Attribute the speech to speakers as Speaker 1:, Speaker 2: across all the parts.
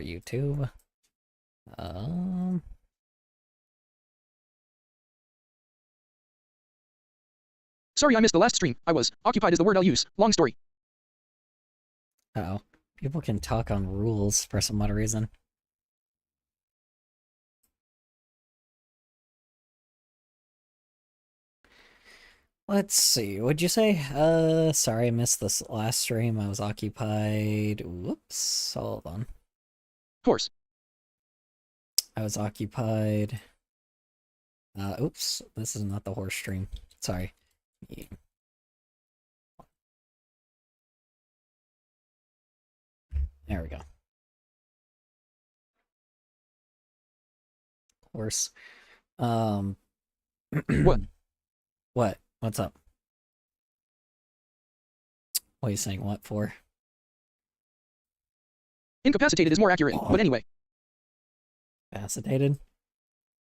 Speaker 1: YouTube.
Speaker 2: Sorry I missed the last stream. I was occupied is the word I'll use. Long story.
Speaker 1: Uh-oh. People can talk on rules for some odd reason. Let's see, what'd you say? Sorry I missed this last stream. I was occupied. Whoops, hold on.
Speaker 2: Horse.
Speaker 1: I was occupied. Oops, this is not the horse stream. Sorry. Yeah. There we go. Horse.
Speaker 2: What?
Speaker 1: What? What's up? What are you saying what for?
Speaker 2: Incapacitated is more accurate, but anyway.
Speaker 1: Incapacitated?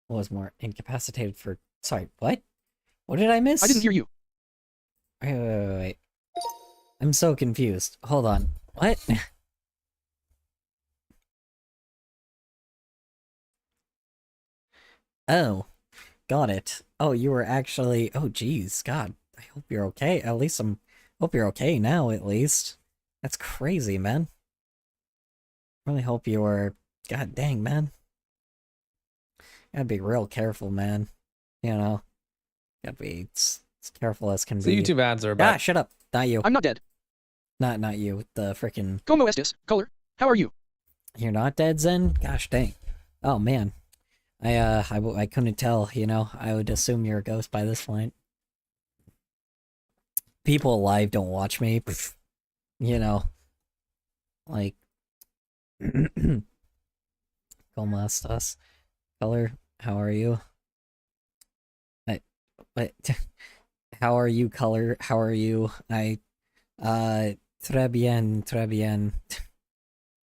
Speaker 1: What was more incapacitated for... Sorry, what? What did I miss?
Speaker 2: I didn't hear you.
Speaker 1: Wait. I'm so confused. Hold on. What? Oh. Got it. Oh, you were actually... Oh, geez. God. I hope you're okay. At least hope you're okay now, at least. That's crazy, man. Really hope you were... God dang, man. Gotta be real careful, man. You know? Gotta be as careful as can be.
Speaker 3: The YouTube ads are back.
Speaker 1: Ah, shut up. Not you.
Speaker 2: I'm not dead.
Speaker 1: Not you. The frickin'...
Speaker 2: Como estes? Color. How are you?
Speaker 1: You're not dead, Zen? Gosh dang. Oh, man. I couldn't tell, you know? I would assume you're a ghost by this point. People alive don't watch me. You know. Like... Como estas? Color, how are you? What? How are you, Color? How are you? Très bien, très bien.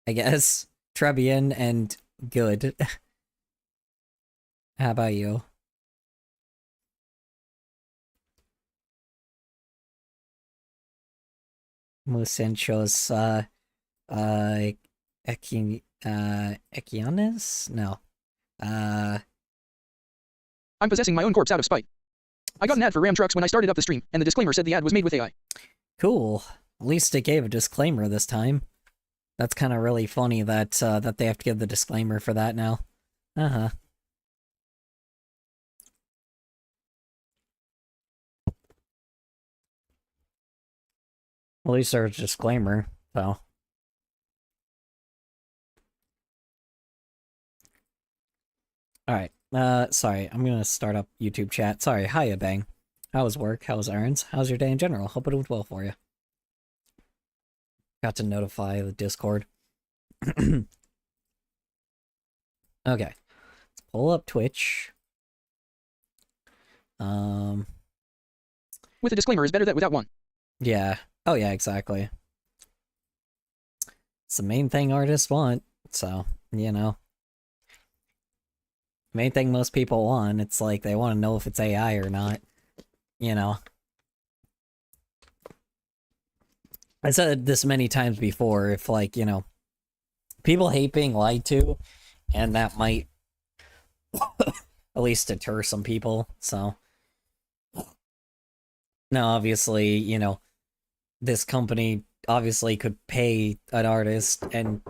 Speaker 1: I guess. Très bien and good. How about you? Musenchos, Ekianes? No.
Speaker 2: I'm possessing my own corpse out of spite. I got an ad for Ram trucks when I started up the stream, and the disclaimer said the ad was made with AI.
Speaker 1: Cool. At least it gave a disclaimer this time. That's kind of really funny that that they have to give the disclaimer for that now. Uh-huh. At least there's a disclaimer, so. Alright, sorry, I'm gonna start up YouTube chat. Sorry, hiya, Bang. How was work? How was errands? How's your day in general? Hope it went well for you. Got to notify the Discord. Okay. Let's pull up Twitch.
Speaker 2: With a disclaimer is better than without one.
Speaker 1: Yeah. Oh yeah, exactly. It's the main thing artists want, so, you know. Main thing most people want, it's like they want to know if it's AI or not. You know. I said this many times before, if like, you know, people hate being lied to, and that might at least deter some people, so. Now, obviously, you know, this company obviously could pay an artist, and,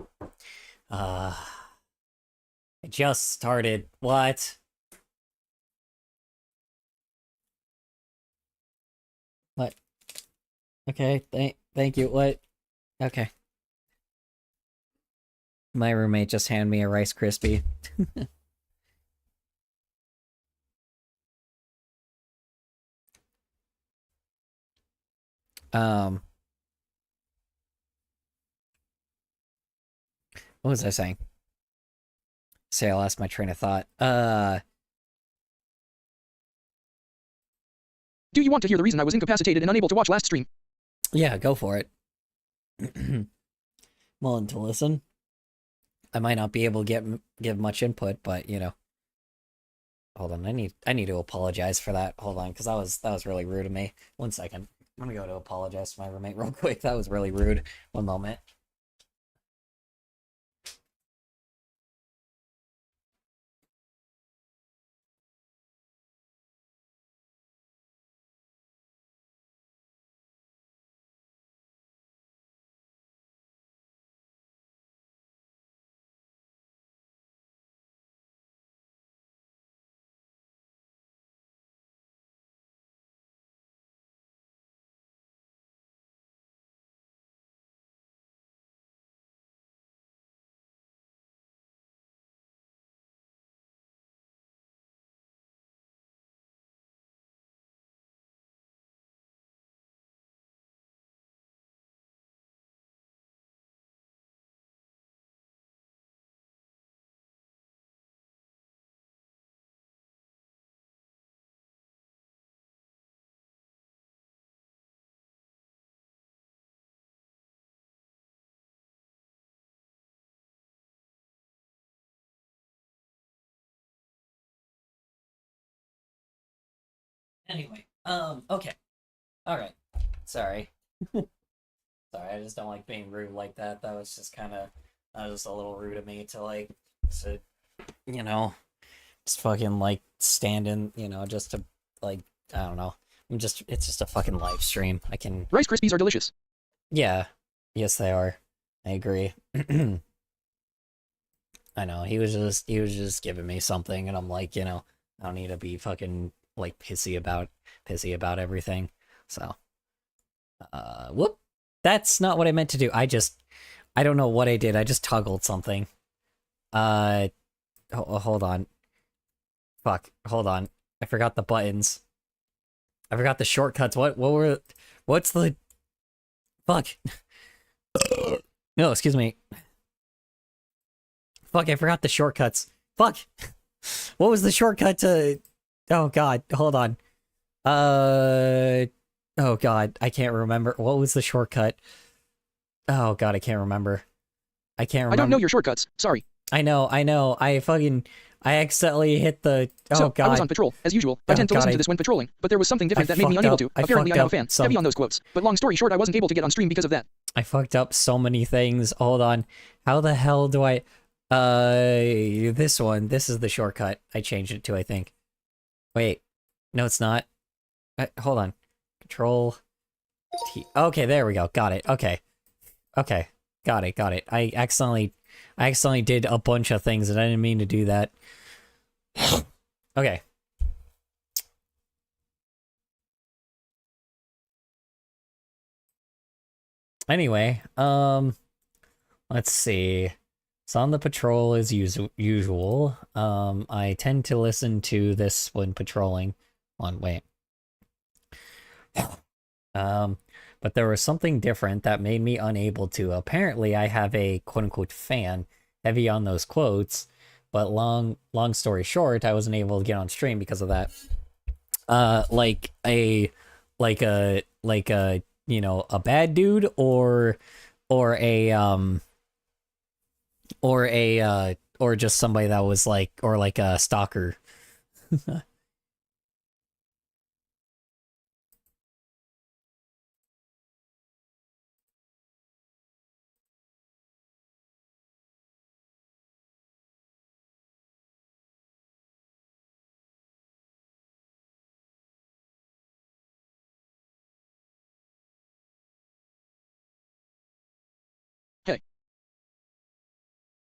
Speaker 1: it just started. What? What? Okay, thank you. What? Okay. My roommate just handed me a Rice Krispie. What was I saying? Say I lost my train of thought.
Speaker 2: Do you want to hear the reason I was incapacitated and unable to watch last stream?
Speaker 1: Yeah, go for it. Willing to listen. I might not be able to give much input, but you know. Hold on, I need to apologize for that. Hold on, because that was really rude of me. 1 second. I'm gonna go to apologize to my roommate real quick. That was really rude. 1 moment. Anyway, okay. Alright. Sorry. Sorry, I just don't like being rude like that. That was just kind of, that was just a little rude of me to, like, to, you know, just fucking, like, stand in, just to, like, I don't know. It's just a fucking live stream. I can...
Speaker 2: Rice Krispies are delicious.
Speaker 1: Yeah. Yes, they are. I agree. I know, he was just giving me something, and I'm like, I don't need to be fucking, like, pissy about everything. So, whoop. That's not what I meant to do. I don't know what I did. I just toggled something. Hold on. Fuck, hold on. I forgot the buttons. I forgot the shortcuts. What's the... Fuck. No, excuse me. Fuck, I forgot the shortcuts. Fuck! What was the shortcut to... Oh god, hold on. Oh god, I can't remember. What was the shortcut? Oh god, I can't remember. I
Speaker 2: don't know your shortcuts. Sorry.
Speaker 1: I know. I accidentally hit the... Oh
Speaker 2: so,
Speaker 1: god.
Speaker 2: I was on patrol, as usual. I tend to listen to this when patrolling, but there was something different that made me unable to. Apparently I'm a fan. Heavy on those quotes. But long story short, I wasn't able to get on stream because of that.
Speaker 1: I fucked up so many things. Hold on. How the hell do I... this one. This is the shortcut. I changed it to, I think. Wait. No, it's not. Hold on. Control T. Okay, there we go. Got it. Okay. Okay. Got it. I accidentally did a bunch of things and I didn't mean to do that. Okay. Anyway, let's see. So on the patrol as usual. I tend to listen to this when patrolling. Wait. But there was something different that made me unable to. Apparently, I have a quote-unquote fan, heavy on those quotes, but long story short, I wasn't able to get on stream because of that. Like a a bad dude or just somebody that was like a stalker.
Speaker 2: Hey.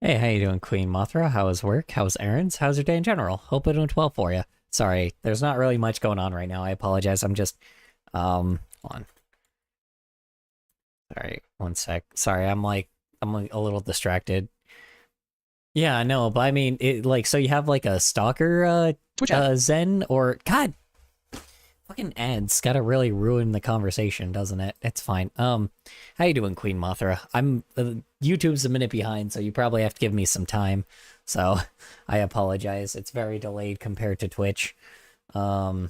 Speaker 1: Hey, how you doing, Queen Mothra? How was work? How was errands? How's your day in general? Hope it went well for you. Sorry, there's not really much going on right now. I apologize. I'm just, hold on. Sorry, one sec. Sorry, I'm a little distracted. Yeah, no, but I mean, so you have like a stalker,
Speaker 2: Twitch
Speaker 1: Zen, or God, fucking ads gotta really ruin the conversation, doesn't it? It's fine. How you doing, Queen Mothra? I'm YouTube's a minute behind, so you probably have to give me some time. So I apologize. It's very delayed compared to Twitch.
Speaker 2: Add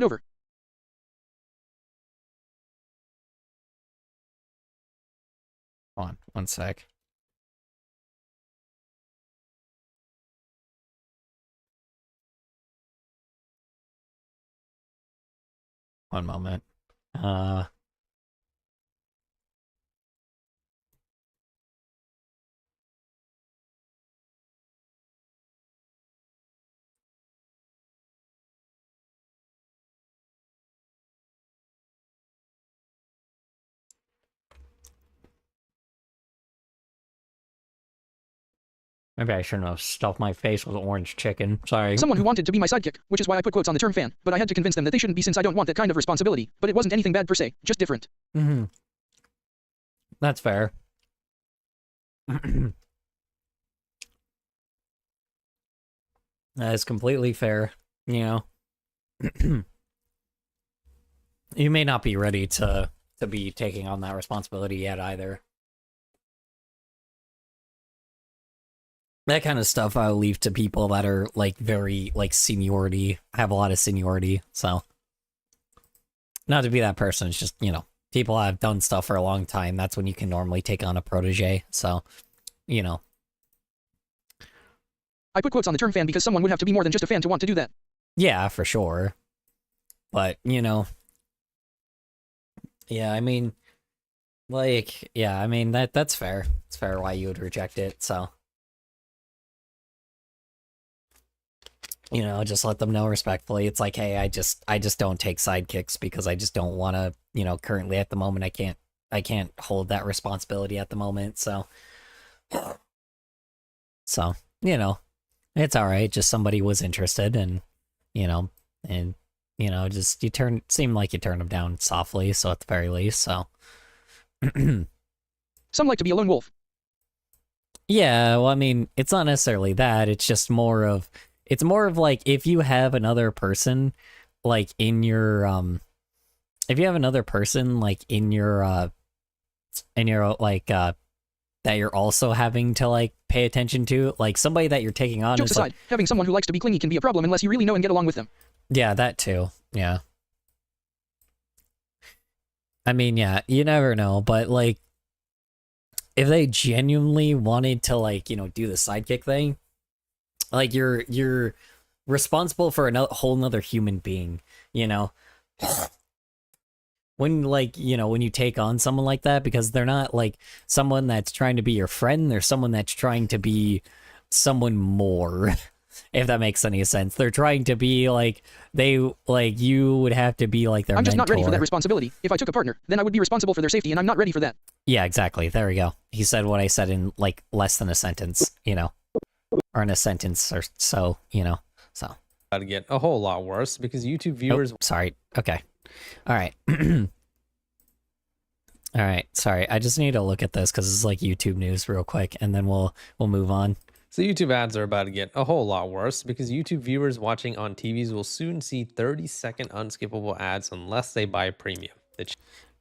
Speaker 2: over.
Speaker 1: Hold on, one sec. One moment. Maybe I shouldn't have stuffed my face with orange chicken. Sorry.
Speaker 2: Someone who wanted to be my sidekick, which is why I put quotes on the term fan, but I had to convince them that they shouldn't be since I don't want that kind of responsibility. But it wasn't anything bad per se, just different.
Speaker 1: Mm-hmm. That's fair. That is completely fair, you may not be ready to be taking on that responsibility yet either. That kind of stuff I'll leave to people that are like very like seniority, have a lot of seniority, so not to be that person, it's just, people have done stuff for a long time. That's when you can normally take on a protege, so,
Speaker 2: I put quotes on the term fan because someone would have to be more than just a fan to want to do that.
Speaker 1: Yeah, for sure. But, you know, yeah, I mean, like, yeah, I mean, that's fair. It's fair why you would reject it, so. You know, just let them know respectfully. It's like, hey, I just don't take sidekicks because I just don't want to, you know, currently at the moment I can't hold that responsibility at the moment, so. So, you know, it's all right. Just somebody was interested, and you know, just seemed like you turned them down softly. So at the very least, so.
Speaker 2: Some like to be a lone wolf.
Speaker 1: Yeah, well, I mean, it's not necessarily that. It's just more of like if you have another person, like in your if you have another person like in your like that you're also having to like pay attention to, like somebody that you're taking on.
Speaker 2: Jokes aside,
Speaker 1: like,
Speaker 2: having someone who likes to be clingy can be a problem unless you really know and get along with them.
Speaker 1: Yeah, that too. Yeah. I mean, yeah, you never know, but like if they genuinely wanted to like, you know, do the sidekick thing, like you're responsible for a whole nother human being, you know. When like, you know, when you take on someone like that, because they're not like someone that's trying to be your friend, they're someone that's trying to be someone more. If that makes any sense. They're trying to be like, you would have to be like their
Speaker 2: I'm just
Speaker 1: mentor.
Speaker 2: not ready for that responsibility. If I took a partner, then I would be responsible for their safety, and I'm not ready for that.
Speaker 1: Yeah, exactly. There we go. He said what I said in like less than a sentence, you know, or in a sentence or so, you know, so.
Speaker 3: About to get a whole lot worse because YouTube viewers.
Speaker 1: Oh, sorry. Okay. All right. All right. Sorry. I just need to look at this because it's like YouTube news real quick, and then we'll move on.
Speaker 3: So YouTube ads are about to get a whole lot worse because YouTube viewers watching on TVs will soon see 30-second unskippable ads unless they buy premium.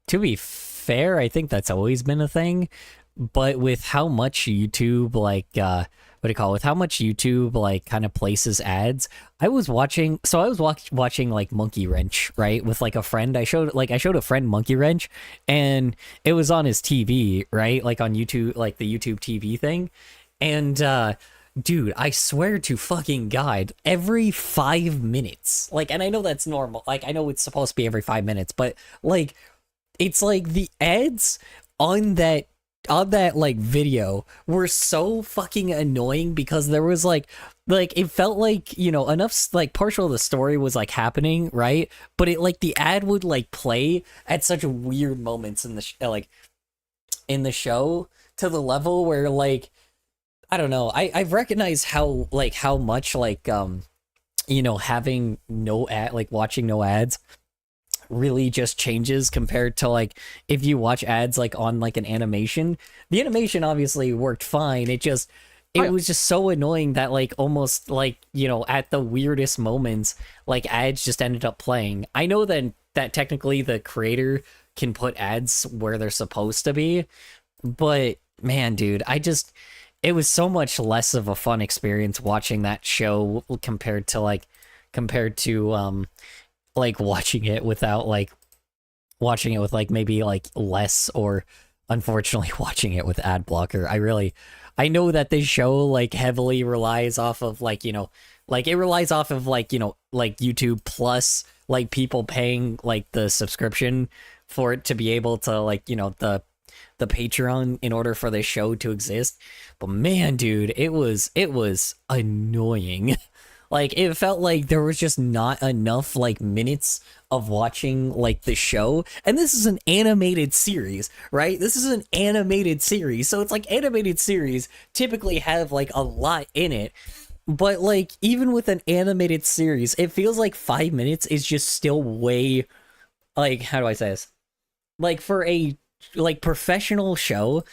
Speaker 1: To be fair, I think that's always been a thing, but with how much YouTube with how much YouTube like kind of places ads, I was watching like Monkey Wrench, right, with like a friend. I showed a friend Monkey Wrench, and it was on his TV, right, like on YouTube, like the YouTube TV thing. And, dude, I swear to fucking God, every 5 minutes, like, and I know that's normal, like, I know it's supposed to be every 5 minutes, but, like, it's like the ads on that, like, video were so fucking annoying because there was, like, it felt like, you know, enough, like, partial of the story was, like, happening, right? But it, like, the ad would, like, play at such weird moments in the, in the show to the level where, like, I don't know. I've recognized how much you know, having no ad, like watching no ads really just changes compared to like if you watch ads like on like an animation. The animation obviously worked fine. It was just so annoying that like almost like, you know, at the weirdest moments, like ads just ended up playing. I know that technically the creator can put ads where they're supposed to be, but man, dude, it was so much less of a fun experience watching that show compared to like watching it without like watching it with like maybe like less, or unfortunately watching it with ad blocker. I know that this show like heavily relies off of like, you know, like it relies off of like, you know, like YouTube plus like people paying like the subscription for it to be able to like, you know, the Patreon in order for this show to exist. But man, dude, it was annoying. Like it felt like there was just not enough like minutes of watching like the show. And this is an animated series, right? This is an animated series. So it's like animated series typically have like a lot in it. But like even with an animated series, it feels like 5 minutes is just still way, like, how do I say this? Like for a like professional show,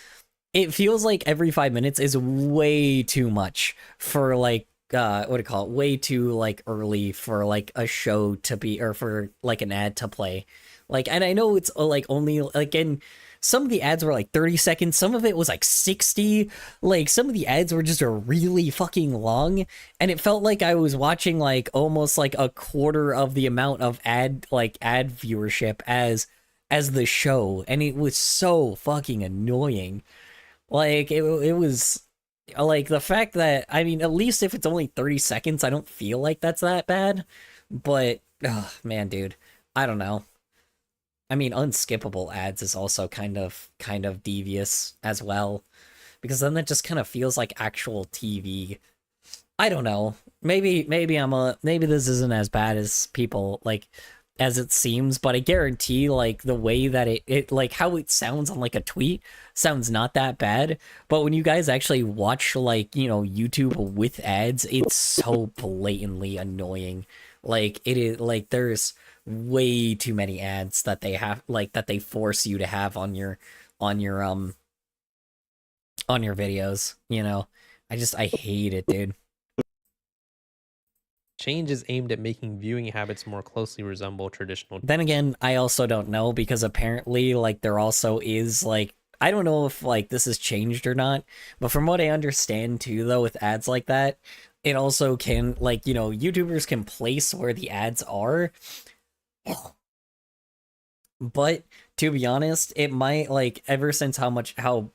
Speaker 1: it feels like every 5 minutes is way too much for like what do you call it, way too like early for like a show to be, or for like an ad to play. Like, and I know it's like only like, in some of the ads were like 30 seconds, some of it was like 60, like some of the ads were just really fucking long, and it felt like I was watching like almost like a quarter of the amount of ad viewership as the show, and it was so fucking annoying. Like it was like the fact that, I mean, at least if it's only 30 seconds, I don't feel like that's that bad. But man, dude, I don't know. I mean, unskippable ads is also kind of devious as well, because then that just kind of feels like actual TV. I don't know. Maybe this isn't as bad as people like as it seems, but I guarantee like the way that it like how it sounds on like a tweet sounds not that bad. But when you guys actually watch like, YouTube with ads, it's so blatantly annoying. Like it is like there's way too many ads that they have like that they force you to have on your on your videos, I hate it, dude.
Speaker 3: Change is aimed at making viewing habits more closely resemble traditional.
Speaker 1: Then again, I also don't know because apparently like there also is like I don't know if like this has changed or not, but from what I understand too though with ads like that, it also can like, YouTubers can place where the ads are. But to be honest, it might like ever since how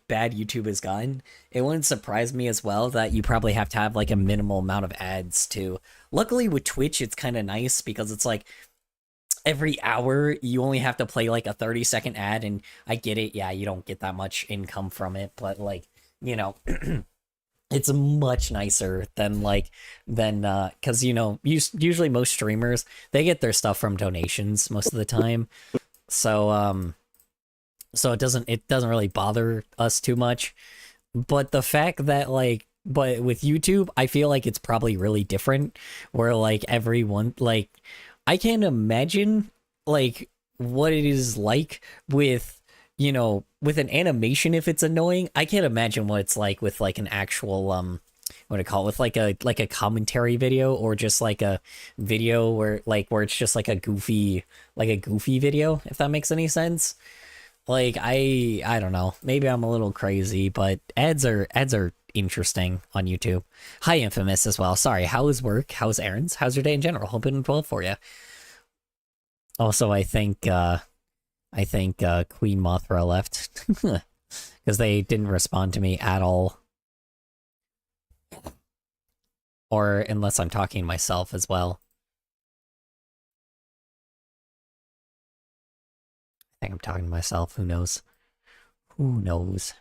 Speaker 1: bad YouTube has gotten, it wouldn't surprise me as well that you probably have to have like a minimal amount of ads too. Luckily with Twitch, it's kind of nice because it's like every hour you only have to play like a 30-second ad, and I get it. Yeah, you don't get that much income from it, but like, it's much nicer than because usually most streamers they get their stuff from donations most of the time. So so it doesn't really bother us too much. But the fact that but with YouTube, I feel like it's probably really different where like everyone like I can't imagine like what it is like with with an animation if it's annoying. I can't imagine what it's like with like an actual what do you call it, with like a commentary video or just like a video where it's just like a goofy video, if that makes any sense. Like I don't know, maybe I'm a little crazy, but ads are interesting on YouTube. Hi Infamous as well. Sorry, how is work? How's errands? How's your day in general? Hope it went well for you. Also, I think Queen Mothra left because they didn't respond to me at all. Or unless I'm talking to myself as well. I think I'm talking to myself. Who knows? Who knows?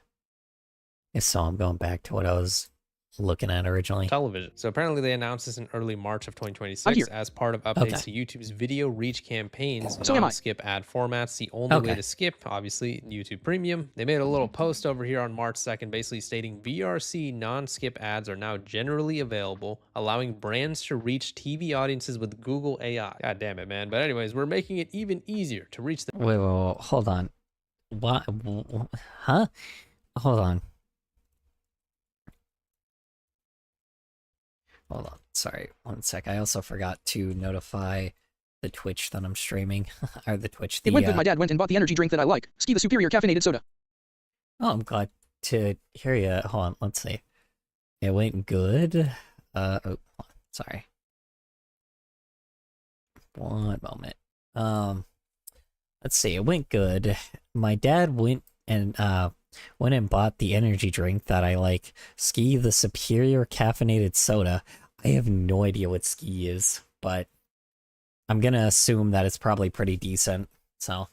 Speaker 1: If so, I'm going back to what I was looking at originally.
Speaker 3: Television. So apparently they announced this in early March of 2026 as part of updates to YouTube's video reach campaigns, non-skip ad formats. The only way to skip, obviously, YouTube Premium. They made a little post over here on March 2nd basically stating VRC non-skip ads are now generally available, allowing brands to reach TV audiences with Google AI. God damn it, man. But anyways, we're making it even easier to reach the...
Speaker 1: Wait, hold on. What? Huh? Hold on. Hold on, sorry, one sec. I also forgot to notify the Twitch that I'm streaming. Or the Twitch,
Speaker 2: It went good. My dad went and bought the energy drink that I like. Ski the superior caffeinated soda.
Speaker 1: Oh, I'm glad to hear you. Hold on, let's see. It went good. Oh, hold on, sorry. One moment. Let's see, it went good. My dad went and bought the energy drink that I like. Ski the superior caffeinated soda. I have no idea what Ski is, but I'm gonna assume that it's probably pretty decent, so.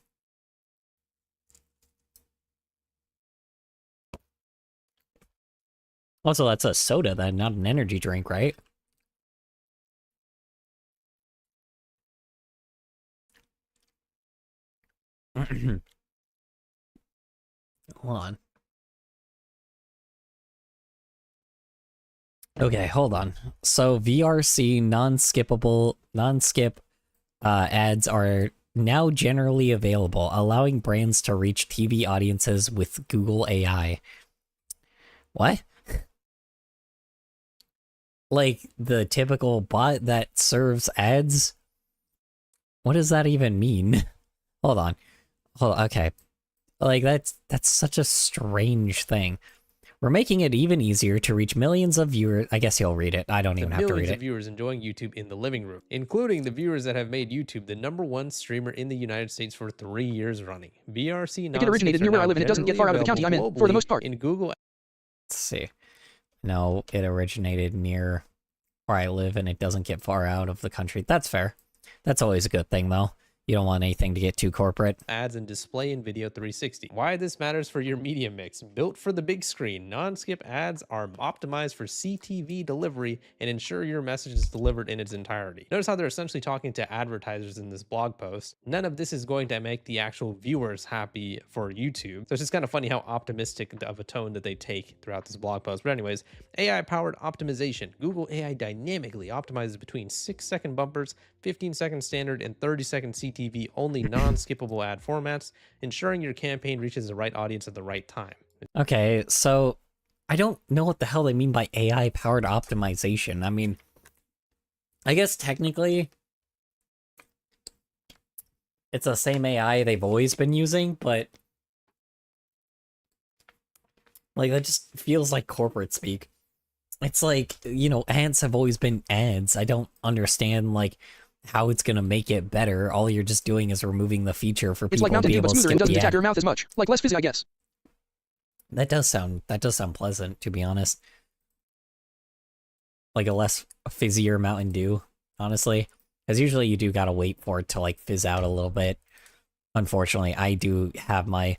Speaker 1: Also, that's a soda then, not an energy drink, right? Hold on. Okay, hold on. So VRC non-skip ads are now generally available, allowing brands to reach TV audiences with Google AI. What? Like the typical bot that serves ads? What does that even mean? Hold on. Okay. Like that's such a strange thing. We're making it even easier to reach millions of viewers. I guess you'll read it. I don't even have to read it.
Speaker 3: Millions of viewers enjoying YouTube in the living room, including the viewers that have made YouTube the #1 streamer in the United States for 3 years running. VRC
Speaker 2: it originated near where I live and it doesn't get far out of the county I'm in, for the most part.
Speaker 3: In Google.
Speaker 1: Let's see. no, it originated near where I live and it doesn't get far out of the country. That's fair. That's always a good thing, though. You don't want anything to get too corporate.
Speaker 3: Ads and display in video 360. Why this matters for your media mix. Built for the big screen, non-skip ads are optimized for CTV delivery and ensure your message is delivered in its entirety. Notice how they're essentially talking to advertisers in this blog post. None of this is going to make the actual viewers happy for YouTube. So it's just kind of funny how optimistic of a tone that they take throughout this blog post. But anyways, AI-powered optimization. Google AI dynamically optimizes between 6-second bumpers, 15-second standard, and 30-second CTV only non-skippable ad formats, ensuring your campaign reaches the right audience at the right time.
Speaker 1: Okay, so I don't know what the hell they mean by AI-powered optimization. I mean, I guess technically it's the same AI they've always been using, but like that just feels like corporate speak. It's like, you know, ads have always been ads. I don't understand like how it's gonna make it better. All you're just doing is removing the feature for people to be able to skip the ad. It's like Mountain Dew, but smoother and doesn't attack your mouth as much. Like less fizzy, I guess. That does sound pleasant, to be honest. Like a less fizzier Mountain Dew, honestly. Because usually you do gotta wait for it to like fizz out a little bit. Unfortunately, I do have my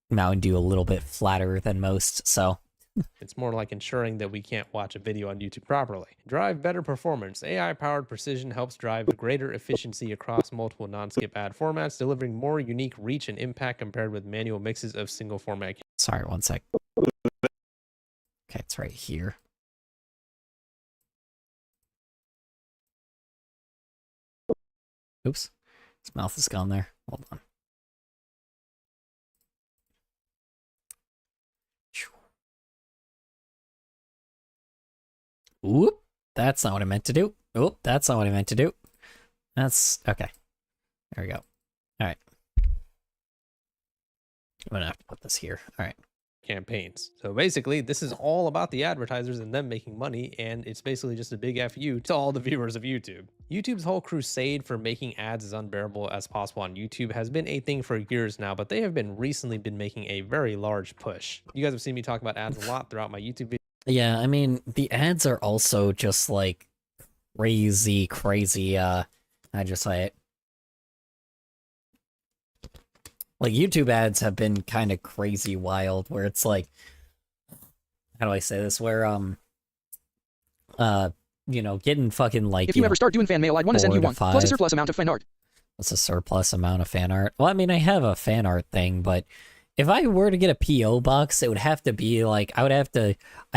Speaker 1: Mountain Dew a little bit flatter than most, so
Speaker 3: it's more like ensuring that we can't watch a video on YouTube properly. Drive better performance. AI-powered precision helps drive greater efficiency across multiple non-skip ad formats, delivering more unique reach and impact compared with manual mixes of single format.
Speaker 1: Sorry, one sec. Okay, it's right here. Oops. His mouth is gone there. Hold on. Oop, that's not what I meant to do. Oop, that's not what I meant to do. That's okay. There we go. All right. I'm gonna have to put this here. All right.
Speaker 3: Campaigns. So basically, this is all about the advertisers and them making money, and it's basically just a big FU to all the viewers of YouTube. YouTube's whole crusade for making ads as unbearable as possible on YouTube has been a thing for years now, but they have recently been making a very large push. You guys have seen me talk about ads a lot throughout my YouTube videos.
Speaker 1: Yeah, I mean, the ads are also just like crazy, I just say it. Like, YouTube ads have been kind of crazy wild, where it's like, how do I say this? Where, you know, getting fucking like,
Speaker 2: if you ever start doing fan mail, I'd want to send you one, plus a surplus amount of fan art.
Speaker 1: What's a surplus amount of fan art? Well, I mean, I have a fan art thing, but if I were to get a P.O. box, it would have to be like, I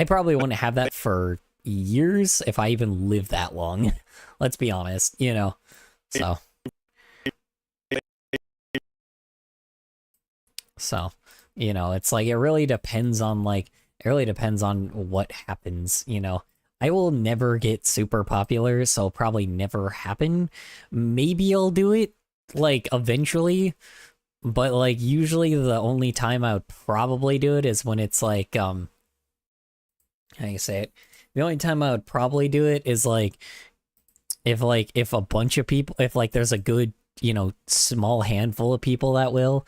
Speaker 1: probably wouldn't have that for years if I even live that long. Let's be honest, you know, so, you know, it's like, it really depends on what happens, you know. I will never get super popular, so it'll probably never happen. Maybe I'll do it, like, eventually, but, like, usually the only time I would probably do it is when it's, like, how do you say it? The only time I would probably do it is, like, if a bunch of people, if, like, there's a good, you know, small handful of people that will,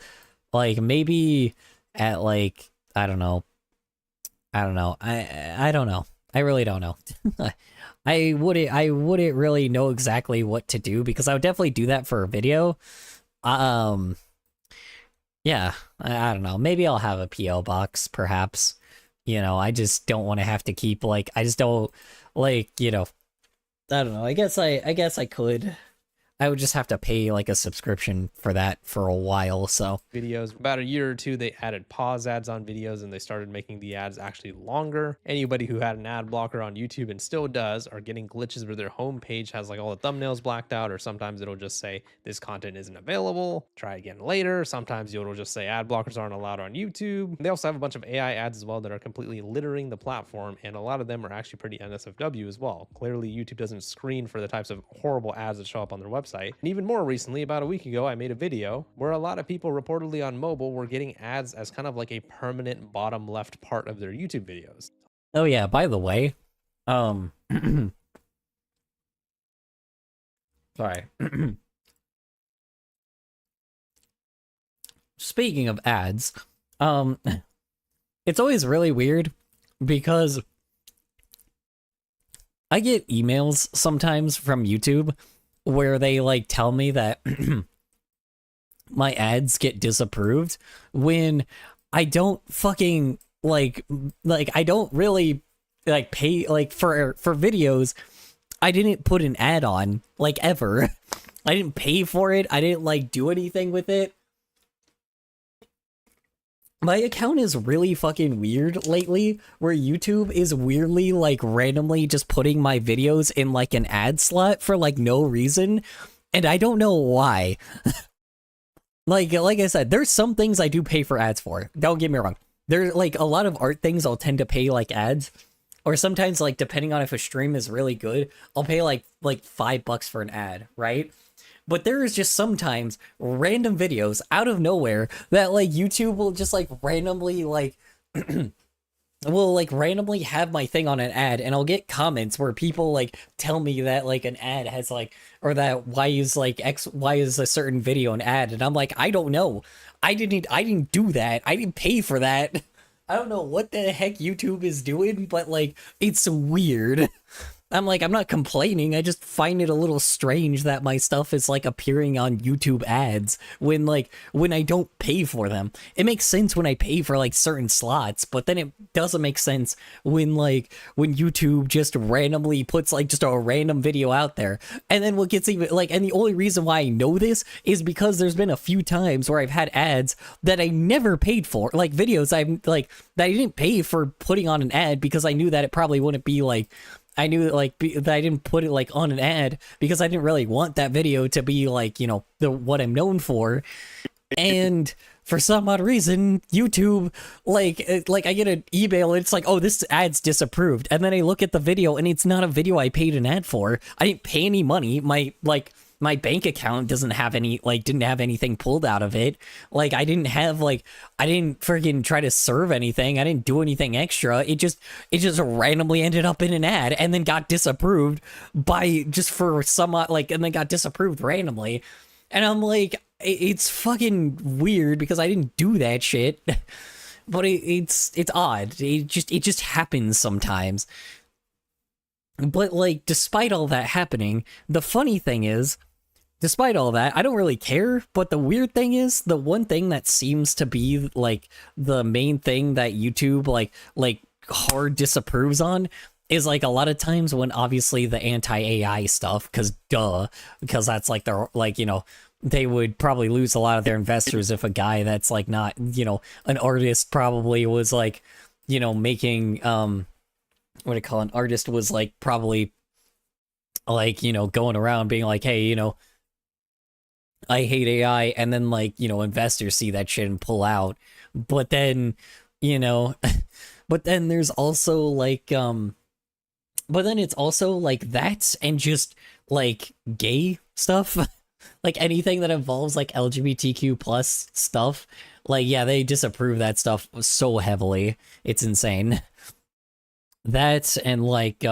Speaker 1: like, maybe at, like, I don't know. I don't know. I really don't know. I wouldn't really know exactly what to do, because I would definitely do that for a video. Yeah, I don't know. Maybe I'll have a P.O. box, perhaps. You know, I just don't want to have to keep, like, I just don't, like, you know, I don't know. I guess I could. I would just have to pay like a subscription for that for a while, so.
Speaker 3: Videos. About a year or two, they added pause ads on videos and they started making the ads actually longer. Anybody who had an ad blocker on YouTube and still does are getting glitches where their homepage has like all the thumbnails blacked out, or sometimes it'll just say this content isn't available, try again later. Sometimes it'll just say ad blockers aren't allowed on YouTube. They also have a bunch of AI ads as well that are completely littering the platform, and a lot of them are actually pretty NSFW as well. Clearly, YouTube doesn't screen for the types of horrible ads that show up on their website. And even more recently, about a week ago, I made a video where a lot of people reportedly on mobile were getting ads as kind of like a permanent bottom left part of their YouTube videos.
Speaker 1: Oh yeah, by the way, sorry. Speaking of ads, it's always really weird because I get emails sometimes from YouTube where they like tell me that my ads get disapproved when I don't fucking like I don't really like pay like for videos. I didn't put an ad on like ever. I didn't pay for it. I didn't like do anything with it. My account is really fucking weird lately, where YouTube is weirdly like randomly just putting my videos in like an ad slot for like no reason, and I don't know why. like I said, there's some things I do pay for ads for. Don't get me wrong. There's like a lot of art things I'll tend to pay like ads, or sometimes like depending on if a stream is really good, I'll pay like $5 for an ad, right? But there is just sometimes random videos out of nowhere that like YouTube will just like randomly like will like randomly have my thing on an ad, and I'll get comments where people like tell me that like an ad has like, or that why is a certain video an ad, and I'm like, I don't know. I didn't do that. I didn't pay for that. I don't know what the heck YouTube is doing, but like it's weird. I'm like, I'm not complaining, I just find it a little strange that my stuff is like appearing on YouTube ads when I don't pay for them. It makes sense when I pay for like certain slots, but then it doesn't make sense when YouTube just randomly puts like just a random video out there. And then what gets even like, and the only reason why I know this is because there's been a few times where I've had ads that I never paid for, like videos I've like that I didn't pay for putting on an ad because I knew that it probably wouldn't be like, I knew like that I didn't put it like on an ad because I didn't really want that video to be like, you know, what I'm known for. And for some odd reason, YouTube, like I get an email and it's like, oh, this ad's disapproved. And then I look at the video and it's not a video I paid an ad for. I didn't pay any money. My bank account didn't have anything pulled out of it. Like I didn't friggin' try to serve anything. I didn't do anything extra. It just randomly ended up in an ad and then got disapproved by just for some and then got disapproved randomly. And I'm like, it's fucking weird because I didn't do that shit. But it's odd. It just happens sometimes. But like, despite all that happening, the funny thing is, despite all that, I don't really care, but the weird thing is, the one thing that seems to be, like, the main thing that YouTube, like hard disapproves on is, like, a lot of times when, obviously, the anti-AI stuff, because that's, like, their, like, you know, they would probably lose a lot of their investors if a guy that's, like, not, you know, an artist probably was, like, you know, making, what do you call it? An artist was, like, probably, like, you know, going around being like, hey, you know, I hate AI, and then, like, you know, investors see that shit and pull out. But then, you know, but then there's also, like, but then it's also, like, that and just, like, gay stuff. Like, anything that involves, like, LGBTQ plus stuff. Like, yeah, they disapprove that stuff so heavily. It's insane. That and, like,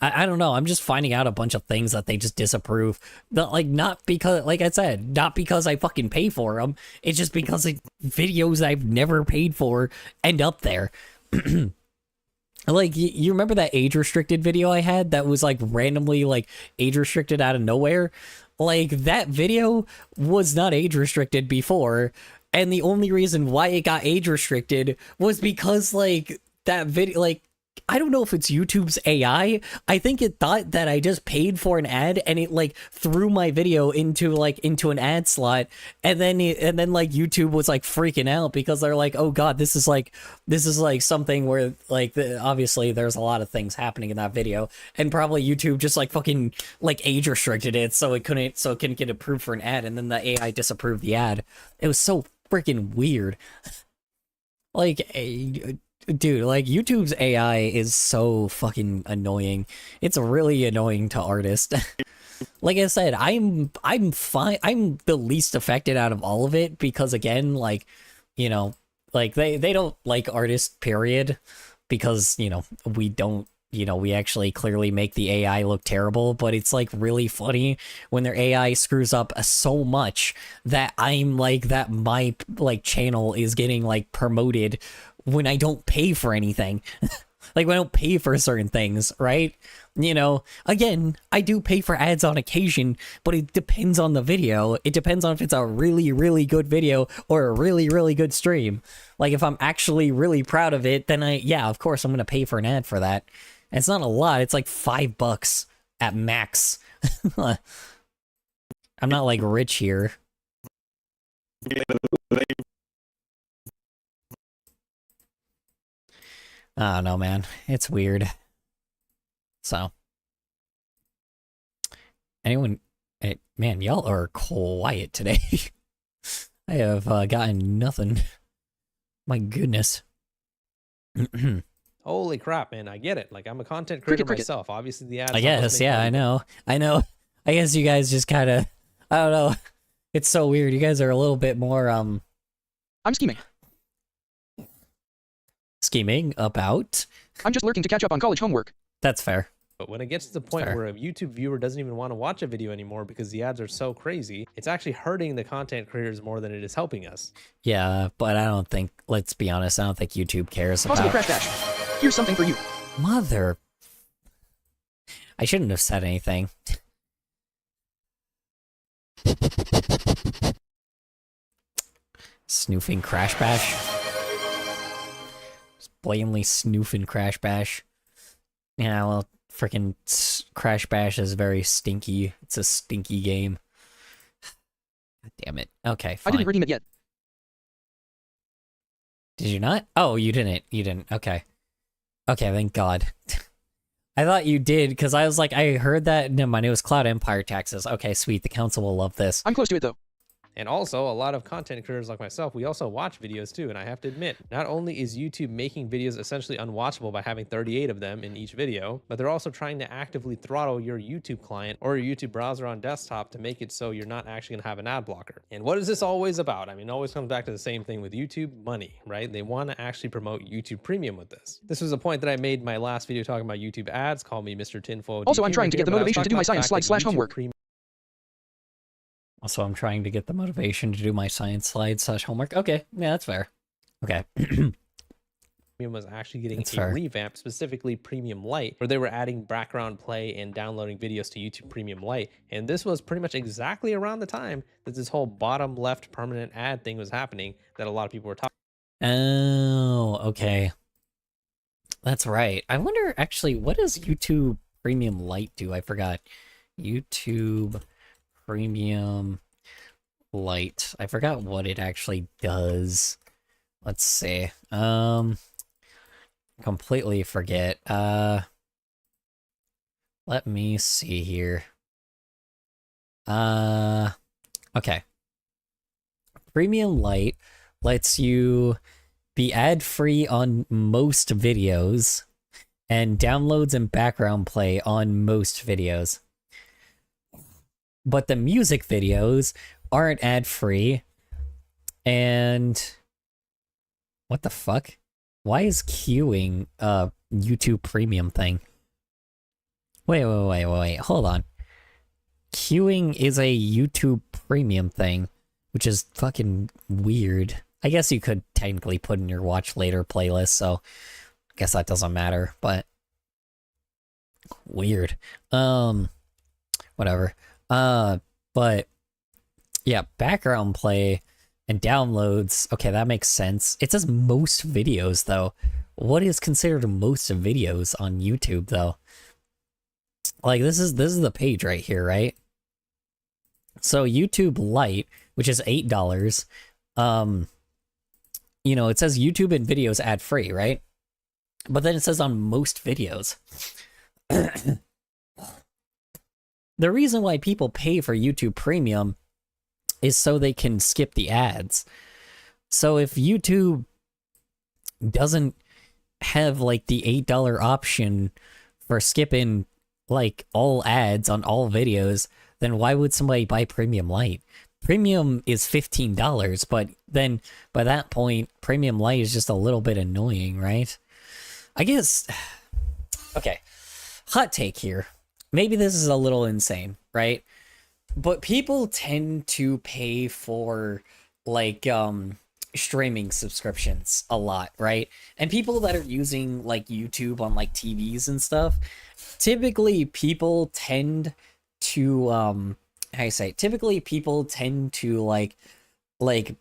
Speaker 1: I don't know, I'm just finding out a bunch of things that they just disapprove. But, like, not because, like I said, not because I fucking pay for them. It's just because videos I've never paid for end up there. Like, you remember that age-restricted video I had that was, like, randomly, like, age-restricted out of nowhere? Like, that video was not age-restricted before, and the only reason why it got age-restricted was because, like, that video, like, I don't know if it's YouTube's AI. I think it thought that I just paid for an ad and it like threw my video into an ad slot, and then like YouTube was like freaking out because they're like, oh god, this is like something where like obviously there's a lot of things happening in that video, and probably YouTube just like fucking like age restricted it so it couldn't get approved for an ad, and then the AI disapproved the ad. It was so freaking weird. Like, dude, like, YouTube's AI is so fucking annoying. It's really annoying to artists. Like I said, I'm fine. I'm the least affected out of all of it because, again, like, you know, like, they don't like artists, period, because, you know, we don't, you know, we actually clearly make the AI look terrible, but it's, like, really funny when their AI screws up so much that I'm, like, that my, like, channel is getting, like, promoted when I don't pay for anything. Like, we don't pay for certain things, right? You know, again, I do pay for ads on occasion, but it depends on the video. It depends on if it's a really, really good video or a really, really good stream. Like, if I'm actually really proud of it, then yeah, of course I'm going to pay for an ad for that. And it's not a lot. It's like $5 at max. I'm not, like, rich here. I don't know, man. It's weird. So. Anyone... Man, y'all are quiet today. I have gotten nothing. My goodness.
Speaker 3: Holy crap, man. I get it. Like, I'm a content creator myself. Obviously, the ads...
Speaker 1: I guess, yeah, I know. I guess you guys just kind of... I don't know. It's so weird. You guys are a little bit more,
Speaker 2: I'm scheming.
Speaker 1: Scheming about?
Speaker 2: I'm just lurking to catch up on college homework.
Speaker 1: That's fair.
Speaker 3: But when it gets to the point where a YouTube viewer doesn't even want to watch a video anymore because the ads are so crazy, it's actually hurting the content creators more than it is helping us.
Speaker 1: Yeah, but I don't think, let's be honest, I don't think YouTube cares
Speaker 2: Possible
Speaker 1: about...
Speaker 2: crash dash. Here's something for you.
Speaker 1: Mother... I shouldn't have said anything. Snoofing Crash Bash. Just blatantly snoofing Crash Bash. Yeah, well, freaking Crash Bash is very stinky. It's a stinky game. God damn it. Okay, fine.
Speaker 2: I didn't redeem it yet.
Speaker 1: Did you not? Oh, you didn't. You didn't. Okay. Okay, thank God. I thought you did, because I was like, I heard that. Never mind, it was Cloud Empire taxes. Okay, sweet. The council will love this.
Speaker 2: I'm close to it, though.
Speaker 3: And also, a lot of content creators like myself, we also watch videos too, and I have to admit, not only is YouTube making videos essentially unwatchable by having 38 of them in each video, but they're also trying to actively throttle your YouTube client or your YouTube browser on desktop to make it so you're not actually gonna have an ad blocker. And what is this always about? I mean, it always comes back to the same thing with YouTube: money, right? They want to actually promote YouTube Premium with this. This was a point that I made in my last video talking about YouTube ads. Call me Mr. Tinfoil.
Speaker 2: Also, I'm trying to get the motivation to do my science slides/homework.
Speaker 1: Also, I'm trying to get the motivation to do my science slides/homework. Okay, yeah, that's fair. Okay.
Speaker 3: Premium was actually getting revamp, specifically Premium Lite, where they were adding background play and downloading videos to YouTube Premium Lite. And this was pretty much exactly around the time that this whole bottom left permanent ad thing was happening that a lot of people were talking.
Speaker 1: Oh, okay. That's right. I wonder, actually, what does YouTube Premium Lite do? I forgot. YouTube Premium Lite. I forgot what it actually does. Let's see. Completely forget. Let me see here. Okay. Premium Lite lets you be ad-free on most videos and downloads and background play on most videos. But the music videos aren't ad-free, and... What the fuck? Why is queuing a YouTube Premium thing? Wait, hold on. Queuing is a YouTube Premium thing, which is fucking weird. I guess you could technically put in your watch later playlist, so I guess that doesn't matter, but... Weird. Whatever. But yeah, background play and downloads. Okay, that makes sense. It says most videos though. What is considered most videos on YouTube though? Like this is the page right here, right? So YouTube Lite, which is $8, you know, it says YouTube and videos ad free, right? But then it says on most videos. The reason why people pay for YouTube Premium is so they can skip the ads. So if YouTube doesn't have like the $8 option for skipping like all ads on all videos, then why would somebody buy Premium Lite? Premium is $15, but then by that point, Premium Lite is just a little bit annoying, right? I guess... Okay, hot take here. Maybe this is a little insane, right? But people tend to pay for, like, streaming subscriptions a lot, right? And people that are using like YouTube on like TVs and stuff, typically people tend to how you say it? Typically people tend to like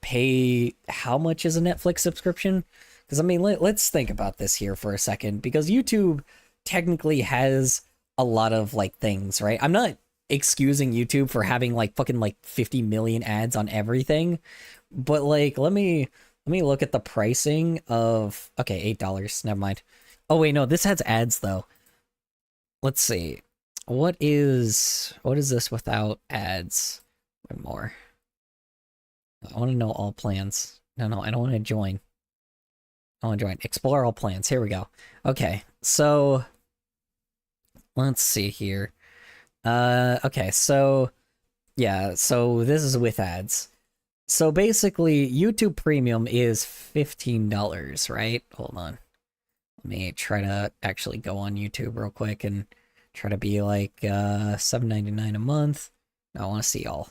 Speaker 1: pay, how much is a Netflix subscription? Because I mean, let's think about this here for a second, because YouTube technically has a lot of like things, right? I'm not excusing YouTube for having like fucking like 50 million ads on everything, but like let me look at the pricing of, okay, $8, never mind. Oh wait, no, this has ads though. Let's see. What is this without ads? One more. I want to know all plans. No, I don't want to join. I want to join. Explore all plans. Here we go. Okay, so let's see here. Okay, so yeah, so this is with ads. So basically, YouTube Premium is $15, right? Hold on. Let me try to actually go on YouTube real quick and try to be like $7.99 a month. No, I want to see all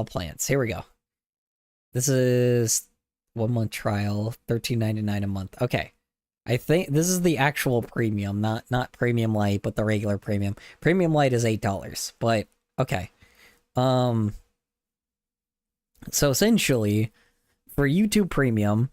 Speaker 1: plans. Here we go. This is 1 month trial, $13.99 a month. Okay. I think this is the actual premium, not premium light, but the regular premium. Premium light is $8, but okay. So essentially, for YouTube Premium,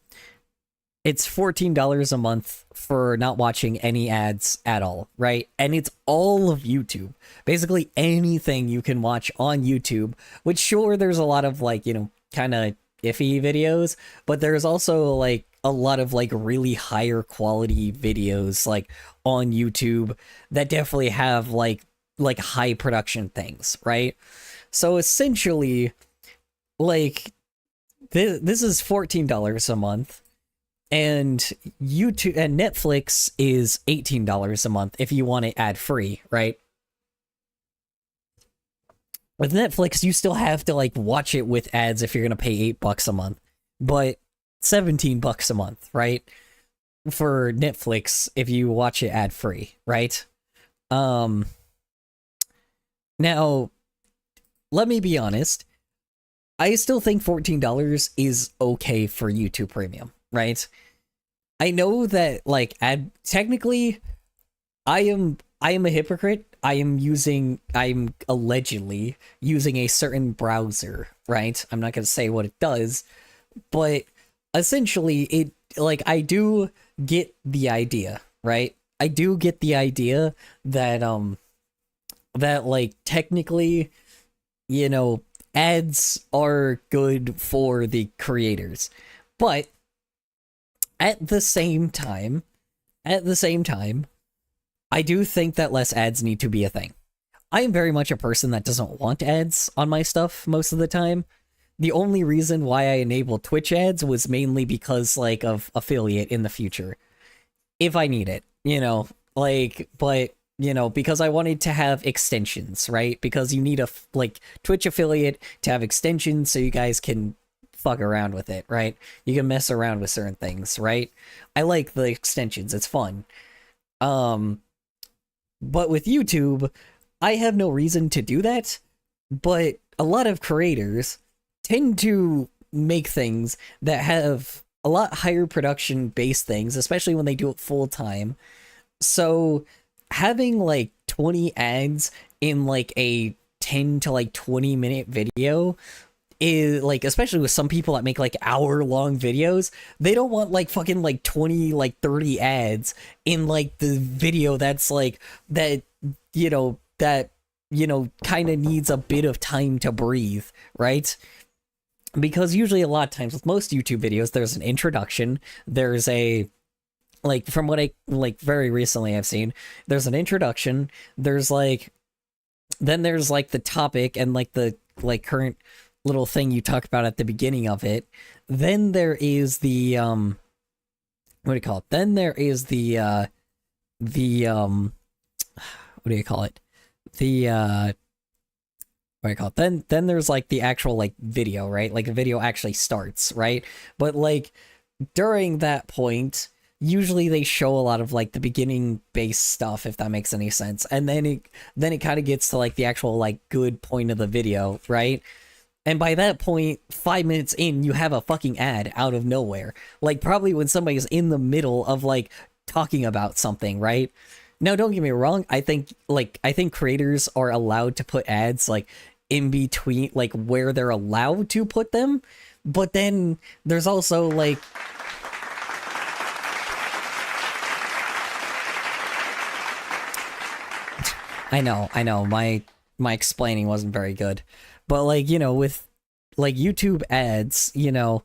Speaker 1: it's $14 a month for not watching any ads at all, right? And it's all of YouTube. Basically anything you can watch on YouTube, which sure, there's a lot of like, you know, kind of iffy videos, but there's also like a lot of like really higher quality videos like on YouTube that definitely have like high production things, right? So essentially, like this is $14 a month, and YouTube and Netflix is $18 a month if you want it ad free, right? With Netflix, you still have to like watch it with ads if you're gonna pay $8 a month, but $17 a month, right? For Netflix if you watch it ad free, right? Now, let me be honest. I still think $14 is okay for YouTube Premium, right? I know that like technically I am a hypocrite. I'm allegedly using a certain browser, right? I'm not going to say what it does, but essentially it, like, I do get the idea, right? I do get the idea that that like technically, you know, ads are good for the creators, but at the same time, I do think that less ads need to be a thing. I am very much a person that doesn't want ads on my stuff most of the time. The only reason why I enabled Twitch ads was mainly because like of affiliate in the future, if I need it, you know, like, but you know, because I wanted to have extensions, right? Because you need a like Twitch affiliate to have extensions so you guys can fuck around with it, right? You can mess around with certain things, right? I like the extensions, it's fun. But with YouTube, I have no reason to do that, but a lot of creators tend to make things that have a lot higher production based things, especially when they do it full time. So having like 20 ads in like a 10 to like 20 minute video is like, especially with some people that make like hour-long videos, they don't want like fucking like 20 like 30 ads in like the video that's like that, you know, kind of needs a bit of time to breathe, right? Because usually a lot of times with most YouTube videos, there's an introduction, there's a, like, from what I like very recently I've seen, there's an introduction, there's like, then there's like the topic and like the like current little thing you talk about at the beginning of it. Then there is the what do you call it? Then there is the what do you call it? The what do you call it? Then there's like the actual like video, right? Like the video actually starts, right? But like during that point, usually they show a lot of like the beginning base stuff, if that makes any sense. And then it kind of gets to like the actual like good point of the video, right? And by that point, 5 minutes in, you have a fucking ad out of nowhere. Like, probably when somebody's in the middle of, like, talking about something, right? Now, don't get me wrong. I think creators are allowed to put ads, like, in between, like, where they're allowed to put them. But then there's also, like... I know, my explaining wasn't very good. But, like, you know, with, like, YouTube ads, you know,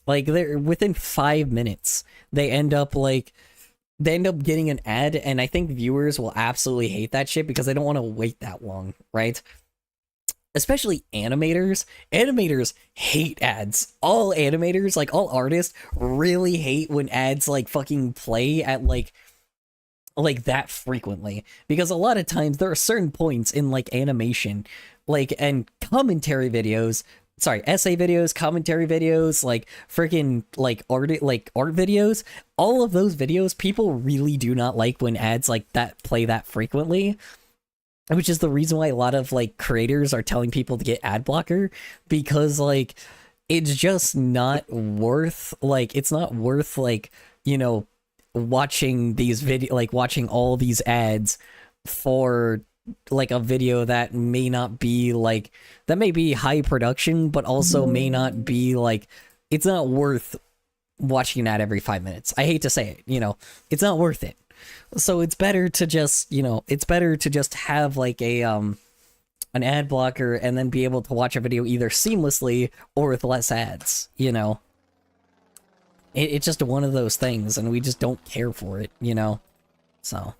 Speaker 1: like, they're within 5 minutes, they end up getting an ad, and I think viewers will absolutely hate that shit because they don't want to wait that long, right? Especially animators. Animators hate ads. All animators, like, all artists, really hate when ads, like, fucking play at, like that frequently, because a lot of times there are certain points in, like, animation, like, and commentary videos, essay videos, commentary videos, like, freaking, like, art videos, all of those videos, people really do not like when ads like that play that frequently, which is the reason why a lot of, like, creators are telling people to get ad blocker, because, like, it's just not worth, like, you know, watching all these ads for, like, a video that may not be, like, that may be high production, but also may not be, like, it's not worth watching an ad every 5 minutes. I hate to say it, you know, it's not worth it. So it's better to just, you know, have, like, an ad blocker and then be able to watch a video either seamlessly or with less ads, you know? It's just one of those things, and we just don't care for it, you know? So,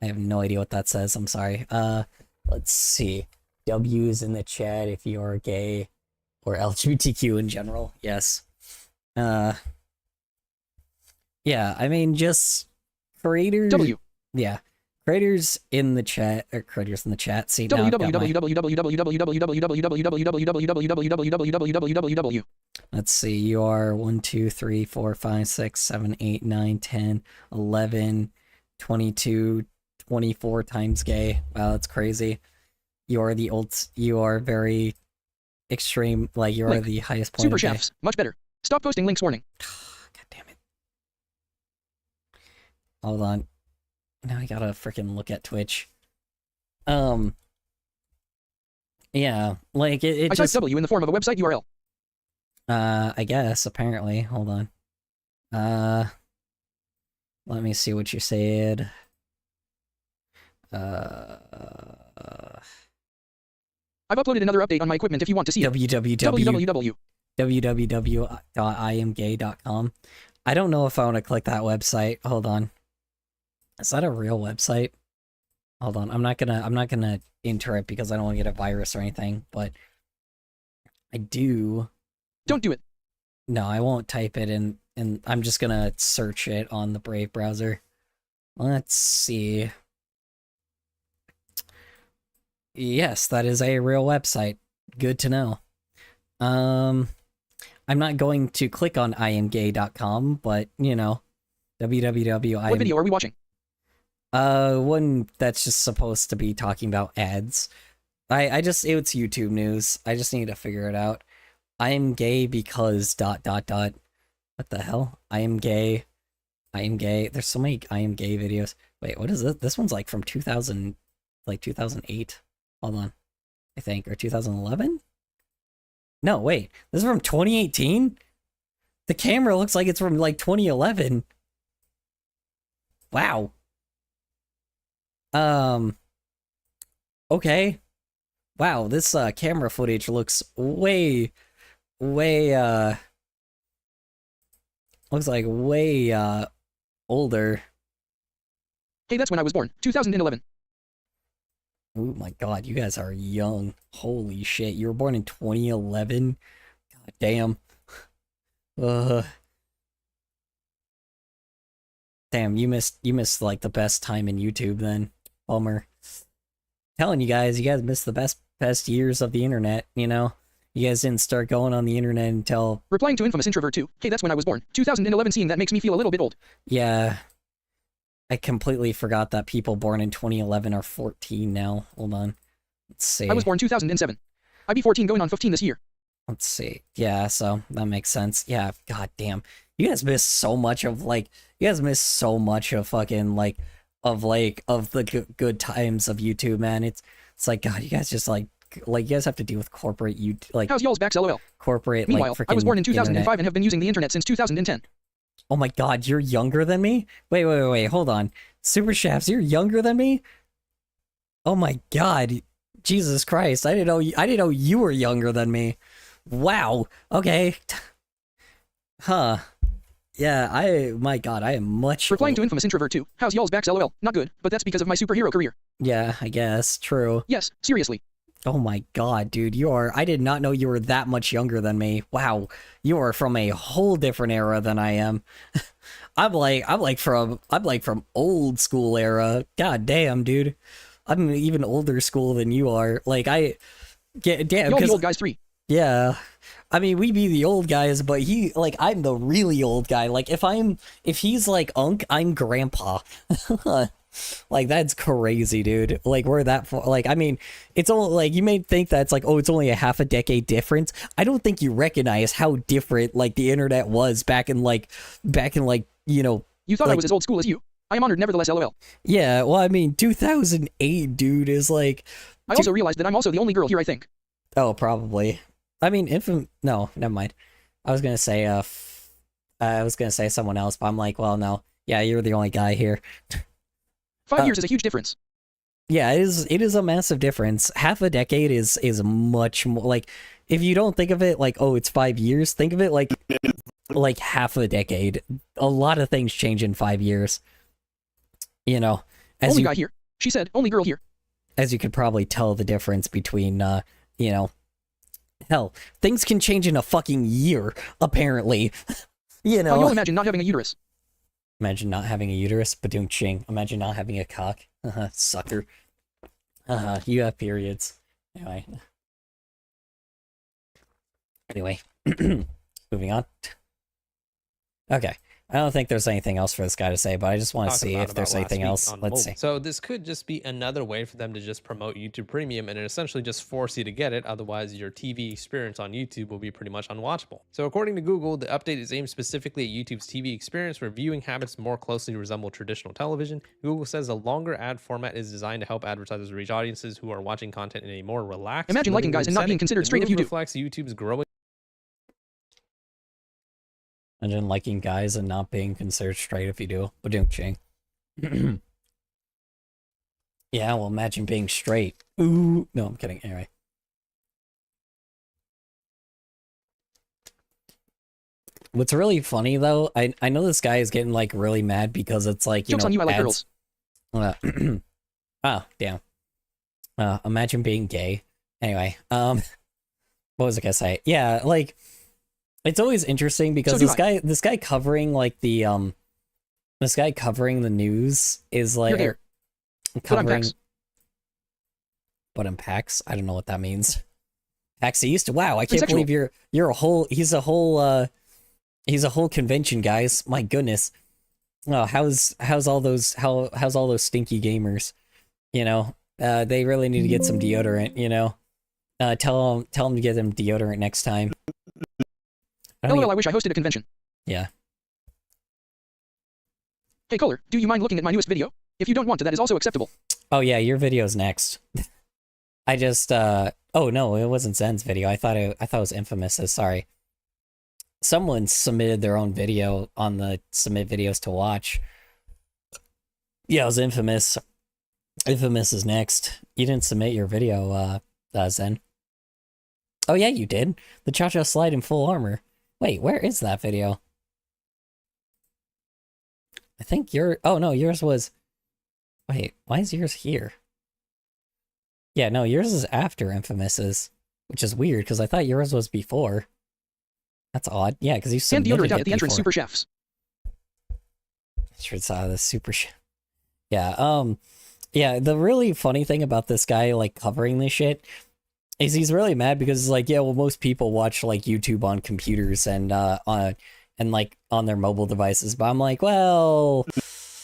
Speaker 1: I have no idea what that says, I'm sorry. Let's see. W's in the chat if you are gay, or LGBTQ in general, yes. Yeah, I mean, just creators...
Speaker 2: W.
Speaker 1: Yeah. Creators in the chat, see, now
Speaker 2: www.
Speaker 1: Let's see, you are 1, 2, 3, 4, 5, 6, 7, 8, 9, 10, 11, 22, 24 times gay. Wow, that's crazy. You are very extreme, like, you are the highest point.
Speaker 2: Super shafts, much better. Stop posting links, warning.
Speaker 1: God damn it. Hold on. Now I gotta freaking look at Twitch. Yeah, like, it
Speaker 2: I
Speaker 1: just...
Speaker 2: typed W in the form of a website URL.
Speaker 1: I guess, apparently. Hold on. Let me see what you said.
Speaker 2: I've uploaded another update on my equipment if you want to see it.
Speaker 1: www.imgay.com. I don't know if I want to click that website. Hold on. Is that a real website? Hold on. I'm not gonna enter it because I don't want to get a virus or anything, but I do.
Speaker 2: Don't do it.
Speaker 1: No, I won't type it in, and I'm just gonna search it on the Brave browser. Let's see. Yes, that is a real website. Good to know. I'm not going to click on imgay.com, but, you know, www.
Speaker 2: What video are we watching?
Speaker 1: One that's just supposed to be talking about ads. It's YouTube news. I just need to figure it out. I am gay because ... What the hell? I am gay. There's so many I am gay videos. Wait, what is this? This one's like from 2008. Hold on. I think, or 2011? No, wait. This is from 2018? The camera looks like it's from, like, 2011. Wow. Okay. Wow, this, camera footage looks way, looks like way, older.
Speaker 2: Hey, that's when I was born. 2011.
Speaker 1: Oh my god, you guys are young. Holy shit, you were born in 2011? God damn. Damn, you missed like the best time in YouTube then. Bummer. Telling you guys missed the best years of the internet, you know? You guys didn't start going on the internet until...
Speaker 2: Replying to Infamous Introvert 2. Hey, that's when I was born. 2011. Seeing that makes me feel a little bit old.
Speaker 1: Yeah. I completely forgot that people born in 2011 are 14 now. Hold on. Let's see.
Speaker 2: I was born 2007. I be 14 going on 15 this year.
Speaker 1: Let's see. Yeah, so that makes sense. Yeah, god damn. You guys miss so much of, like, you guys miss so much of fucking, like, of the good times of YouTube, man. It's like, god, you guys just, like, you guys have to deal with corporate, like...
Speaker 2: How's y'all's backs, lol?
Speaker 1: Corporate,
Speaker 2: Meanwhile,
Speaker 1: like, freaking
Speaker 2: I was born in 2005
Speaker 1: internet.
Speaker 2: and have been using the internet since 2010.
Speaker 1: Oh my god, you're younger than me? Wait, hold on. Super Shafts, you're younger than me? Oh my god. Jesus Christ, I didn't know you were younger than me. Wow. Okay. Huh. Yeah, my god, I am much...
Speaker 2: Replying to Infamous Introvert 2. How's y'all's backs, lol? Not good, but that's because of my superhero career.
Speaker 1: Yeah, I guess. True.
Speaker 2: Yes, seriously.
Speaker 1: Oh my god, dude, I did not know you were that much younger than me. Wow. You are from a whole different era than I am. I'm like from old school era. God damn, dude. I'm even older school than you are. Like, damn.
Speaker 2: Y'all the old guys 3.
Speaker 1: Yeah. I mean, we be the old guys, but I'm the really old guy. Like, if he's like Unc, I'm Grandpa. Like, that's crazy, dude. Like, we're that far. Like, I mean, it's only, like, you may think that's like, oh, it's only a half a decade difference. I don't think you recognize how different, like, the internet was back in, you know.
Speaker 2: You thought I was as old school as you. I am honored nevertheless, lol.
Speaker 1: Yeah, well, I mean, 2008, dude, is like...
Speaker 2: I also realized that I'm also the only girl here, I think.
Speaker 1: Oh, probably. I mean, no, never mind. I was gonna say, someone else, but I'm like, well, no. Yeah, you're the only guy here.
Speaker 2: 5 years is a huge difference.
Speaker 1: Yeah, it is a massive difference. Half a decade is much more, like, if you don't think of it like, oh, it's 5 years, think of it like half a decade. A lot of things change in 5 years. You know,
Speaker 2: only guy here. She said, only girl here.
Speaker 1: As you could probably tell the difference between, you know, hell, things can change in a fucking year, apparently. You know.
Speaker 2: How y'all imagine not having a uterus?
Speaker 1: Imagine not having a uterus, ba-doom-ching. Imagine not having a cock. Sucker. You have periods. Anyway. Moving on. Okay. I don't think there's anything else for this guy to say, but I just want to see if there's anything else. Let's see.
Speaker 3: So this could just be another way for them to just promote YouTube Premium and essentially just force you to get it. Otherwise, your TV experience on YouTube will be pretty much unwatchable. So according to Google, the update is aimed specifically at YouTube's TV experience, where viewing habits more closely resemble traditional television. Google says the longer ad format is designed to help advertisers reach audiences who are watching content in a more relaxed...
Speaker 2: Imagine liking guys and not being considered straight if you do.
Speaker 3: Reflects YouTube's growing...
Speaker 1: Imagine liking guys and not being considered straight if you do. Ba-doom-ching. Yeah, well, imagine being straight. Ooh. No, I'm kidding. Anyway. What's really funny, though, I know this guy is getting, like, really mad because it's like, you
Speaker 2: Joke's
Speaker 1: know...
Speaker 2: on you, I like girls.
Speaker 1: Damn. Imagine being gay. Anyway, what was I gonna say? Yeah, like... It's always interesting because this guy covering like the news is like covering but unpacks. I don't know what that means. PAX East? Wow, I can't believe you're a whole he's a whole convention, guys. My goodness. Oh, how's all those stinky gamers? You know, they really need to get some deodorant, you know. Tell them to get them deodorant next time.
Speaker 2: LOL, I wish I hosted a convention.
Speaker 1: Yeah.
Speaker 2: Hey, Color, do you mind looking at my newest video? If you don't want to, that is also acceptable.
Speaker 1: Oh, yeah, your video's next. I just, oh, no, it wasn't Zen's video. I thought it was Infamous's, sorry. Someone submitted their own video on the submit videos to watch. Yeah, it was Infamous. Infamous is next. You didn't submit your video, Zen. Oh, yeah, you did. The Cha-Cha slide in full armor. Wait, where is that video? I think oh no, yours was... Wait, why is yours here? Yeah, no, yours is after Infamous's, which is weird, because I thought yours was before. That's odd. Yeah, because you submitted
Speaker 2: and deodorant out
Speaker 1: it
Speaker 2: at the entrance,
Speaker 1: before.
Speaker 2: Super Chefs.
Speaker 1: Sure saw the Super Chef. Yeah, yeah, the really funny thing about this guy, like, covering this shit is he's really mad because it's like, yeah, well, most people watch like YouTube on computers and like on their mobile devices, but I'm like, well...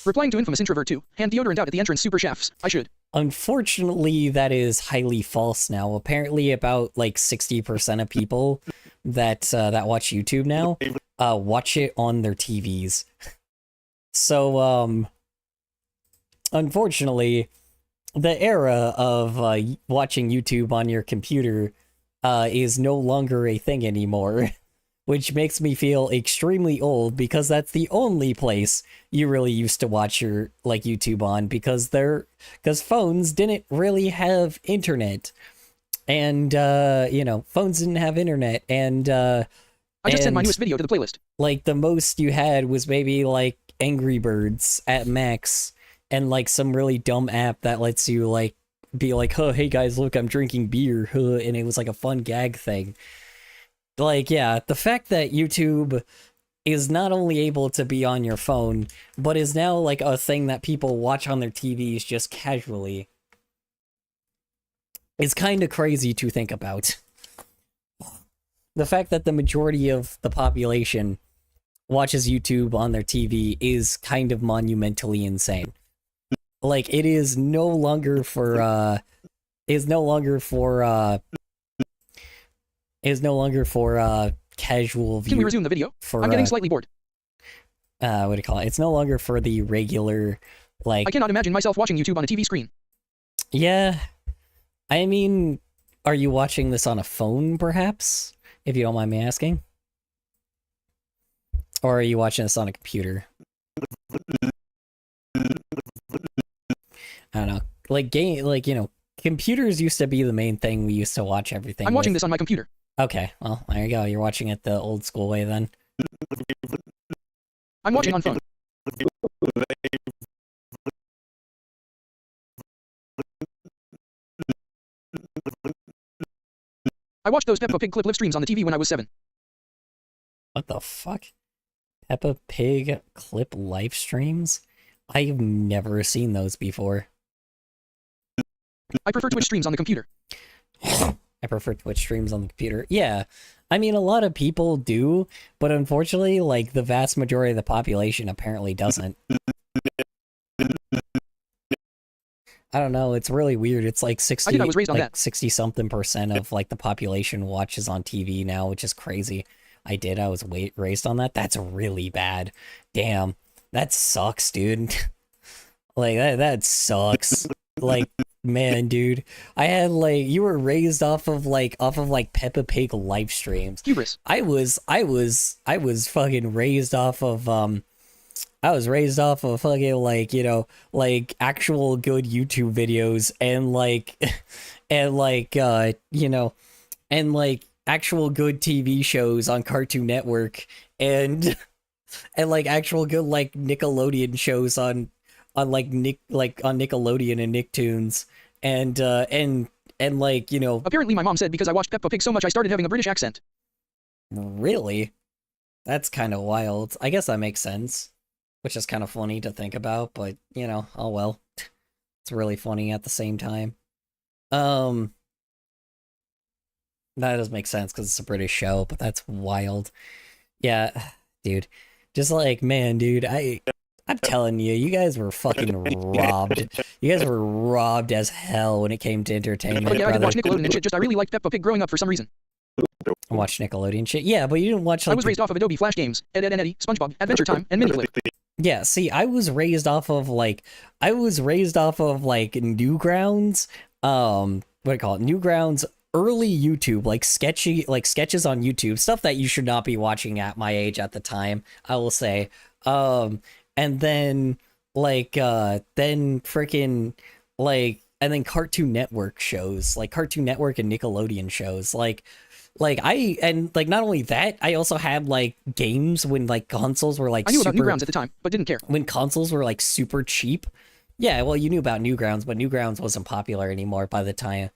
Speaker 2: Replying to Infamous Introvert 2, hand deodorant out at the entrance, Super Chefs. I should.
Speaker 1: Unfortunately, that is highly false now. Apparently, about like 60% of people that watch YouTube now watch it on their TVs. So, unfortunately, the era of watching YouTube on your computer is no longer a thing anymore, which makes me feel extremely old because that's the only place you really used to watch your like YouTube on because phones didn't really have internet, and you know, phones didn't have internet, and
Speaker 2: I just sent my newest video to the playlist.
Speaker 1: Like the most you had was maybe like Angry Birds at max, and like some really dumb app that lets you like be like, oh, hey guys, look, I'm drinking beer, huh, and it was like a fun gag thing. Like, yeah, the fact that YouTube is not only able to be on your phone, but is now like a thing that people watch on their TVs just casually is kind of crazy to think about. The fact that the majority of the population watches YouTube on their TV is kind of monumentally insane. Like, it is no longer for casual view.
Speaker 2: Can we resume the video? I'm getting slightly bored.
Speaker 1: What do you call it? It's no longer for the regular, like...
Speaker 2: I cannot imagine myself watching YouTube on a TV screen.
Speaker 1: Yeah. I mean, are you watching this on a phone, perhaps? If you don't mind me asking? Or are you watching this on a computer? I don't know. Like, you know, computers used to be the main thing we used to watch everything
Speaker 2: I'm watching this on my computer.
Speaker 1: Okay, well, there you go. You're watching it the old school way then.
Speaker 2: I'm watching on phone. I watched those Peppa Pig clip live streams on the TV when I was 7.
Speaker 1: What the fuck? Peppa Pig clip live streams? I've never seen those before.
Speaker 2: I prefer Twitch streams on the computer.
Speaker 1: I prefer Twitch streams on the computer. Yeah, I mean, a lot of people do, but unfortunately, like, the vast majority of the population apparently doesn't. I don't know, it's really weird. It's like 60-something% of, like, the population watches on TV now, which is crazy. I was raised on that? That's really bad. Damn, that sucks, dude. Like, that sucks. Like, man, dude, I had like, you were raised off of Peppa Pig live streams.
Speaker 2: Hubris.
Speaker 1: I was fucking raised off of fucking, like, you know, like actual good YouTube videos and like you know, and like actual good TV shows on Cartoon Network and like actual good like Nickelodeon shows on like on Nickelodeon and Nicktoons, and like, you know.
Speaker 2: Apparently my mom said because I watched Peppa Pig so much I started having a British accent.
Speaker 1: Really? That's kind of wild. I guess that makes sense, which is kind of funny to think about, but, you know, oh well. It's really funny at the same time. That does make sense because it's a British show, but that's wild. Yeah, dude. Just like, man, dude, I'm telling you, you guys were fucking robbed. You guys were robbed as hell when it came to entertainment,
Speaker 2: But yeah,
Speaker 1: brother.
Speaker 2: I did watch Nickelodeon and shit, just I really liked Peppa Pig growing up for some reason.
Speaker 1: I watched Nickelodeon shit. Yeah, but you didn't watch, like...
Speaker 2: I was raised off of Adobe Flash games, Ed, Ed and Eddie, SpongeBob, Adventure Time, and Miniflip.
Speaker 1: Yeah, see, I was raised off of, like, Newgrounds, what do you call it? Newgrounds, early YouTube, like sketches on YouTube, stuff that you should not be watching at my age at the time, I will say. And then, like, then Cartoon Network shows, like Cartoon Network and Nickelodeon shows, not only that, I also had, like, games when, like, consoles were, like,
Speaker 2: I knew about Newgrounds at the time, but didn't care.
Speaker 1: When consoles were, like, super cheap. Yeah, well, you knew about Newgrounds, but Newgrounds wasn't popular anymore by the time.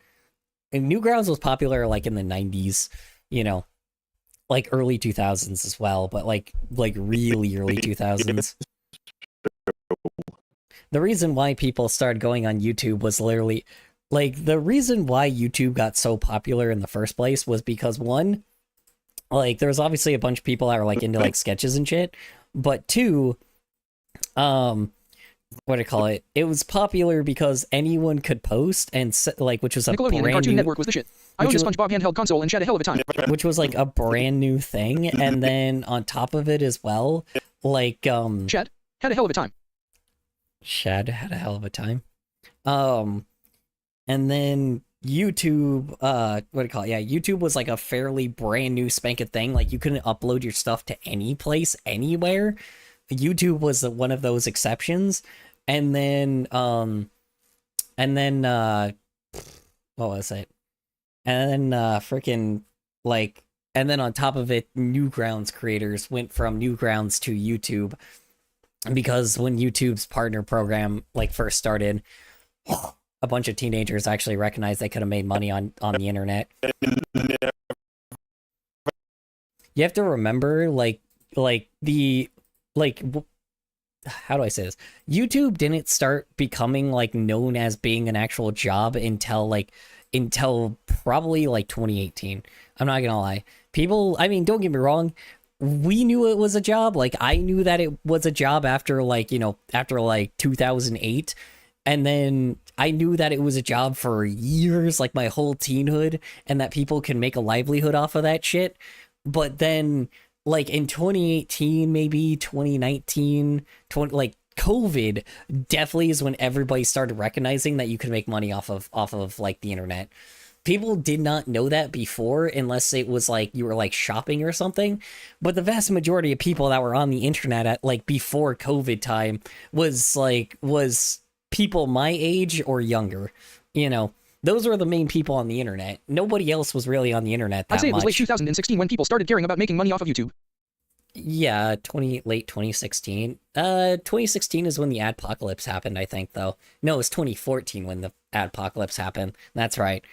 Speaker 1: And Newgrounds was popular, like, in the 90s, you know, like, early 2000s as well, but, like really early 2000s. The reason why people started going on YouTube was literally... Like, the reason why YouTube got so popular in the first place was because, one, like, there was obviously a bunch of people that were, like, into, like, sketches and shit, but two, what do you call it? It was popular because anyone could post and like, which was a
Speaker 2: Nickelodeon and Cartoon Network was the shit. I owned a SpongeBob handheld console and had a hell of a time.
Speaker 1: Which was like a brand new thing, and then on top of it as well, like
Speaker 2: Chad had a hell of a time.
Speaker 1: Shad had a hell of a time. And then YouTube, what do you call it? Yeah, YouTube was like a fairly brand new spanking thing. Like you couldn't upload your stuff to any place, anywhere. YouTube was one of those exceptions. And then, what was it? And then, freaking, like, and then on top of it, Newgrounds creators went from Newgrounds to YouTube. Because when YouTube's partner program, like, first started, a bunch of teenagers actually recognized they could have made money on the internet. You have to remember, how do I say this? YouTube didn't start becoming, like, known as being an actual job until probably, like, 2018. I'm not gonna lie. People, I mean, don't get me wrong, we knew it was a job. Like, I knew that it was a job after, like, after, like, 2008. And then I knew that it was a job for years, like, my whole teenhood, and that people can make a livelihood off of that shit. But then, like, in 2018, maybe 2019, like, COVID definitely is when everybody started recognizing that you could make money off of like the internet. People did not know that before, unless it was like you were like shopping or something. But the vast majority of people that were on the internet at like before COVID time was people my age or younger. Those were the main people on the internet. Nobody else was really on the internet that much.
Speaker 2: I'd say it was late 2016 when people started caring about making money off of YouTube.
Speaker 1: Yeah, late 2016. 2016 is when the adpocalypse happened, I think, though. No, it was 2014 when the adpocalypse happened. That's right.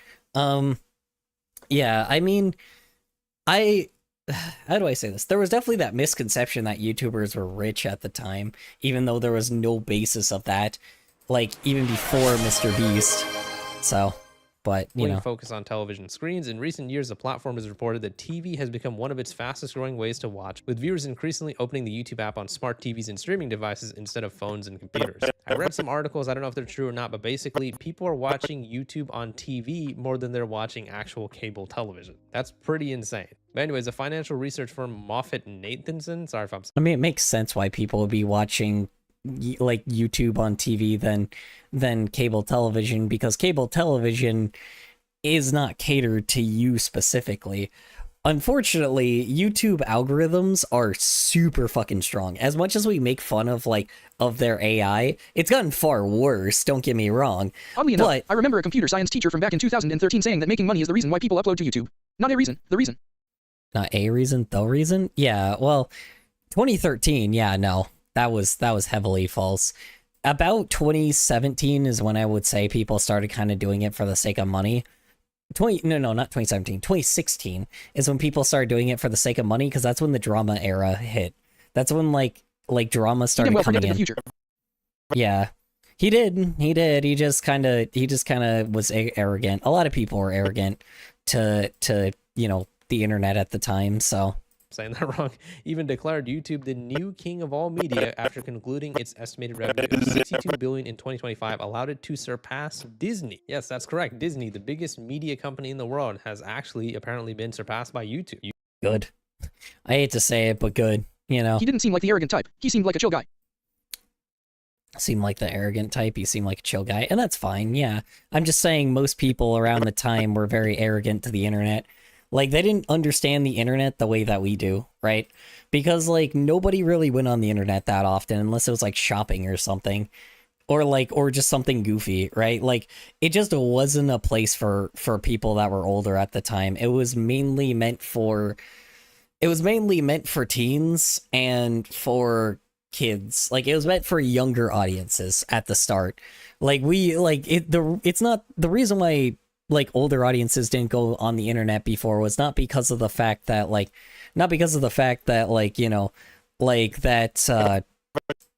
Speaker 1: Yeah, I mean, how do I say this? There was definitely that misconception that YouTubers were rich at the time, even though there was no basis of that, like, even before Mr. Beast. So, but,
Speaker 3: focus on television screens. In recent years, the platform has reported that TV has become one of its fastest growing ways to watch, with viewers increasingly opening the YouTube app on smart TVs and streaming devices instead of phones and computers. I read some articles, I don't know if they're true or not, but basically people are watching YouTube on TV more than they're watching actual cable television. That's pretty insane. But anyways, a financial research firm, Moffett-Nathanson, sorry if I'm...
Speaker 1: I mean, it makes sense why people would be watching like YouTube on TV than cable television, because cable television is not catered to you specifically. Unfortunately, YouTube algorithms are super fucking strong. As much as we make fun of their AI, it's gotten far worse, don't get me wrong.
Speaker 2: Oddly enough, I remember a computer science teacher from back in 2013 saying that making money is the reason why people upload to YouTube. Not a reason, the reason.
Speaker 1: Not a reason, the reason? Yeah, well, 2013, yeah, no. That was heavily false. About 2017 is when I would say people started kind of doing it for the sake of money. Not 2017. 2016 is when people started doing it for the sake of money, because that's when the drama era hit. That's when like drama started coming in. The future. Yeah, he did. He just kind of was arrogant. A lot of people were arrogant to the internet at the time. So.
Speaker 3: Saying that wrong, even declared YouTube the new king of all media after concluding its estimated revenue of $62 billion in 2025 allowed it to surpass Disney. Yes, that's correct. Disney, the biggest media company in the world, has actually apparently been surpassed by YouTube.
Speaker 1: Good. I hate to say it, but good. He
Speaker 2: didn't seem like the arrogant type. He seemed like a chill guy.
Speaker 1: Seemed like the arrogant type. He seemed like a chill guy, and that's fine. Yeah, I'm just saying most people around the time were very arrogant to the internet. Like, they didn't understand the internet the way that we do, right? Because, like, nobody really went on the internet that often unless it was, like, shopping or something. Or just something goofy, right? Like, it just wasn't a place for people that were older at the time. It was mainly meant for teens and for kids. Like, it was meant for younger audiences at the start. Like, it's not the reason why like older audiences didn't go on the internet before was not because of the fact that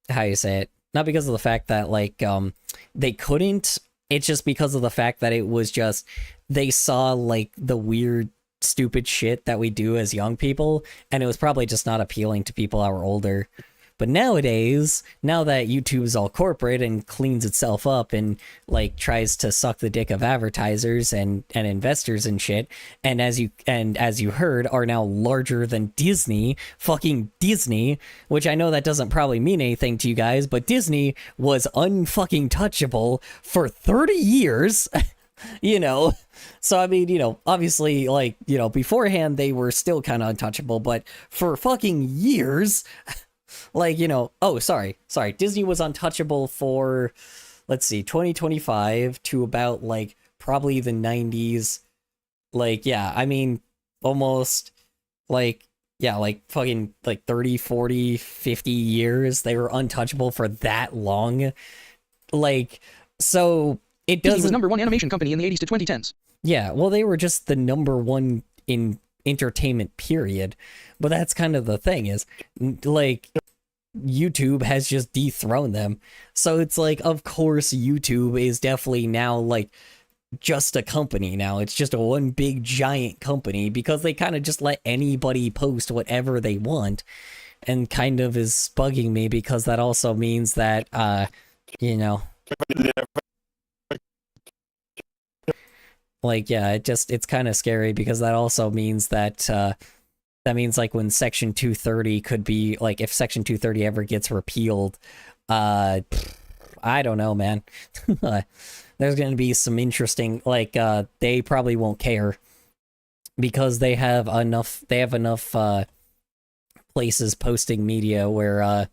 Speaker 1: how you say it, not because of the fact that they couldn't. It's just because of the fact that it was just they saw like the weird stupid shit that we do as young people, and it was probably just not appealing to people that were older. But nowadays, now that YouTube is all corporate and cleans itself up and like tries to suck the dick of advertisers and investors and shit, and as you heard, are now larger than Disney, fucking Disney, which I know that doesn't probably mean anything to you guys, but Disney was unfucking touchable for 30 years. You know, so I mean, you know, obviously, like, you know, beforehand they were still kind of untouchable, but for fucking years, like, you know, oh, sorry, Disney was untouchable for, let's see, 2025 to about, like, probably the 90s, like, yeah, I mean, almost, like, yeah, like, fucking, like, 30, 40, 50 years, they were untouchable for that long, like, so... It
Speaker 2: Disney was #1 animation company in the 80s to 2010s.
Speaker 1: Yeah, well, they were just the #1 in entertainment, period. But that's kind of the thing is, like, YouTube has just dethroned them. So it's like, of course, YouTube is definitely now, like, just a company now. It's just a one big giant company because they kind of just let anybody post whatever they want. And kind of is bugging me because that also means that, you know... Like, yeah, it's kind of scary because that also means that, that means, like, when Section 230 could be, like, if Section 230 ever gets repealed, I don't know, man. There's going to be some interesting, like, they probably won't care because they have enough places posting media where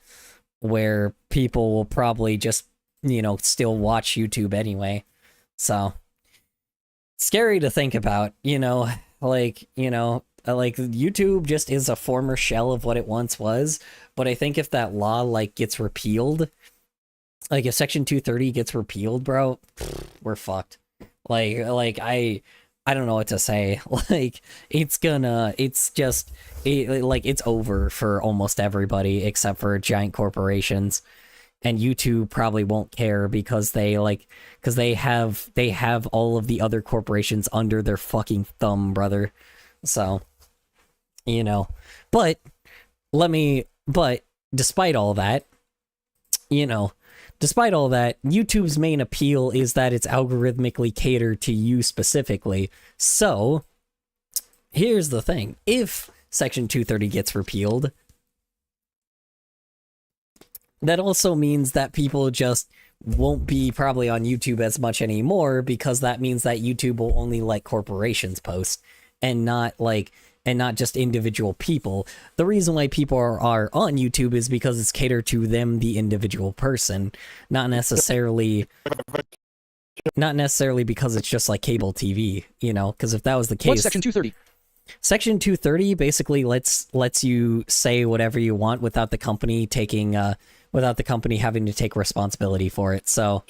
Speaker 1: people will probably just, you know, still watch YouTube anyway, so... Scary to think about, you know, like, you know, like YouTube just is a former shell of what it once was, but I think if that law, like, gets repealed, like, if Section 230 gets repealed, bro, we're fucked. Like, I don't know what to say. Like, it's over for almost everybody except for giant corporations. And YouTube probably won't care because they have all of the other corporations under their fucking thumb, brother. So, you know, but despite all that, you know, YouTube's main appeal is that it's algorithmically catered to you specifically. So, here's the thing. If Section 230 gets repealed, that also means that people just won't be probably on YouTube as much anymore because that means that YouTube will only let corporations post and not just individual people. The reason why people are on YouTube is because it's catered to them, the individual person, not necessarily because it's just like cable TV, you know, because if that was the case...
Speaker 2: What's Section 230?
Speaker 1: Section 230 basically lets you say whatever you want without the company taking... without the company having to take responsibility for it, so...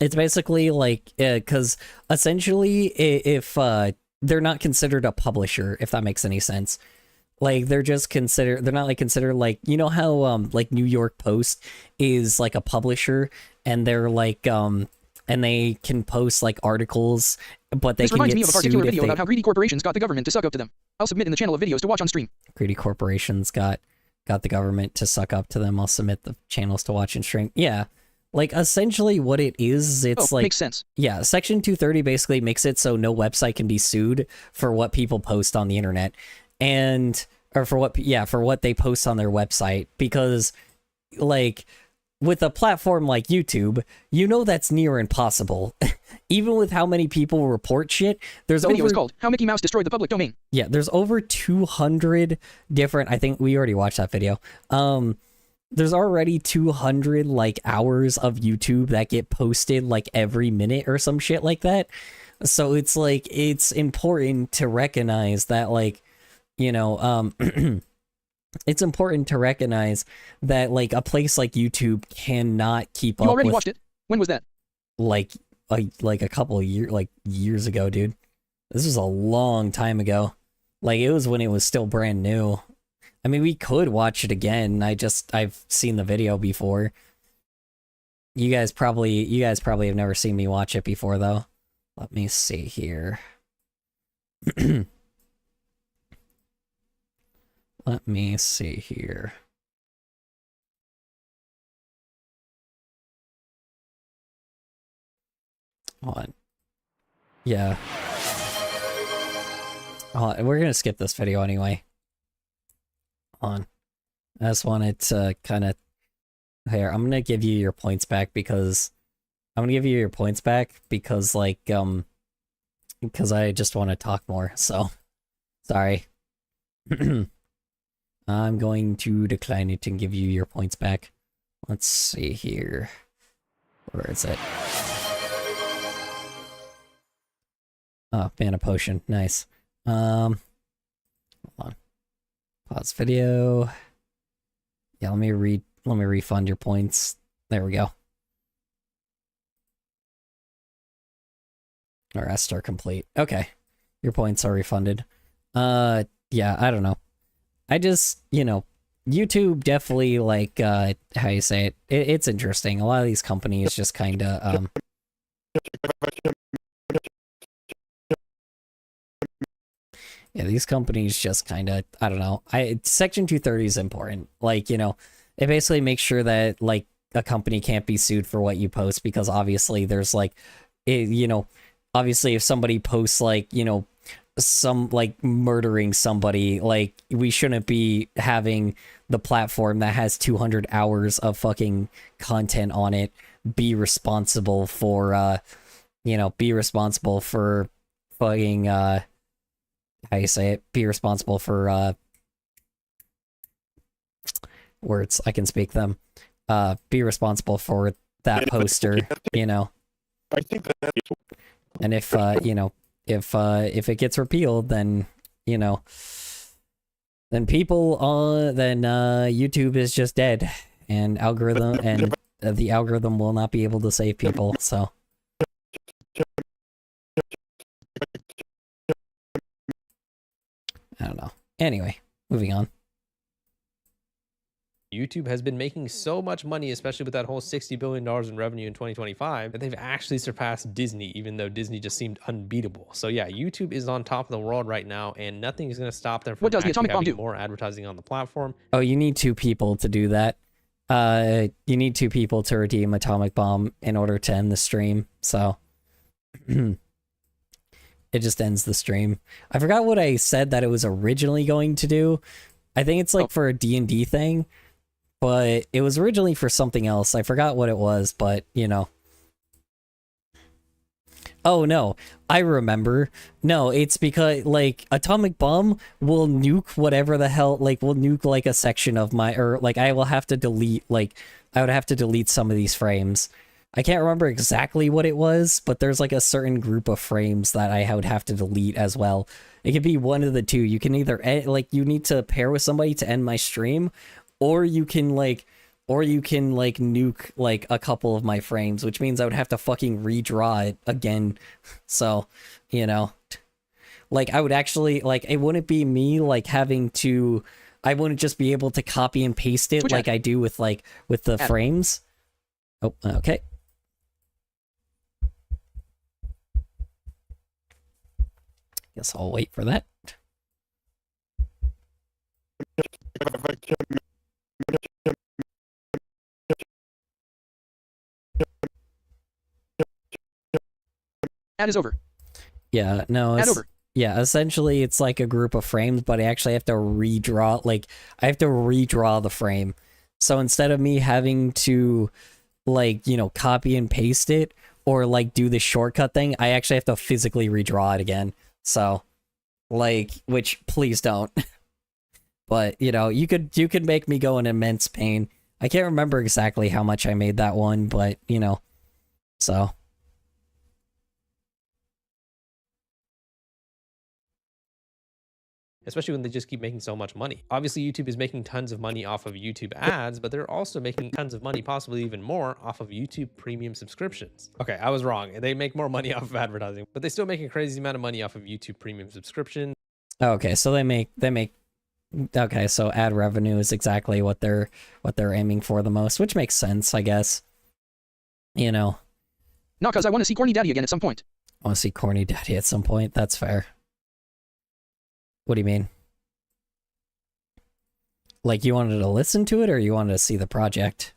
Speaker 1: It's basically like, because essentially, if they're not considered a publisher, if that makes any sense. Like, they're not like considered like, you know how, like, New York Post is like a publisher, and they're like, and they can post like articles, but they can get sued. This reminds me of a particular video about how greedy corporations got the government to suck up to them. I'll submit in the channel of videos to watch on stream. Greedy corporations got the government to suck up to them. I'll submit the channels to watch and stream. Yeah, like essentially what it is, it's like makes sense. Yeah, Section 230 basically makes it so no website can be sued for what people post on the internet, or for what they post on their website, because like, with a platform like YouTube, you know that's near impossible. Even with how many people report shit, there's the video is called "How Mickey Mouse Destroyed the Public Domain." Yeah, there's over 200 different... I think we already watched that video. There's already 200, like, hours of YouTube that get posted, like, every minute or some shit like that. So it's, like, it's important to recognize that, like, you know, it's important to recognize that, like, a place like YouTube cannot keep up with... You already watched it? When was that? Like a couple of years ago, dude. This was a long time ago. Like, it was when it was still brand new. I mean, we could watch it again. I've seen the video before. You guys probably have never seen me watch it before, though. Let me see here. let me see here. Hold on. Yeah. We're gonna skip this video anyway. Hold on. I just wanted to kind of... Here, I'm gonna give you your points back because... like, because I just want to talk more, so... Sorry. I'm going to decline it and give you your points back. Let's see here. Where is it? Oh, mana potion. Nice. Hold on. Pause video. Yeah, let me refund your points. There we go. Our rest are complete. Okay. Your points are refunded. Yeah, I don't know. I just, you know, YouTube definitely, like, how you say it, it's interesting. A lot of these companies just kind of, yeah, these companies just kind of, I don't know. Section 230 is important. Like, you know, it basically makes sure that, like, a company can't be sued for what you post because obviously there's, like, you know, obviously if somebody posts, like, you know, some, like, murdering somebody, like, we shouldn't be having the platform that has 200 hours of fucking content on it be responsible for, you know, be responsible for fucking, how you say it, be responsible for, words, I can speak them, be responsible for that poster, you know.
Speaker 4: I think that...
Speaker 1: And if, you know, if it gets repealed, then, you know, then people, then, YouTube is just dead, and the algorithm will not be able to save people, so. I don't know. Anyway, moving on.
Speaker 3: YouTube has been making so much money, especially with that whole $60 billion in revenue in 2025, that they've actually surpassed Disney, even though Disney just seemed unbeatable. So yeah, YouTube is on top of the world right now, and nothing is going to stop them from having more advertising on the platform.
Speaker 1: Oh, you need 2 people to do that. You need 2 people to redeem Atomic Bomb in order to end the stream, so... It just ends the stream. I forgot what I said that it was originally going to do. I think it's like for a D&D thing, but it was originally for something else. I forgot what it was, but, you know. Oh, no. I remember. No, it's because, like, Atomic Bomb will nuke whatever the hell, like, will nuke, like, a section of my, or, like, I will have to delete, like, I would have to delete some of these frames. I can't remember exactly what it was, but there's, like, a certain group of frames that I would have to delete as well. It could be one of the two. You can either, like, you need to pair with somebody to end my stream, or you can, like, nuke, like, a couple of my frames, which means I would have to fucking redraw it again. So, you know, like, I would actually, like, it wouldn't be me, like, having to, I wouldn't just be able to copy and paste it like I do with, like, with the frames. Oh, okay. Guess I'll wait for that.
Speaker 2: Ad is over.
Speaker 1: Yeah, no,
Speaker 2: Ad over.
Speaker 1: Yeah, essentially it's like a group of frames, but I actually have to redraw, like, I have to redraw the frame. So instead of me having to, like, you know, copy and paste it, or, like, do the shortcut thing, I actually have to physically redraw it again. So, like, which, please don't. But, you know, you could make me go in immense pain. I can't remember exactly how much I made that one, but, you know, so.
Speaker 3: Especially when they just keep making so much money. Obviously, YouTube is making tons of money off of YouTube ads, but they're also making tons of money, possibly even more, off of YouTube premium subscriptions. Okay, I was wrong. They make more money off of advertising, but they still make a crazy amount of money off of YouTube premium subscription.
Speaker 1: Okay, so they make, okay, so ad revenue is exactly what they're aiming for the most, which makes sense, I guess. You know.
Speaker 2: No, because I want to see Corny Daddy again at some point.
Speaker 1: I want to see Corny Daddy at some point. That's fair. What do you mean? Like, you wanted to listen to it, or you wanted to see the project?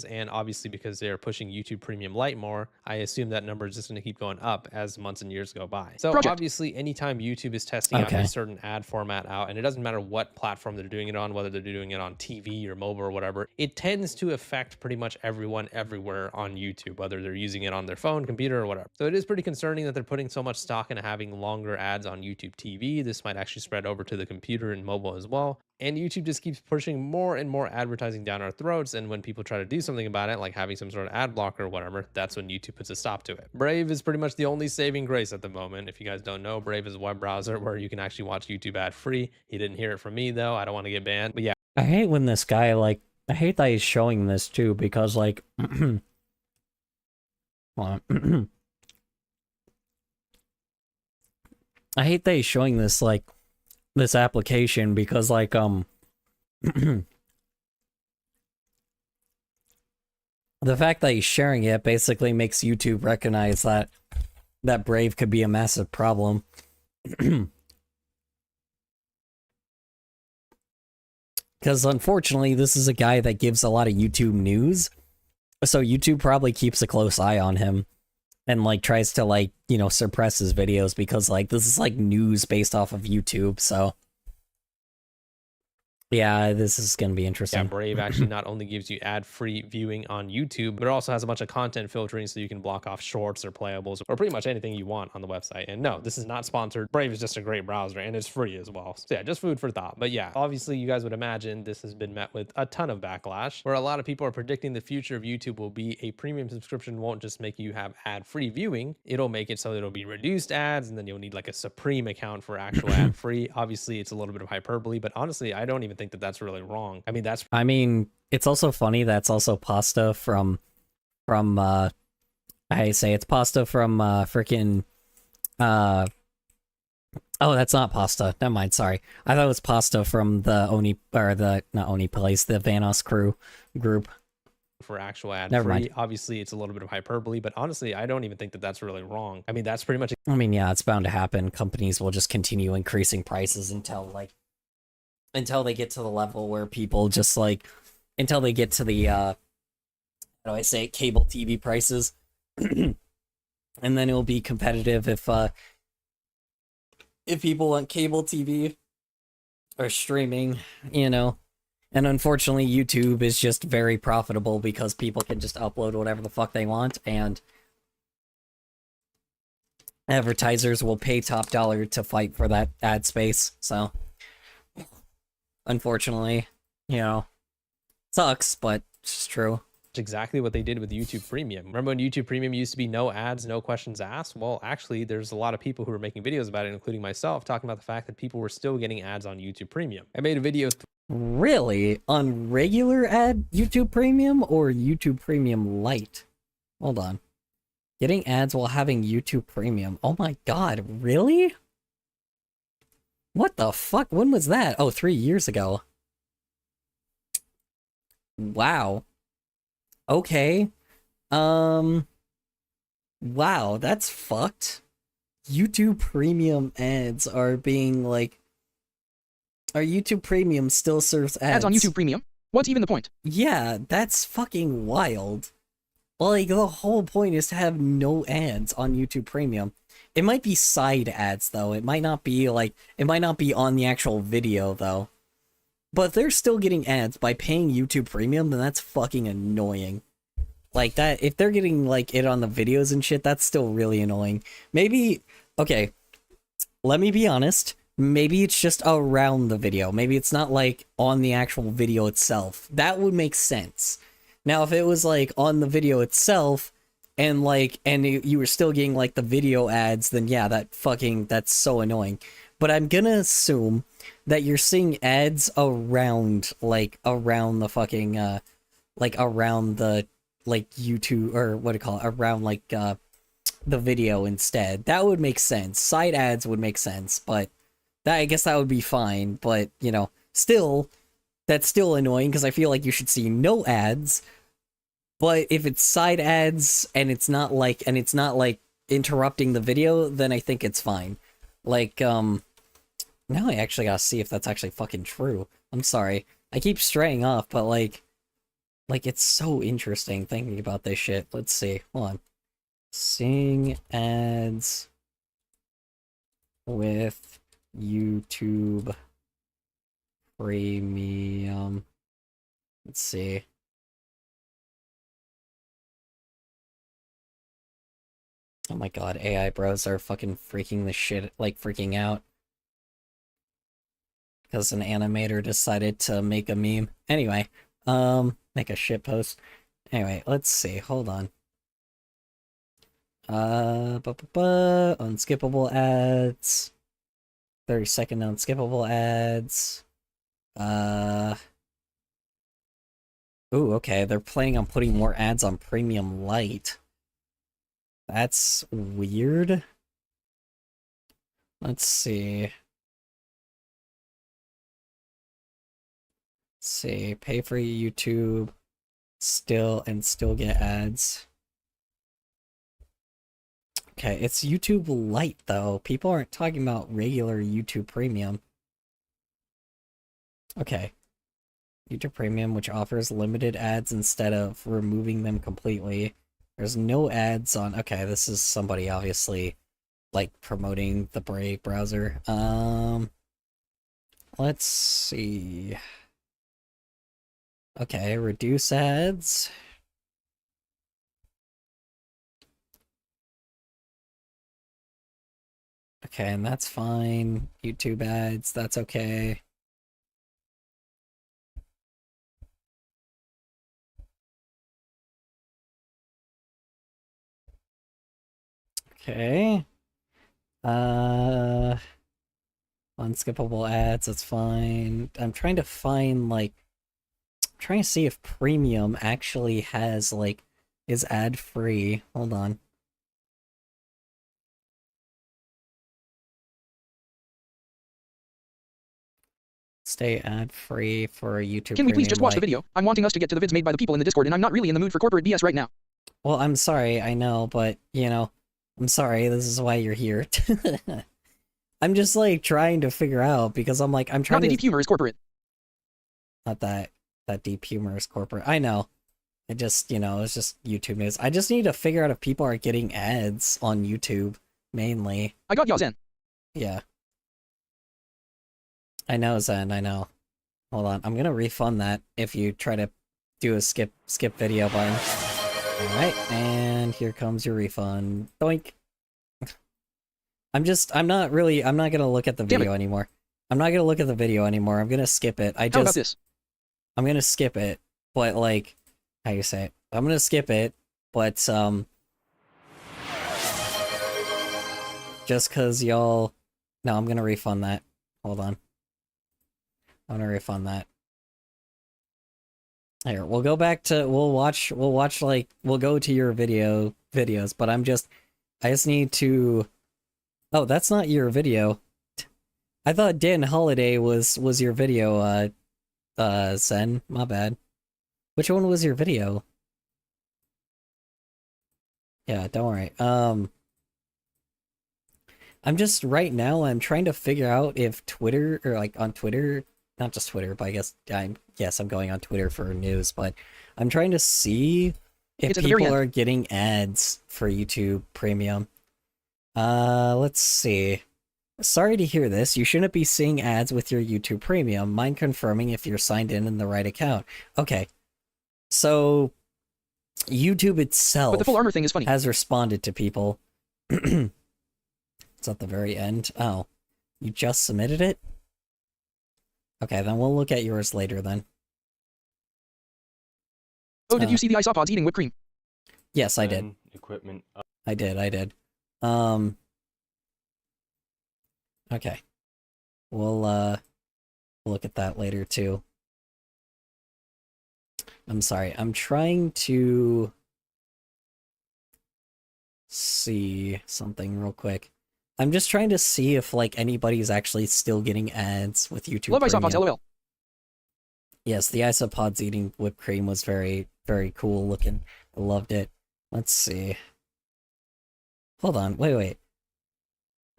Speaker 3: And obviously because they're pushing YouTube Premium Lite more, I assume that number is just going to keep going up as months and years go by. So obviously anytime YouTube is testing out a certain ad format out, and it doesn't matter what platform they're doing it on, whether they're doing it on TV or mobile or whatever, it tends to affect pretty much everyone everywhere on YouTube, whether they're using it on their phone, computer, or whatever. So it is pretty concerning that they're putting so much stock into having longer ads on YouTube TV. This might actually spread over to the computer and mobile as well. And YouTube just keeps pushing more and more advertising down our throats. And when people try to do something about it, like having some sort of ad blocker or whatever, that's when YouTube puts a stop to it. Brave is pretty much the only saving grace at the moment. If you guys don't know, Brave is a web browser where you can actually watch YouTube ad free. He didn't hear it from me though. I don't want to get banned, but yeah.
Speaker 1: I hate when this guy, like, I hate that he's showing this too, because, like, I hate that he's showing this, like, this application, because, like, the fact that he's sharing it basically makes YouTube recognize that Brave could be a massive problem. Because unfortunately, this is a guy that gives a lot of YouTube news, so YouTube probably keeps a close eye on him and, like, tries to, like, you know, suppress his videos, because, like, this is, like, news based off of YouTube, so yeah, this is going to be interesting.
Speaker 3: Yeah, Brave actually not only gives you ad-free viewing on YouTube, but it also has a bunch of content filtering so you can block off shorts or playables or pretty much anything you want on the website. And no, this is not sponsored. Brave is just a great browser and it's free as well. So yeah, just food for thought. But yeah, obviously you guys would imagine this has been met with a ton of backlash, where a lot of people are predicting the future of YouTube will be a premium subscription won't just make you have ad-free viewing. It'll make it so it'll be reduced ads, and then you'll need like a Supreme account for actual ad-free. Obviously, it's a little bit of hyperbole, but honestly, I don't even think that that's really wrong. I mean,
Speaker 1: it's also funny that's also pasta from I say it's pasta from freaking oh, that's not pasta. Never mind, sorry. I thought it was pasta from the Oni, or the not Oni place, the Vanos crew group.
Speaker 3: For actual ad
Speaker 1: Never mind.
Speaker 3: Obviously, it's a little bit of hyperbole, but honestly, I don't even think that that's really wrong. I mean, that's pretty much.
Speaker 1: I mean, yeah, it's bound to happen. Companies will just continue increasing prices until they get to the level where people just, like, until they get to the how do I say it, cable TV prices. And then it'll be competitive if people want cable TV or streaming, you know. And unfortunately, YouTube is just very profitable because people can just upload whatever the fuck they want, and advertisers will pay top dollar to fight for that ad space. So unfortunately, you know, sucks, but it's just true.
Speaker 3: Exactly what they did with YouTube Premium. Remember when YouTube Premium used to be no ads, no questions asked? Well, actually, there's a lot of people who were making videos about it, including myself, talking about the fact that people were still getting ads on YouTube Premium. I made a video.
Speaker 1: Really? On regular ad YouTube Premium or YouTube Premium Lite? Hold on. Getting ads while having YouTube Premium. Oh my god, really? What the fuck? When was that? Oh, 3 years ago. Wow. Okay. Wow, that's fucked. YouTube Premium ads are being, like... Our YouTube Premium still serves ads.
Speaker 2: Ads on YouTube Premium? What's even the point?
Speaker 1: Yeah, that's fucking wild. Like, the whole point is to have no ads on YouTube Premium. It might be side ads, though. It might not be, like, it might not be on the actual video, though. But they're still getting ads by paying YouTube Premium, then that's fucking annoying. Like, that, if they're getting, like, it on the videos and shit, that's still really annoying. Maybe, okay, let me be honest. Maybe it's just around the video. Maybe it's not, like, on the actual video itself. That would make sense. Now, if it was, like, on the video itself, and, like, and you were still getting, like, the video ads, then yeah, that's so annoying. But I'm gonna assume that you're seeing ads around, like, around the fucking, like, around the, like, YouTube, or what do you call it, around, like, the video instead. That would make sense. Side ads would make sense, but I guess that would be fine, but, you know, still, that's still annoying, because I feel like you should see no ads, but if it's side ads, and it's not, like, interrupting the video, then I think it's fine. Like, now I actually gotta see if that's actually fucking true. I'm sorry. I keep straying off, but like it's so interesting thinking about this shit. Let's see. Hold on. Seeing ads with YouTube Premium. Let's see. Oh my god, AI bros are fucking freaking the shit, like freaking out. Because an animator decided to make a meme. Anyway, make a shit post. Anyway, let's see, hold on. Unskippable ads. 30-second unskippable ads. Ooh, okay, they're planning on putting more ads on Premium Lite. That's weird. Let's see. Let's see, pay for YouTube, still get ads. Okay, it's YouTube Lite though. People aren't talking about regular YouTube Premium. Okay. YouTube Premium, which offers limited ads instead of removing them completely. There's no ads on... Okay, this is somebody obviously, like, promoting the Brave browser. Let's see... Okay, reduce ads. Okay, and that's fine. YouTube ads, that's okay. Okay. Unskippable ads, that's fine. I'm trying to find, like... I'm trying to see if Premium actually has, like, is ad-free. Hold on. Stay ad-free for YouTube
Speaker 2: Can we please
Speaker 1: Premium
Speaker 2: just watch the
Speaker 1: Lite.
Speaker 2: video? I'm wanting us to get to the vids made by the people in the Discord, and I'm not really in the mood for corporate BS right now.
Speaker 1: Well, I'm sorry, I know, but, you know, I'm sorry, this is why you're here. I'm just, like, trying to figure out, because I'm, like, I'm trying
Speaker 2: to... Not that
Speaker 1: to...
Speaker 2: deep humor is corporate.
Speaker 1: Not that deep humor is corporate. I know. It just, you know, it's just YouTube news. I just need to figure out if people are getting ads on YouTube, mainly.
Speaker 2: I got y'all, Zen.
Speaker 1: Yeah. I know, Zen, I know. Hold on, I'm gonna refund that if you try to do a skip video button. Alright, and here comes your refund. Doink! I'm not gonna look at the video anymore. I'm not gonna look at the video anymore, I'm gonna skip it.
Speaker 2: How about this?
Speaker 1: I'm gonna skip it, but like, how you say it? I'm gonna skip it, but, just cause y'all... No, I'm gonna refund that. Hold on. I'm gonna refund that. Here, we'll go back to, we'll watch, like, we'll go to your videos, but I just need to... Oh, that's not your video. I thought Dan Holiday was your video, Zen. My bad. Which one was your video? Yeah, don't worry. I'm just, right now, I'm trying to figure out if Twitter, or like on Twitter, not just Twitter, but I guess, yes, I'm going on Twitter for news, but I'm trying to see if people are getting ads for YouTube Premium. Let's see. Sorry to hear this. You shouldn't be seeing ads with your YouTube Premium. Mind confirming if you're signed in the right account. Okay. So, YouTube itself
Speaker 2: but the full armor thing is funny.
Speaker 1: Has responded to people. It's at the very end. Oh. You just submitted it? Okay, then we'll look at yours later then.
Speaker 2: Oh, did you see the isopods eating whipped cream?
Speaker 1: Yes, I did.
Speaker 4: Equipment.
Speaker 1: I did. Okay. We'll look at that later too. I'm sorry. I'm trying to see something real quick. I'm just trying to see if, like, anybody's actually still getting ads with YouTube
Speaker 2: Love
Speaker 1: Premium.
Speaker 2: isopods, LOL.
Speaker 1: Yes, the isopods eating whipped cream was very, very cool looking. I loved it. Let's see. Hold on, wait.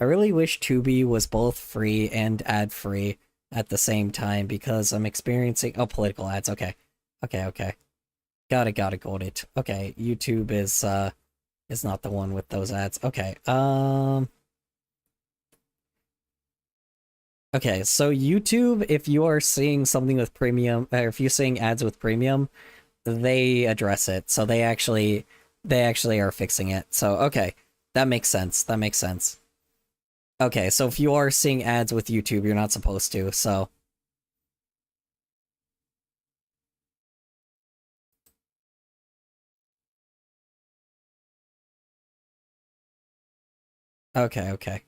Speaker 1: I really wish Tubi was both free and ad-free. at the same time because I'm experiencing political ads. Okay. Okay. Got it. Okay, YouTube is not the one with those ads. Okay. Okay, so YouTube, if you are seeing something with premium, or if you're seeing ads with premium, they address it. So they actually are fixing it. So okay, that makes sense. Okay, so if you are seeing ads with YouTube, you're not supposed to. So okay.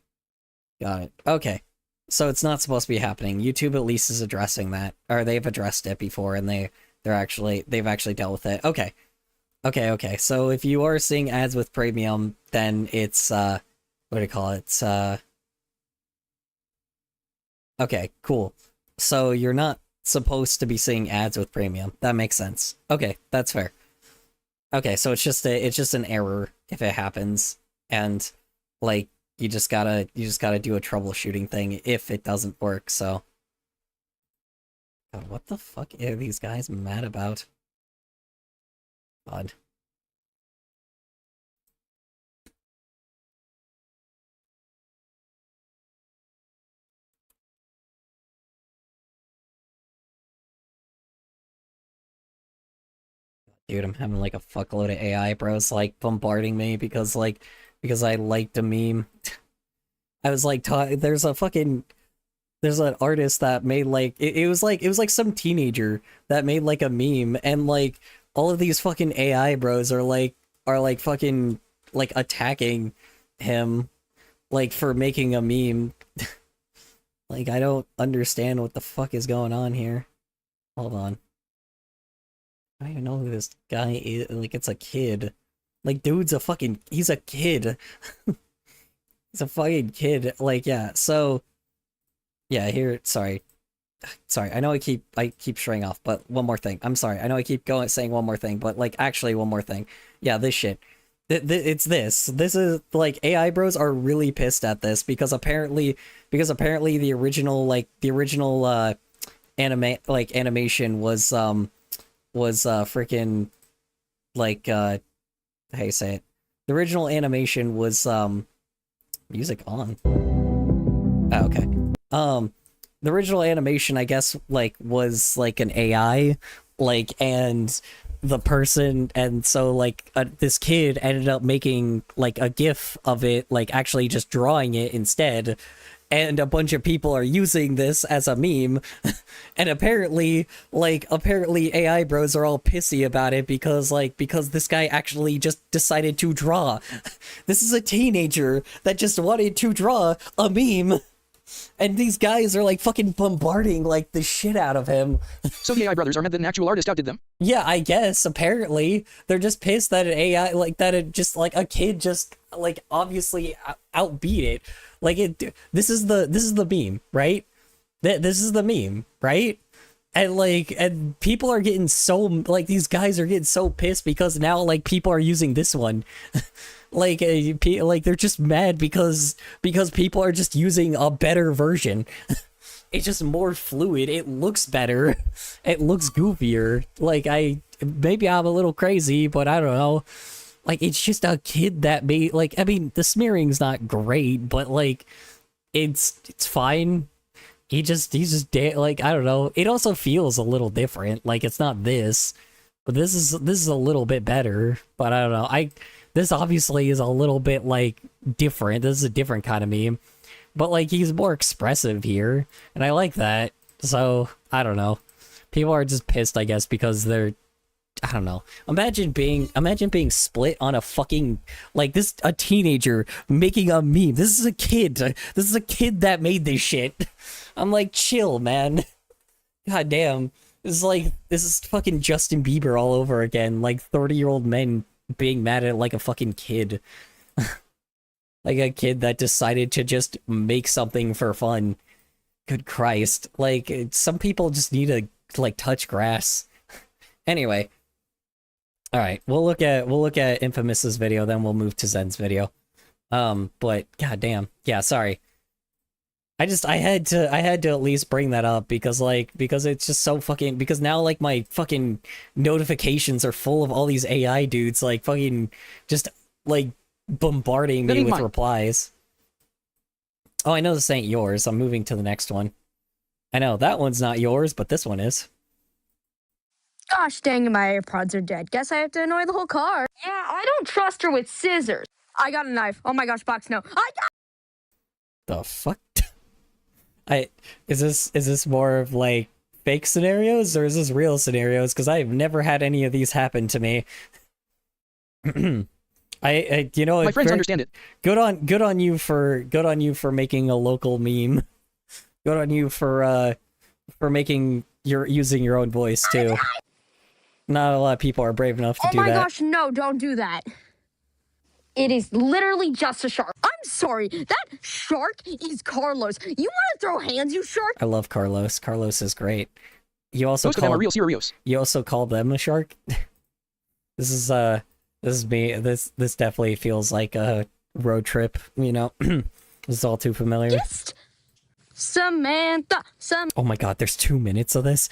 Speaker 1: Got it. Okay. So it's not supposed to be happening. YouTube at least is addressing that, or they've addressed it before, and they've actually dealt with it. Okay. So if you are seeing ads with premium, then it's what do you call it? Okay, cool. So you're not supposed to be seeing ads with premium. That makes sense. Okay, that's fair. Okay, so it's just an error if it happens, and like you just gotta do a troubleshooting thing if it doesn't work. So, God, what the fuck are these guys mad about? God. Dude, I'm having like a fuckload of AI bros like bombarding me because I liked a meme. I was like, there's an artist that made like it was like some teenager that made like a meme, and like all of these fucking AI bros are like fucking like attacking him like for making a meme. Like I don't understand what the fuck is going on here. Hold on. I don't even know who this guy is. Like it's a kid. Like dude's he's a kid. He's a fucking kid. Like yeah, so yeah, here, sorry, I know I keep straying off, but one more thing. I'm sorry. I know I keep saying one more thing, but like actually one more thing. Yeah, this shit. It's this. This is like AI bros are really pissed at this because apparently the original animation was freaking like how you say it? The original animation was music on. Oh, okay. The original animation, I guess, like, was, like, an AI, like, and the person, and so, like, this kid ended up making, like, a GIF of it, like, actually just drawing it instead, and a bunch of people are using this as a meme, and apparently AI bros are all pissy about it because this guy actually just decided to draw. This is a teenager that just wanted to draw a meme. And these guys are like fucking bombarding like the shit out of him.
Speaker 2: So the AI brothers are mad that an actual artist outdid them?
Speaker 1: Yeah, I guess apparently they're just pissed that an AI a kid just like obviously outbeat it. Like this is the meme, right? This is the meme, right? And people are getting so like these guys are getting so pissed because now like people are using this one. Like they're just mad because people are just using a better version. It's just more fluid. It looks better. It looks goofier. Like maybe I'm a little crazy, but I don't know. Like it's just a kid that made like I mean the smearing's not great, but like it's fine. He's just like I don't know. It also feels a little different. Like it's not this, but this is a little bit better. But I don't know. This obviously is a little bit, like, different. This is a different kind of meme. But, like, he's more expressive here. And I like that. So, I don't know. People are just pissed, I guess, because they're... I don't know. Imagine being split on a fucking... Like, a teenager making a meme. This is a kid. This is a kid that made this shit. I'm like, chill, man. God damn. This is fucking Justin Bieber all over again. Like, 30-year-old men being mad at like a fucking kid. Like a kid that decided to just make something for fun. Good Christ. Like some people just need to like touch grass. Anyway. Alright, we'll look at Infamous's video, then we'll move to Zen's video. But goddamn. Yeah, sorry. I had to at least bring that up because it's just so fucking, because now like my fucking notifications are full of all these AI dudes like fucking just like bombarding me with replies. Oh, I know this ain't yours. I'm moving to the next one. I know that one's not yours, but this one is.
Speaker 4: Gosh dang it, my AirPods are dead. Guess I have to annoy the whole car. Yeah, I don't trust her with scissors. I got a knife. Oh my gosh, Box, no. I got
Speaker 1: the fuck? Is this more of like fake scenarios or is this real scenarios? Because I've never had any of these happen to me. I you know,
Speaker 2: my friends understand it.
Speaker 1: Good on you for making a local meme. Good on you for making using your own voice too. Not a lot of people are brave enough to do that.
Speaker 4: Oh my gosh, no, don't do that. It is literally just a shark. I'm sorry, that shark is Carlos. You want to throw hands, you shark?
Speaker 1: I love Carlos. Carlos is great. You also
Speaker 2: Most of them are real serios. You
Speaker 1: also call them a shark? This is me. This definitely feels like a road trip, you know? This is all too familiar.
Speaker 4: Yes! Samantha!
Speaker 1: Oh my god, there's 2 minutes of this?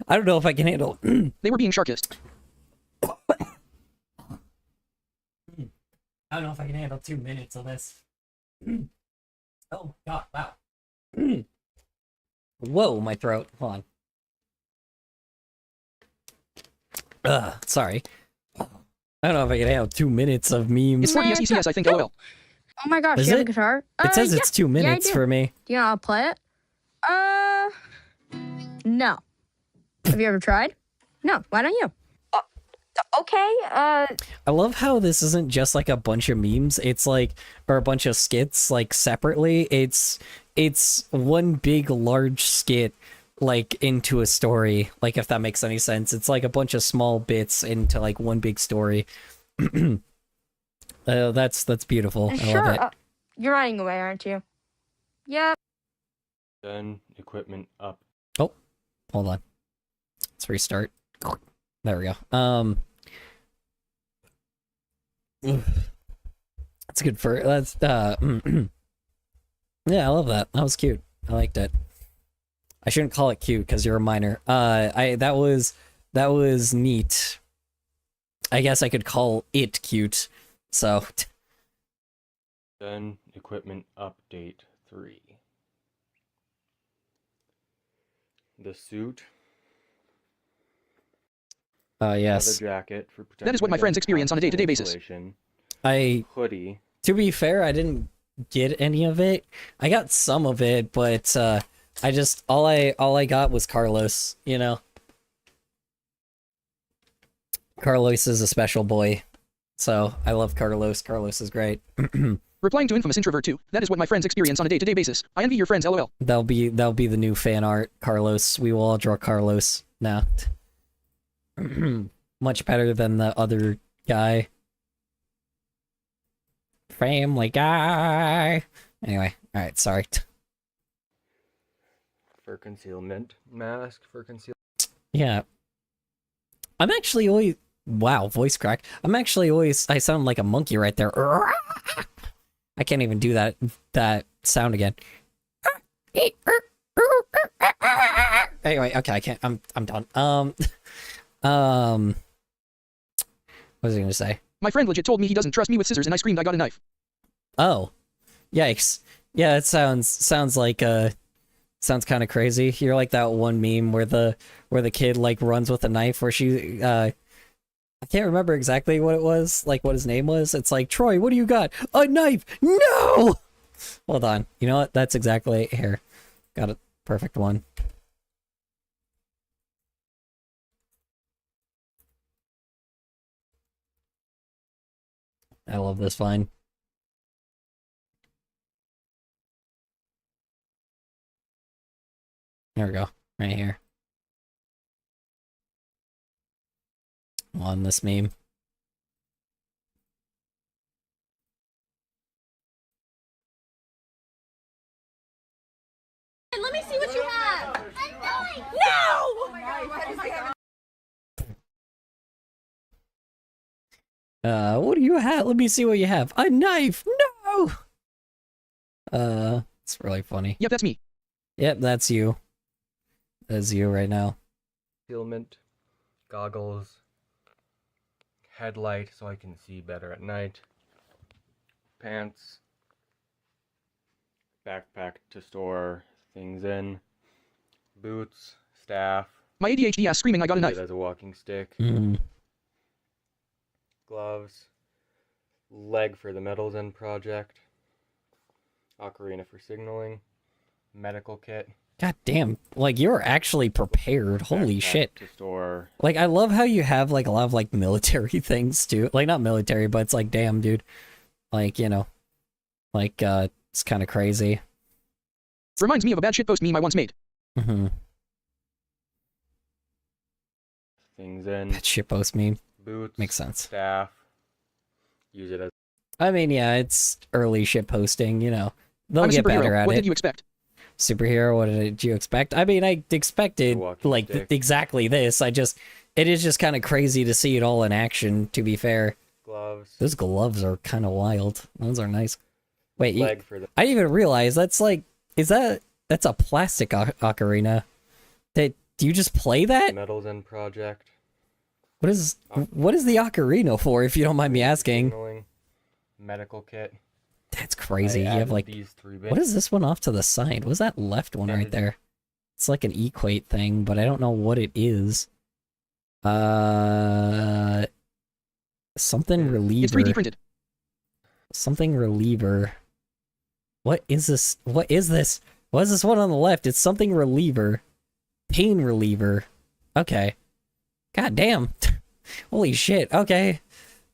Speaker 1: I don't know if I can handle...
Speaker 2: They were being sharkist.
Speaker 1: I don't know if I can handle 2 minutes of this. Oh god, wow. Whoa, my throat. Hold on. Sorry. I don't know if I can handle 2 minutes of memes.
Speaker 2: It's 40 SECS, I think, LOL.
Speaker 4: Oh my gosh, you have a guitar?
Speaker 1: It says it's 2 minutes for me.
Speaker 4: Do you know how to play it? No. Have you ever tried? No, why don't you? Okay,
Speaker 1: I love how this isn't just like a bunch of memes, it's like, or a bunch of skits, like, separately. It's one big, large skit, like, into a story, like, if that makes any sense. It's like a bunch of small bits into, like, one big story. That's beautiful.
Speaker 4: Sure.
Speaker 1: I love it.
Speaker 4: You're running away, aren't you? Yep.
Speaker 5: Done. Equipment up.
Speaker 1: Oh, hold on. Let's restart. There we go. That's good for that's yeah, I love that. That was cute. I liked it. I shouldn't call it cute because you're a minor. That was neat. I guess I could call it cute. So
Speaker 5: Done. Equipment update 3. The suit.
Speaker 1: Yes.
Speaker 5: Leather jacket for
Speaker 2: that is what my friends experience on a day-to-day basis.
Speaker 5: Hoodie.
Speaker 1: To be fair, I didn't get any of it. I got some of it, but I just all I got was Carlos, you know. Carlos is a special boy. So, I love Carlos. Carlos is great.
Speaker 2: Replying to Infamous Introvert 2. That is what my friends experience on a day-to-day basis. I envy your friends, LOL.
Speaker 1: That'll be the new fan art, Carlos. We will all draw Carlos now. Much better than the other guy. Family Guy. Anyway, alright, sorry.
Speaker 5: For concealment. Mask for concealment.
Speaker 1: Yeah. I'm actually always... Wow, voice crack. I'm actually always... I sound like a monkey right there. I can't even do that sound again. Anyway, okay, I can't... I'm done. What was I gonna say?
Speaker 2: My friend legit told me he doesn't trust me with scissors and I screamed I got a knife.
Speaker 1: Oh. Yikes. Yeah, it sounds like sounds kind of crazy. You're like that one meme where the kid like runs with a knife where she I can't remember exactly what it was, like what his name was. It's like, "Troy, what do you got? A knife." No. Hold on. You know what? That's exactly here. Got a perfect one. I love this vine. There we go. Right here. On this meme.
Speaker 4: Let me see what you have. No!
Speaker 1: What do you have? Let me see what you have. A knife! No! It's really funny.
Speaker 2: Yep, that's me.
Speaker 1: Yep, that's you. That's you right now.
Speaker 5: Concealment, goggles, headlight so I can see better at night, pants, backpack to store things in, boots, staff.
Speaker 2: My ADHD ass screaming I got a knife.
Speaker 5: As a walking stick. Gloves, leg for the Metals End project, ocarina for signaling, medical kit.
Speaker 1: God damn, like you're actually prepared. Holy shit.
Speaker 5: To store.
Speaker 1: Like I love how you have like a lot of like military things too. Like not military, but it's like damn dude. Like, you know. Like it's kind of crazy.
Speaker 2: Reminds me of a bad shitpost meme I once made.
Speaker 5: Things in.
Speaker 1: That shitpost meme.
Speaker 5: Boots.
Speaker 1: Makes sense.
Speaker 5: Staff. Use it as.
Speaker 1: I mean, yeah, it's early shitposting, you know. They'll
Speaker 2: I'm a
Speaker 1: get
Speaker 2: superhero.
Speaker 1: better at
Speaker 2: What
Speaker 1: it.
Speaker 2: did you expect?
Speaker 1: Superhero, what did you expect? I mean, I expected like exactly this. It is just kind of crazy to see it all in action, to be fair.
Speaker 5: Gloves.
Speaker 1: Those gloves are kind of wild. Those are nice. Wait,
Speaker 5: I
Speaker 1: didn't even realize that's like, that's a plastic ocarina. Do you just play that?
Speaker 5: Metals End project.
Speaker 1: What is the ocarina for, if you don't mind me asking?
Speaker 5: Signaling, medical kit.
Speaker 1: That's crazy. You have like,
Speaker 5: these 3 bits.
Speaker 1: what is this one off to the side? What was that left one right there? It's like an equate thing, but I don't know what it is. Something reliever.
Speaker 2: It's 3D printed.
Speaker 1: Something reliever. What is this? What is this? What is this one on the left? It's something reliever. Pain reliever. Okay. God damn. Holy shit. Okay.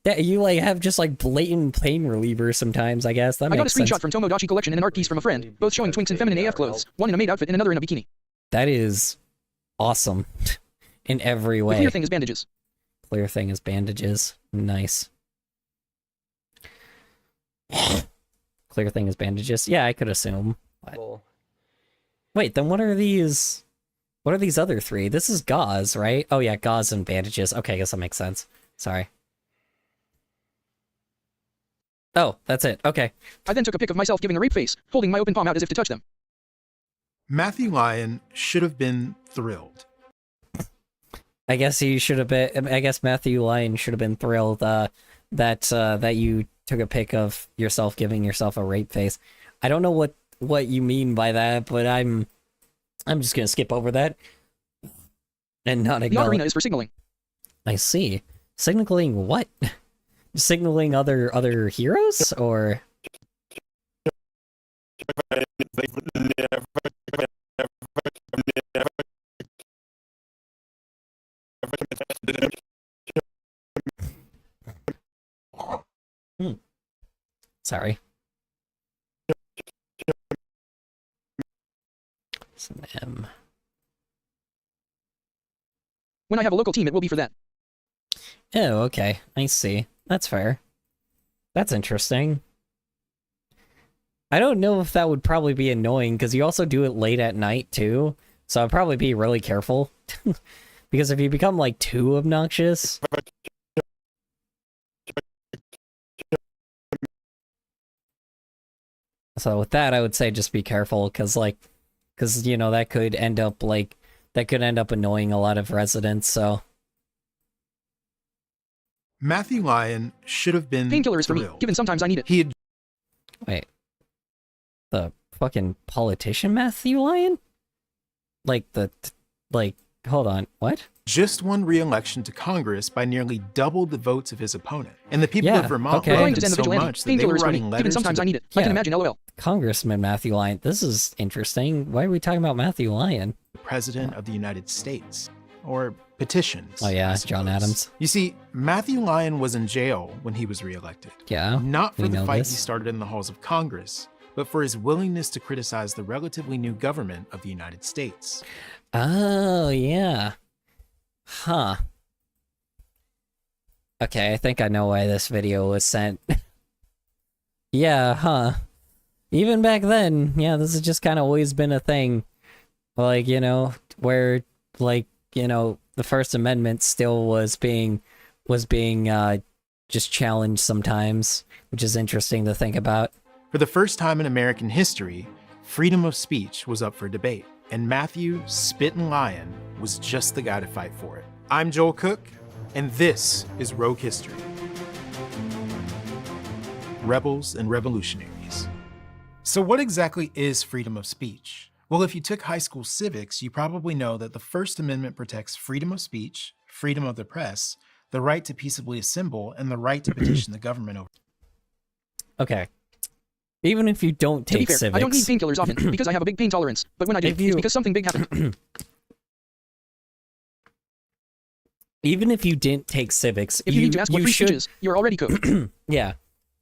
Speaker 1: Yeah, you like have just like blatant pain reliever sometimes, I guess. That makes sense.
Speaker 2: I got a screenshot from Tomodachi Collection and an art piece from a friend, both showing twinks in feminine AF clothes, one in a maid outfit and another in a bikini.
Speaker 1: That is awesome in every way.
Speaker 2: The clear thing is bandages.
Speaker 1: Clear thing is bandages. Nice. Clear thing is bandages. Yeah, I could assume. But... Wait, then what are these? What are these other 3? This is gauze, right? Oh yeah, gauze and bandages. Okay, I guess that makes sense. Sorry. Oh, that's it. Okay.
Speaker 2: I then took a pic of myself giving a rape face, holding my open palm out as if to touch them.
Speaker 6: Matthew Lyon should have been thrilled.
Speaker 1: I guess he should have been. I guess Matthew Lyon should have been thrilled that you took a pic of yourself giving yourself a rape face. I don't know what you mean by that, but I'm just gonna skip over that and not acknowledge.
Speaker 2: The ocarina is for signaling.
Speaker 1: I see. Signaling what? Signaling other heroes, or? Sorry. It's an M.
Speaker 2: When I have a local team, it will be for that.
Speaker 1: Oh, okay. I see. That's fair. That's interesting. I don't know if that would probably be annoying, because you also do it late at night, too. So I'd probably be really careful. Because if you become, like, too obnoxious... So with that, I would say just be careful, because, you know, that could end up, annoying a lot of residents, so...
Speaker 6: Matthew Lyon should have been
Speaker 2: painkillers for me, given sometimes I need it.
Speaker 1: Wait. The fucking politician Matthew Lyon? Hold on, what?
Speaker 6: Just won re-election to Congress by nearly double the votes of his opponent. And the people of Vermont loved him so much that they were writing letters
Speaker 2: given sometimes I need it. I can imagine, LOL.
Speaker 1: Congressman Matthew Lyon. This is interesting. Why are we talking about Matthew Lyon?
Speaker 6: The President of the United States. Or petitions.
Speaker 1: Oh yeah, John Adams.
Speaker 6: You see, Matthew Lyon was in jail when he was re-elected.
Speaker 1: Yeah.
Speaker 6: Not for the fight he started in the halls of Congress, but for his willingness to criticize the relatively new government of the United States.
Speaker 1: Oh, yeah. Huh. Okay, I think I know why this video was sent. Yeah, huh. Even back then, yeah, this has just kind of always been a thing. Like, you know, where, like, you know, the First Amendment still was being just challenged sometimes, which is interesting to think about.
Speaker 6: For the first time in American history, freedom of speech was up for debate, and Matthew Spittin' Lion was just the guy to fight for it. I'm Joel Cook, and this is Rogue History. Rebels and Revolutionaries. So what exactly is freedom of speech? Well, if you took high school civics, you probably know that the First Amendment protects freedom of speech, freedom of the press, the right to peaceably assemble, and the right to petition the government over.
Speaker 1: Okay. Even if you don't take civics...
Speaker 2: I don't need painkillers often because I have a big pain tolerance, but when I do, it's because something big happened.
Speaker 1: Even if you didn't take civics,
Speaker 2: if you need to ask what free speech is, you're already cooked.
Speaker 1: Yeah.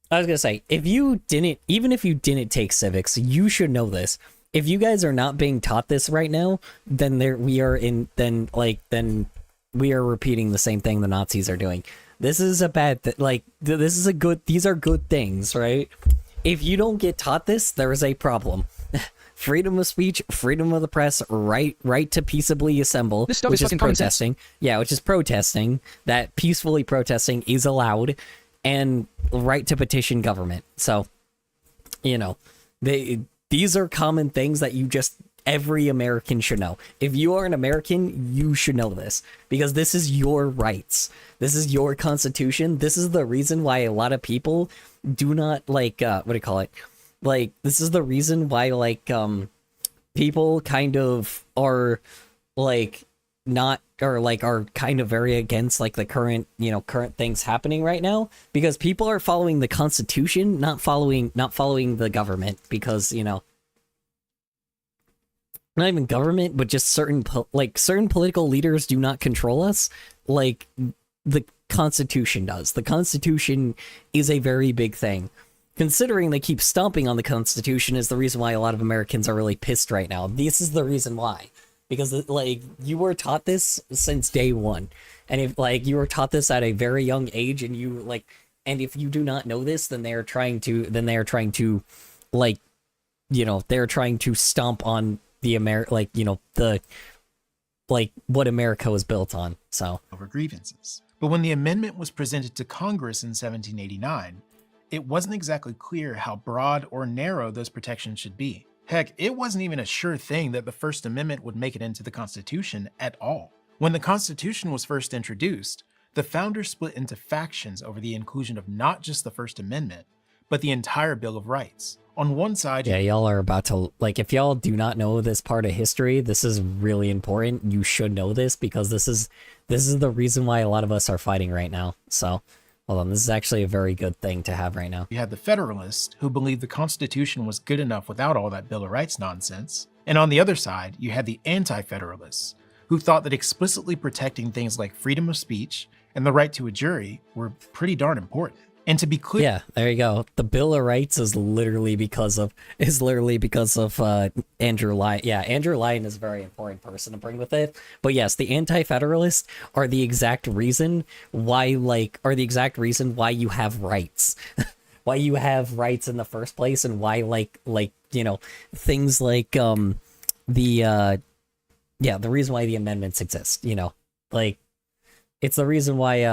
Speaker 1: I was gonna say, even if you didn't take civics, you should know this. If you guys are not being taught this right now, then we are repeating the same thing the Nazis are doing. This is a bad these are good things, right? If you don't get taught this, there is a problem. Freedom of speech, freedom of the press, right to peaceably assemble,
Speaker 2: this stuff
Speaker 1: which
Speaker 2: is
Speaker 1: is protesting. Yeah, which is protesting. That peacefully protesting is allowed, and right to petition government. So, these are common things that every American should know. If you are an American, you should know this, because this is your rights. This is your constitution. This is the reason why a lot of people do not this is the reason why people kind of are are kind of very against the current things happening right now, because people are following the Constitution, not following the government, because not even government, but just certain political leaders do not control us like the Constitution does. The Constitution is a very big thing. Considering they keep stomping on the Constitution is the reason why a lot of Americans are really pissed right now. This is the reason why. Because you were taught this since day one. And if you were taught this at a very young age, and and if you do not know this, then they're trying to stomp on the what America was built on. So
Speaker 6: over grievances. But when the amendment was presented to Congress in 1789, it wasn't exactly clear how broad or narrow those protections should be. Heck, it wasn't even a sure thing that the First Amendment would make it into the Constitution at all. When the Constitution was first introduced, the founders split into factions over the inclusion of not just the First Amendment, but the entire Bill of Rights. On one side...
Speaker 1: Yeah, y'all are about to... if y'all do not know this part of history, this is really important. You should know this, because this is the reason why a lot of us are fighting right now. So... hold on, this is actually a very good thing to have right now.
Speaker 6: You had the Federalists, who believed the Constitution was good enough without all that Bill of Rights nonsense. And on the other side, you had the Anti-Federalists, who thought that explicitly protecting things like freedom of speech and the right to a jury were pretty darn important. And to be clear...
Speaker 1: yeah, there you go. The Bill of Rights is literally because of Andrew Lyon. Yeah, Andrew Lyon is a very important person to bring with it. But yes, the Anti-Federalists are the exact reason why you have rights. Why you have rights in the first place, and why things like the reason why the amendments exist, it's the reason why,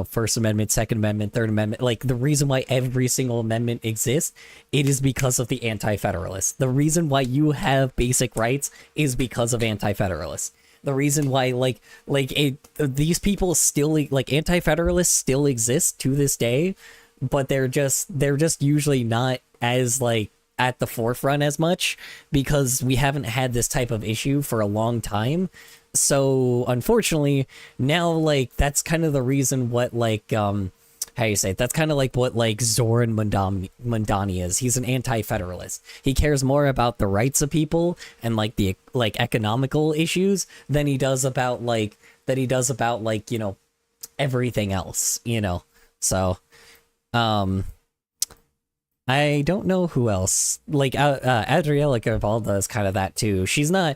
Speaker 1: First Amendment, Second Amendment, Third Amendment, the reason why every single amendment exists, it is because of the Anti-Federalists. The reason why you have basic rights is because of Anti-Federalists. The reason why, these people still, Anti-Federalists still exist to this day, but they're just usually not as, at the forefront as much, because we haven't had this type of issue for a long time. So unfortunately now, that's kind of the reason what how you say it? That's kind of what Zoran Mandani is. He's an anti-federalist. He cares more about the rights of people and the economical issues than he does about everything else, So I don't know who else. Adriela Gavalda is kind of that too. She is not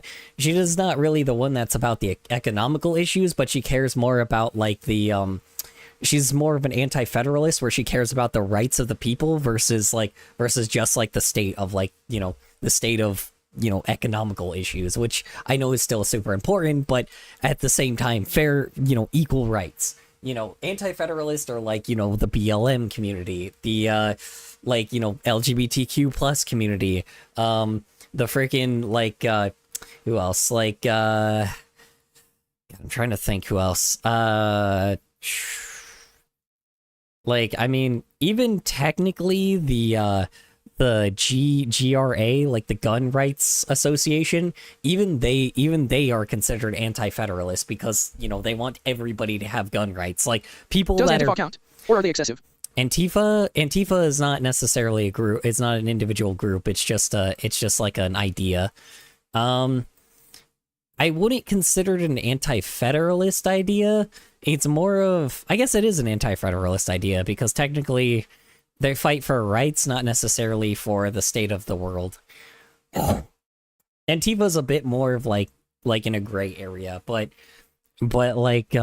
Speaker 1: really the one that's about the economical issues, but she cares more about she's more of an anti-federalist, where she cares about the rights of the people versus just the state of the state of economical issues, which I know is still super important, but at the same time, fair, equal rights. Anti-federalist or the BLM community, the LGBTQ plus community, the freaking, like, who else? Like, I'm trying to think who else. Like, I mean, even technically the GRA, like the Gun Rights Association, even they are considered anti-federalist because, you know, they want everybody to have gun rights. Like, people
Speaker 2: Does
Speaker 1: that
Speaker 2: Antifa count? Or are they excessive?
Speaker 1: Antifa is not necessarily a group. It's not an individual group. It's just like an idea. I wouldn't consider it an anti-federalist idea. It's more of, I guess it is an anti-federalist idea because technically they fight for rights, not necessarily for the state of the world. Antifa's a bit more of like in a gray area, but like,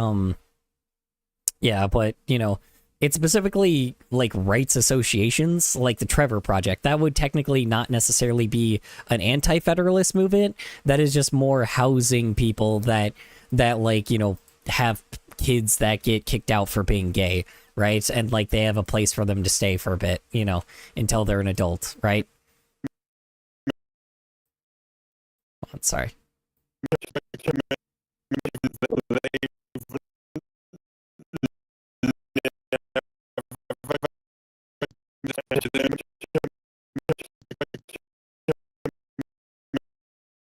Speaker 1: yeah, but, you know, it's specifically like rights associations, like the Trevor Project. That would technically not necessarily be an anti-federalist movement. That is just more housing people that like, you know, have kids that get kicked out for being gay, right? And like they have a place for them to stay for a bit, you know, until they're an adult, right? Oh, sorry.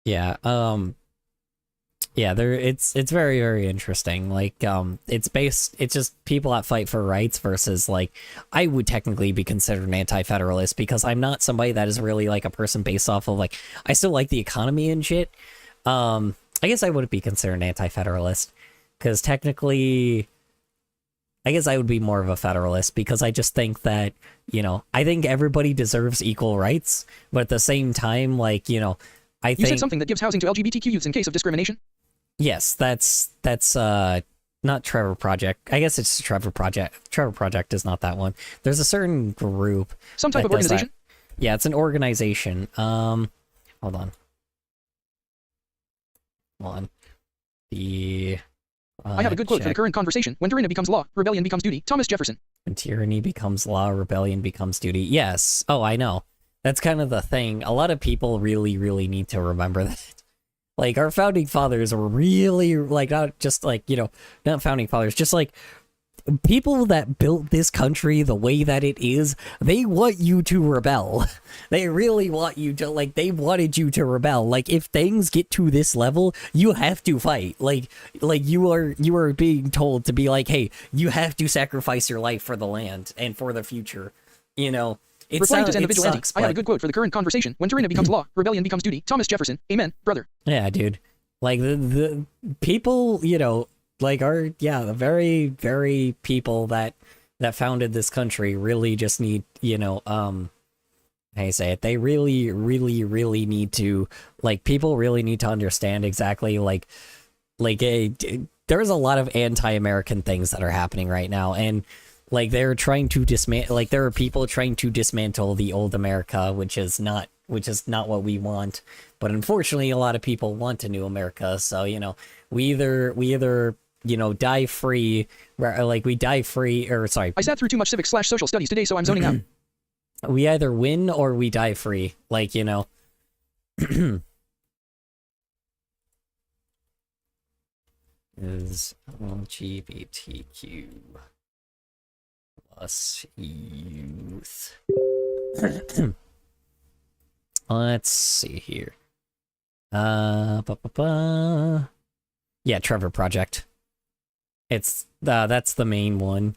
Speaker 1: Yeah, yeah, it's very, very interesting. Like, it's just people that fight for rights versus, like, I would technically be considered an anti-federalist because I'm not somebody that is really like a person based off of, like, I still like the economy and shit. I guess I wouldn't be considered an anti-federalist because technically, I guess I would be more of a federalist because I just think that, you know, I think everybody deserves equal rights, but at the same time, like, you know,
Speaker 2: You said something that gives housing to LGBTQ youths in case of discrimination?
Speaker 1: Yes, that's not Trevor Project. I guess it's Trevor Project. Trevor Project is not that one. There's a certain group.
Speaker 2: Some type of organization?
Speaker 1: Yeah, it's an organization. Hold on. Hold on.
Speaker 2: I have a good quote for the current conversation. When tyranny becomes law, rebellion becomes duty. Thomas Jefferson.
Speaker 1: When tyranny becomes law, rebellion becomes duty. Yes. Oh, I know. That's kind of the thing. A lot of people really, really need to remember that. Like, our founding fathers were really, like, not just, like, you know, not founding fathers, just, like, people that built this country the way that it is, they want you to rebel. They really want you to, like, they wanted you to rebel. Like, if things get to this level, you have to fight. Like you are being told to be like, hey, you have to sacrifice your life for the land and for the future, you know?
Speaker 2: Replying to individual Andy, I have a good quote for the current conversation. When tyranny becomes law, rebellion becomes duty. Thomas Jefferson. Amen, brother.
Speaker 1: Yeah, dude. Like, the people, you know, like, the very, very people that founded this country really just need, you know, how you say it? They really, really, really need to, like, people really need to understand exactly, like, there's a lot of anti-American things that are happening right now, and like, they're trying to like, there are people trying to dismantle the old America, which is not what we want. But unfortunately, a lot of people want a new America. So, you know, we either, you know, die free, like, we die free, or sorry.
Speaker 2: I sat through too much civics/social studies today, so I'm zoning out.
Speaker 1: We either win or we die free. Like, you know. Is LGBTQ plus youth. Let's see here. Yeah, Trevor Project. It's that's the main one.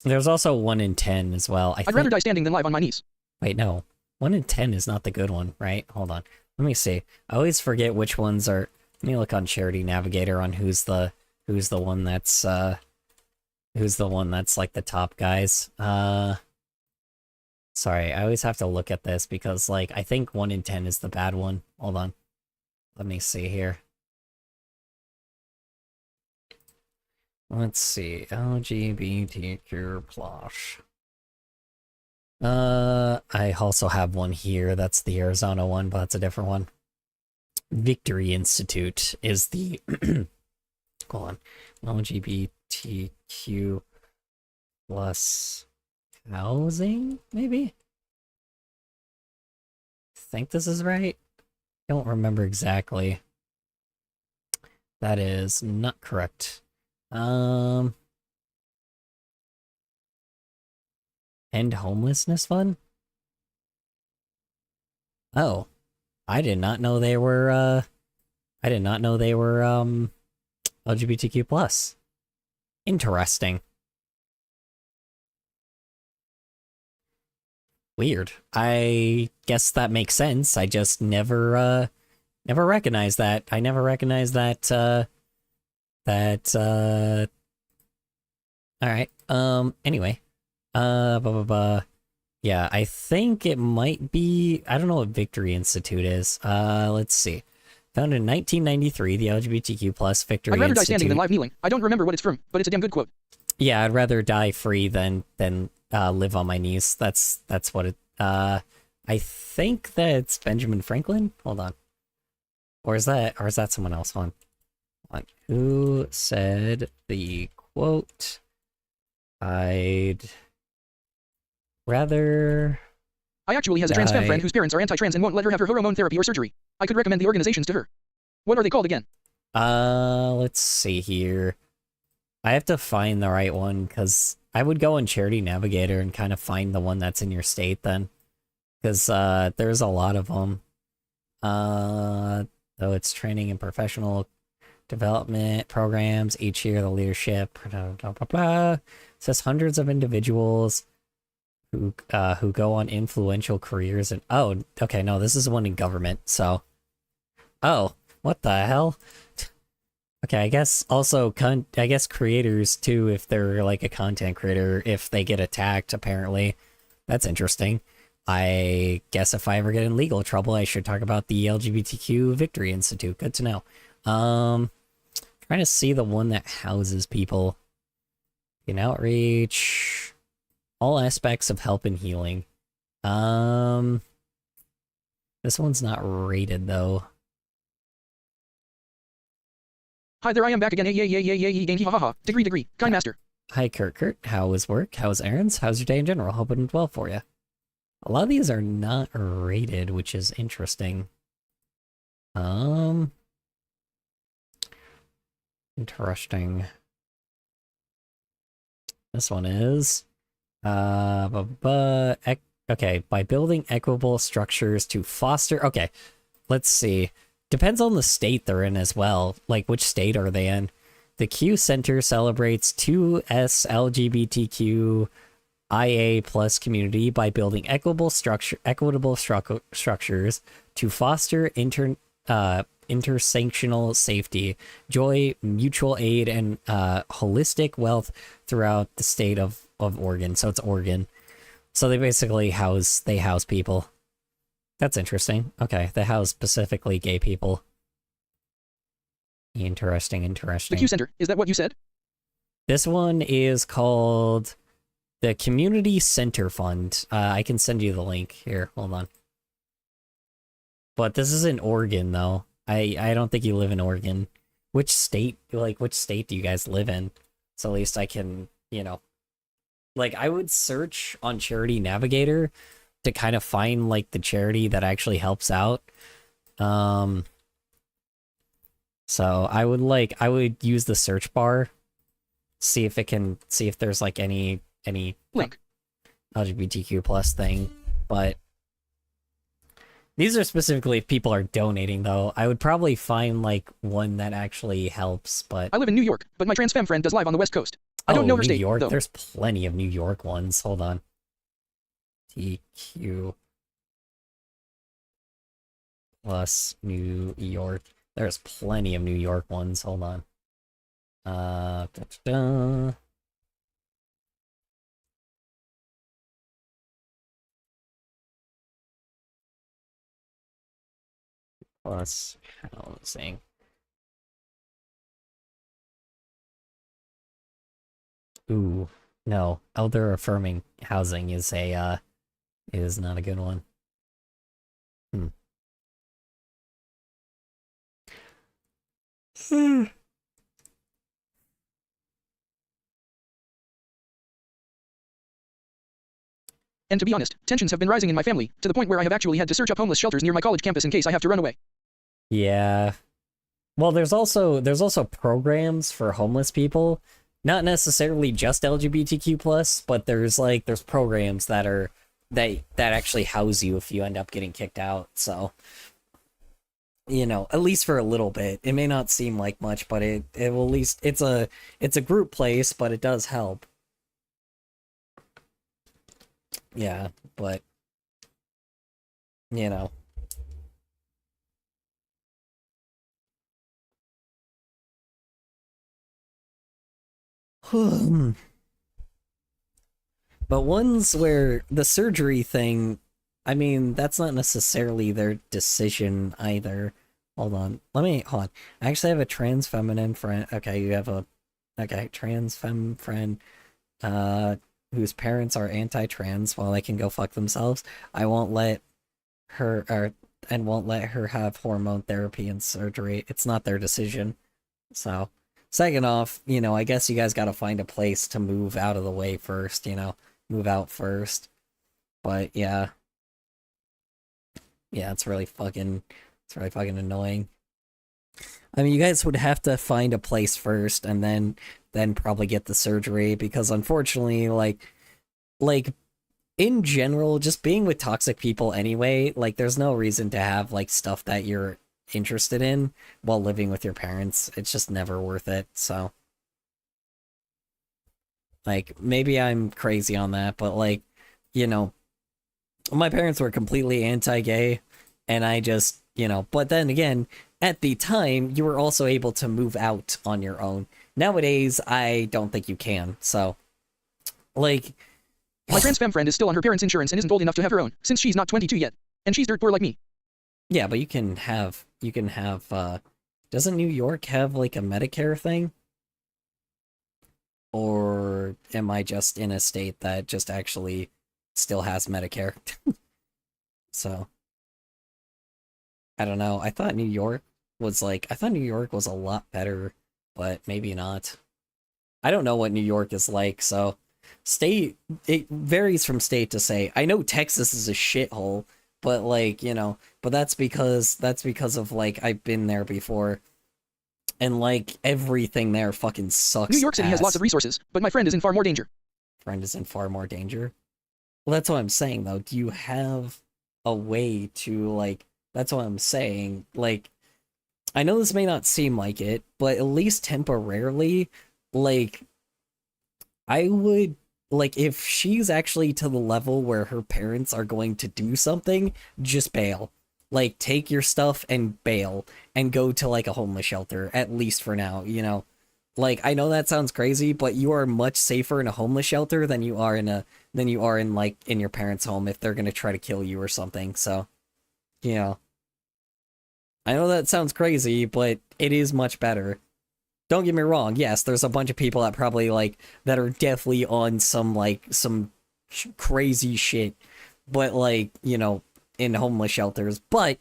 Speaker 1: There's also 1 in 10 as well.
Speaker 2: I'd rather die standing than live on my knees.
Speaker 1: Wait, no. 1 in 10 is not the good one, right? Hold on. Let me see. I always forget which ones are. Let me look on Charity Navigator on who's the one that's like the top guys. Sorry, I always have to look at this because, like, I think 1 in 10 is the bad one. Hold on. Let me see here. Let's see. LGBTQ plus. I also have one here. That's the Arizona one, but that's a different one. Victory Institute is the hold on. LGBTQ plus housing, maybe? think this is right. Don't remember exactly. That is not correct. End homelessness fund? Oh. I did not know they were, LGBTQ plus. Interesting. Weird. I guess that makes sense. I just never recognized that. I never recognized that, alright. Anyway. Blah, blah, blah. Yeah, I think it might be... I don't know what Victory Institute is. Let's see. Founded in 1993, the LGBTQ plus Victory Institute...
Speaker 2: I'd rather die standing than live kneeling. I don't remember what it's from, but it's a damn good quote.
Speaker 1: Yeah, I'd rather die free than live on my knees. That's what it... I think that's Benjamin Franklin? Hold on. Or is that someone else? Hold on. Who said the quote? I'd rather...
Speaker 2: I actually has a trans femme friend whose parents are anti-trans and won't let her have her hormone therapy or surgery. I could recommend the organizations to her. What are they called again?
Speaker 1: Let's see here. I have to find the right one, because I would go on Charity Navigator and kind of find the one that's in your state then. Because, there's a lot of them. Though it's training and professional development programs each year, the leadership, blah, blah, blah, blah. It says hundreds of individuals who go on influential careers and... Oh, okay, no, this is one in government, so... Oh, what the hell? Okay, I guess also, I guess creators too, if they're like a content creator, if they get attacked, apparently. That's interesting. I guess if I ever get in legal trouble, I should talk about the LGBTQ Victory Institute. Good to know. Trying to see the one that houses people. In outreach... All aspects of help and healing. This one's not rated, though.
Speaker 2: Hi there, I am back again. Yay, game, ha ha. Degree. Kind master.
Speaker 1: Hi, Kurt. How was work? How's errands? How's your day in general? Hoping it well for you. A lot of these are not rated, which is interesting. Interesting. This one is... okay, by building equitable structures to foster... Okay, let's see. Depends on the state they're in as well. Like, which state are they in? The Q Center celebrates 2S LGBTQ IA plus community by building equitable structures to foster intersectional safety, joy, mutual aid, and holistic wealth throughout the state of Oregon. So it's Oregon. So they basically house people. That's interesting. Okay, they house specifically gay people. Interesting.
Speaker 2: The Q Center, is that what you said?
Speaker 1: This one is called the Community Center Fund. I can send you the link here. Hold on. But this is in Oregon, though. I don't think you live in Oregon. Which state do you guys live in? So at least I can, like, I would search on Charity Navigator to kind of find, like, the charity that actually helps out. So I would use the search bar, see if there's, like, any
Speaker 2: link
Speaker 1: LGBTQ plus thing, but these are specifically if people are donating, though. I would probably find, like, one that actually helps, but...
Speaker 2: I live in New York, but my trans femme friend does live on the West Coast. I don't know her state,
Speaker 1: York.
Speaker 2: Though.
Speaker 1: There's plenty of New York ones. Hold on. TQ plus New York. There's plenty of New York ones. Hold on. Plus housing. Ooh, no. Elder affirming housing is not a good one.
Speaker 2: And to be honest, tensions have been rising in my family, to the point where I have actually had to search up homeless shelters near my college campus in case I have to run away.
Speaker 1: Yeah. Well, there's also programs for homeless people, not necessarily just LGBTQ+, but there's programs that actually house you if you end up getting kicked out. So, you know, at least for a little bit. It may not seem like much, but it will at least it's a group place, but it does help. Yeah, but you know. But ones where the surgery thing, I mean, that's not necessarily their decision either. Hold on. Hold on. I actually have a trans feminine friend. Okay, you have a trans femme friend whose parents are anti-trans. While they can go fuck themselves, I won't let her won't let her have hormone therapy and surgery. It's not their decision. So, second off, you know, I guess you guys got to find a place to move out of the way first, you know, move out first. But yeah. Yeah, it's really fucking annoying. I mean, you guys would have to find a place first and then probably get the surgery, because unfortunately, like in general, just being with toxic people anyway, like there's no reason to have like stuff that you're interested in while living with your parents. It's just never worth it. So like maybe I'm crazy on that, but like, you know, my parents were completely anti-gay, and I just, you know, but then again, at the time, you were also able to move out on your own. Nowadays, I don't think you can. So like,
Speaker 2: my trans femme friend is still on her parents' insurance and isn't old enough to have her own, since she's not 22 yet. And she's dirt poor like me.
Speaker 1: yeah, but you can have doesn't New York have like a Medicare thing? Or am I just in a state that just actually still has Medicare? So I don't know. I thought New York was a lot better, but maybe not. I don't know what New York is like, so it varies from state to state. I know Texas is a shithole, but like, you know, but that's because of like I've been there before, and like everything there fucking sucks.
Speaker 2: New York City has lots of resources, but my friend is in far more danger.
Speaker 1: Friend is in far more danger. Well, that's what I'm saying though. Do you have a way to like? That's what I'm saying. Like, I know this may not seem like it, but at least temporarily, like, I would, like, if she's actually to the level where her parents are going to do something, just bail. Like, take your stuff and bail, and go to, like, a homeless shelter, at least for now, you know? Like, I know that sounds crazy, but you are much safer in a homeless shelter than you are in like, in your parents' home if they're gonna try to kill you or something, so, you know. I know that sounds crazy, but it is much better. Don't get me wrong, yes, there's a bunch of people that probably, like, that are definitely on some, like, crazy shit, but, like, you know, in homeless shelters, but,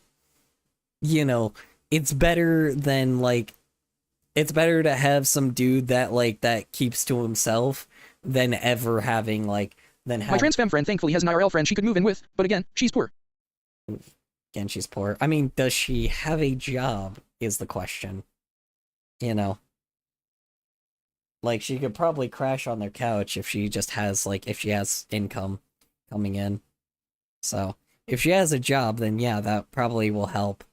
Speaker 1: you know, it's better than, like, it's better to have some dude that, like, that keeps to himself than ever having, like,
Speaker 2: My trans femme friend thankfully has an IRL friend she could move in with, but again, she's poor.
Speaker 1: Again, she's poor. I mean, does she have a job, is the question. You know? Like, she could probably crash on their couch if she just has, like, if she has income coming in. So, if she has a job, then yeah, that probably will help.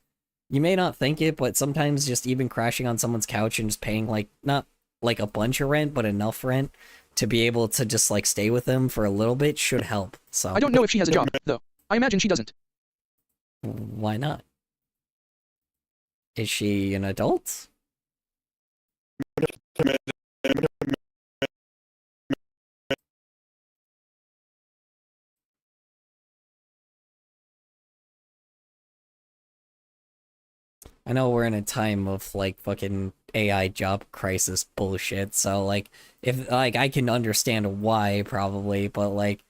Speaker 1: You may not think it, but sometimes just even crashing on someone's couch and just paying, like, not, like, a bunch of rent, but enough rent to be able to just, like, stay with them for a little bit should help, so.
Speaker 2: I don't know if she has a job, though. I imagine she doesn't.
Speaker 1: Why not? Is she an adult? I know we're in a time of, like, fucking AI job crisis bullshit, so, like, if, like, I can understand why, probably, but, like,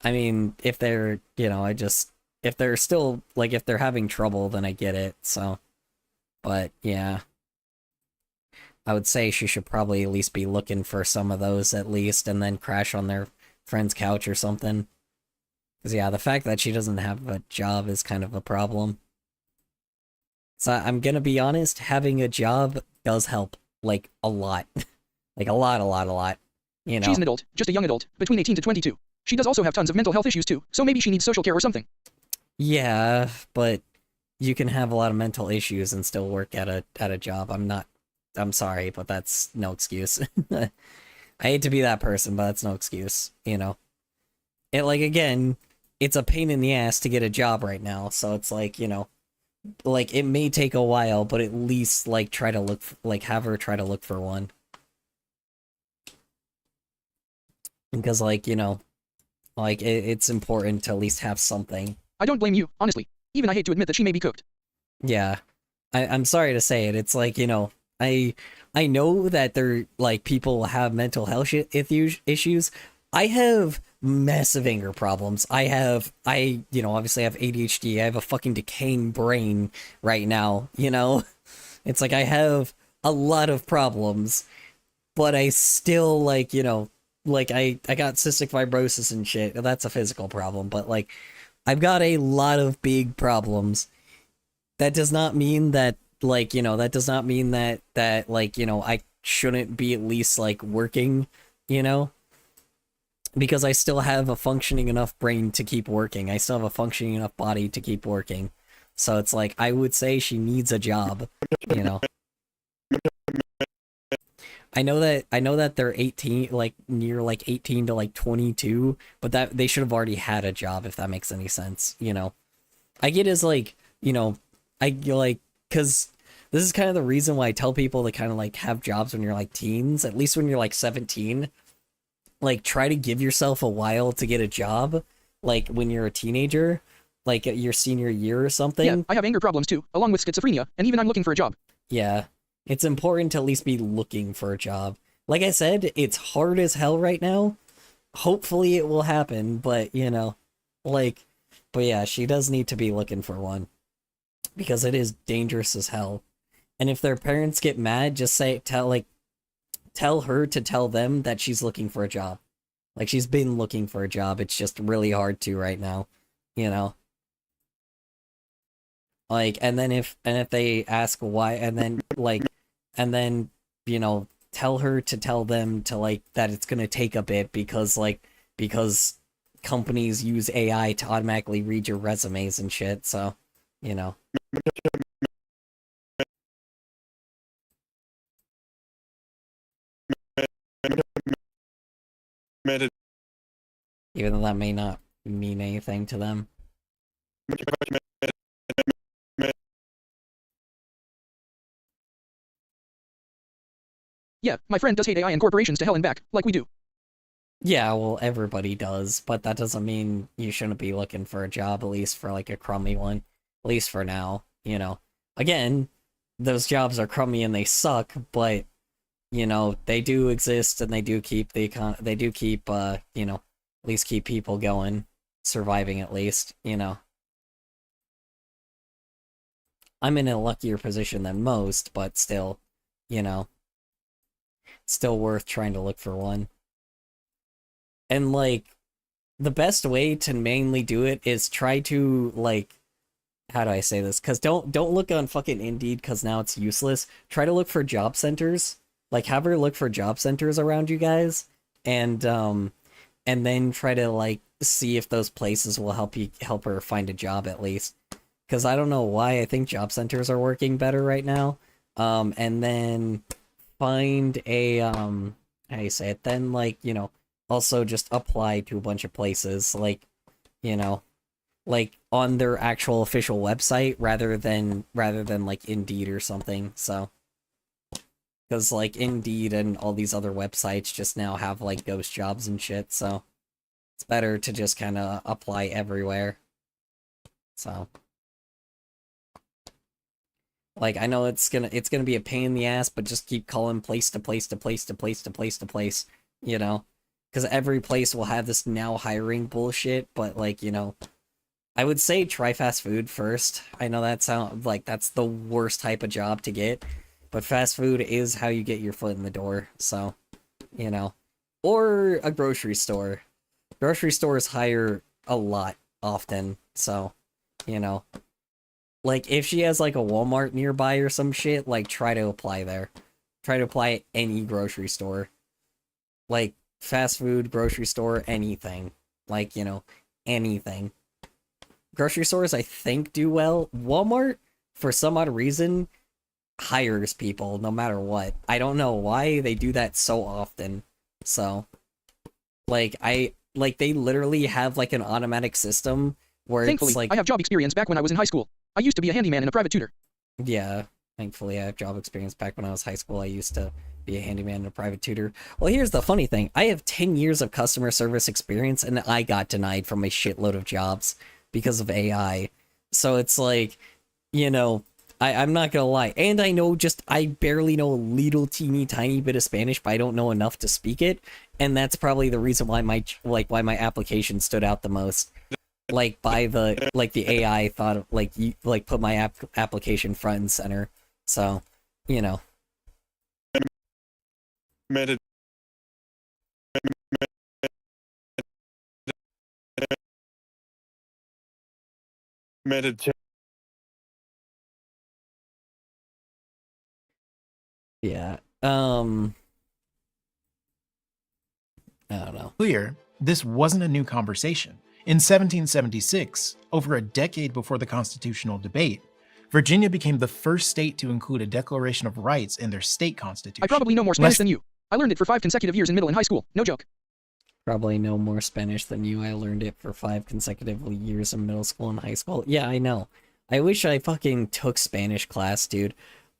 Speaker 1: I mean, if they're, you know, if they're still, like, if they're having trouble, then I get it, so. But, yeah. I would say she should probably at least be looking for some of those, at least, and then crash on their friend's couch or something. Because, yeah, the fact that she doesn't have a job is kind of a problem. So I'm gonna be honest, having a job does help, like, a lot. Like, a lot. You know?
Speaker 2: She's an adult, just a young adult, between 18 to 22. She does also have tons of mental health issues too, so maybe she needs social care or something.
Speaker 1: Yeah, but you can have a lot of mental issues and still work at a job. I'm sorry, but that's no excuse. I hate to be that person, but that's no excuse, you know? It, like, again, it's a pain in the ass to get a job right now, so it's like, you know, like, it may take a while, but at least, like, try to look, have her try to look for one. Because, like, you know, like, it's important to at least have something.
Speaker 2: I don't blame you, honestly. Even I hate to admit that she may be cooked.
Speaker 1: Yeah. I'm sorry to say it. It's like, you know, I know that there, like, people have mental health issues. I have massive anger problems. You know, obviously have ADHD. I have a fucking decaying brain right now, you know? It's like I have a lot of problems, but I still, like, you know, like, I got cystic fibrosis and shit. That's a physical problem, but, like, I've got a lot of big problems. That does not mean that, like, you know, that, like, you know, I shouldn't be at least, like, working, you know? Because I still have a functioning enough brain to keep working. I still have a functioning enough body to keep working. So it's like, I would say she needs a job, you know? I know that they're 18, like, near, like, 18 to, like, 22, but that they should have already had a job, if that makes any sense, you know? I get as, like, you know, because this is kind of the reason why I tell people to kind of, like, have jobs when you're, like, teens, at least when you're, like, 17. Like, try to give yourself a while to get a job, like, when you're a teenager, like, your senior year or something.
Speaker 2: Yeah, I have anger problems too, along with schizophrenia, and even I'm looking for a job.
Speaker 1: Yeah, it's important to at least be looking for a job. Like I said, it's hard as hell right now. Hopefully it will happen, but, you know, like, but yeah, she does need to be looking for one. Because it is dangerous as hell. And if their parents get mad, just tell her to tell them that she's looking for a job. Like, she's been looking for a job, it's just really hard to right now, you know? Like, and if they ask why, and then, you know, tell her to tell them to, like, that it's gonna take a bit because companies use AI to automatically read your resumes and shit, so, you know. Even though that may not mean anything to them.
Speaker 2: Yeah, my friend does hate AI and corporations to hell and back, like we do.
Speaker 1: Yeah, well, everybody does, but that doesn't mean you shouldn't be looking for a job, at least for, like, a crummy one. At least for now, you know. Again, those jobs are crummy and they suck, but, you know, they do exist and they do keep you know, at least keep people going, surviving at least, you know. I'm in a luckier position than most, but still, you know, still worth trying to look for one. And, like, the best way to mainly do it is try to, like, how do I say this? Because don't look on fucking Indeed, because now it's useless. Try to look for job centers. Like, have her look for job centers around you guys, and then try to, like, see if those places will help her find a job at least. Because I don't know why, I think job centers are working better right now. And then find a, how do you say it? Then, like, you know, also just apply to a bunch of places, like, you know, like, on their actual official website rather than like Indeed or something, so. Because, like, Indeed and all these other websites just now have, like, ghost jobs and shit, so. It's better to just kind of apply everywhere. So. Like, I know it's gonna be a pain in the ass, but just keep calling place to place to place to place to place to place, you know? Because every place will have this now hiring bullshit, but, like, you know, I would say try fast food first. I know that sounds like that's the worst type of job to get, but fast food is how you get your foot in the door, so, you know. Or a grocery store. Grocery stores hire a lot often, so, you know. Like, if she has, like, a Walmart nearby or some shit, like, try to apply there. Try to apply at any grocery store. Like, fast food, grocery store, anything. Like, you know, anything. Grocery stores, I think, do well. Walmart, for some odd reason, hires people no matter what. I don't know why they do that so often. So, like, they literally have, like, an automatic system where
Speaker 2: Thankfully,
Speaker 1: it's like...
Speaker 2: I have job experience back when I was in high school. I used to be a handyman and a private tutor.
Speaker 1: Yeah, thankfully I have job experience. Back when I was high school, I used to be a handyman and a private tutor. Well, here's the funny thing. I have 10 years of customer service experience, and I got denied from a shitload of jobs because of AI. So it's like, you know, I'm not gonna lie. And I barely know a little teeny tiny bit of Spanish, but I don't know enough to speak it. And that's probably the reason why why my application stood out the most. Like, the AI thought, put my application front and center. So, you know. Yeah. I don't know.
Speaker 6: Clear, this wasn't a new conversation. In 1776, over a decade before the constitutional debate, Virginia became the first state to include a Declaration of Rights in their state constitution.
Speaker 2: I probably know more Spanish than you. I learned it for 5 consecutive years in middle and high school. No joke.
Speaker 1: Probably know more Spanish than you. I learned it for 5 consecutive years in middle school and high school. Yeah, I know. I wish I fucking took Spanish class, dude.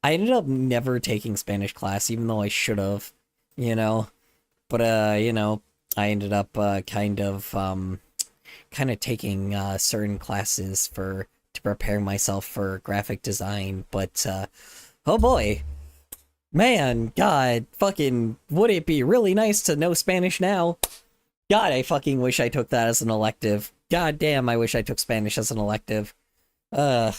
Speaker 1: I ended up never taking Spanish class, even though I should have, you know. But, you know, I ended up kind of taking certain classes to prepare myself for graphic design. But, oh boy. Man, God, fucking, would it be really nice to know Spanish now? God, I fucking wish I took that as an elective. God damn, I wish I took Spanish as an elective. God.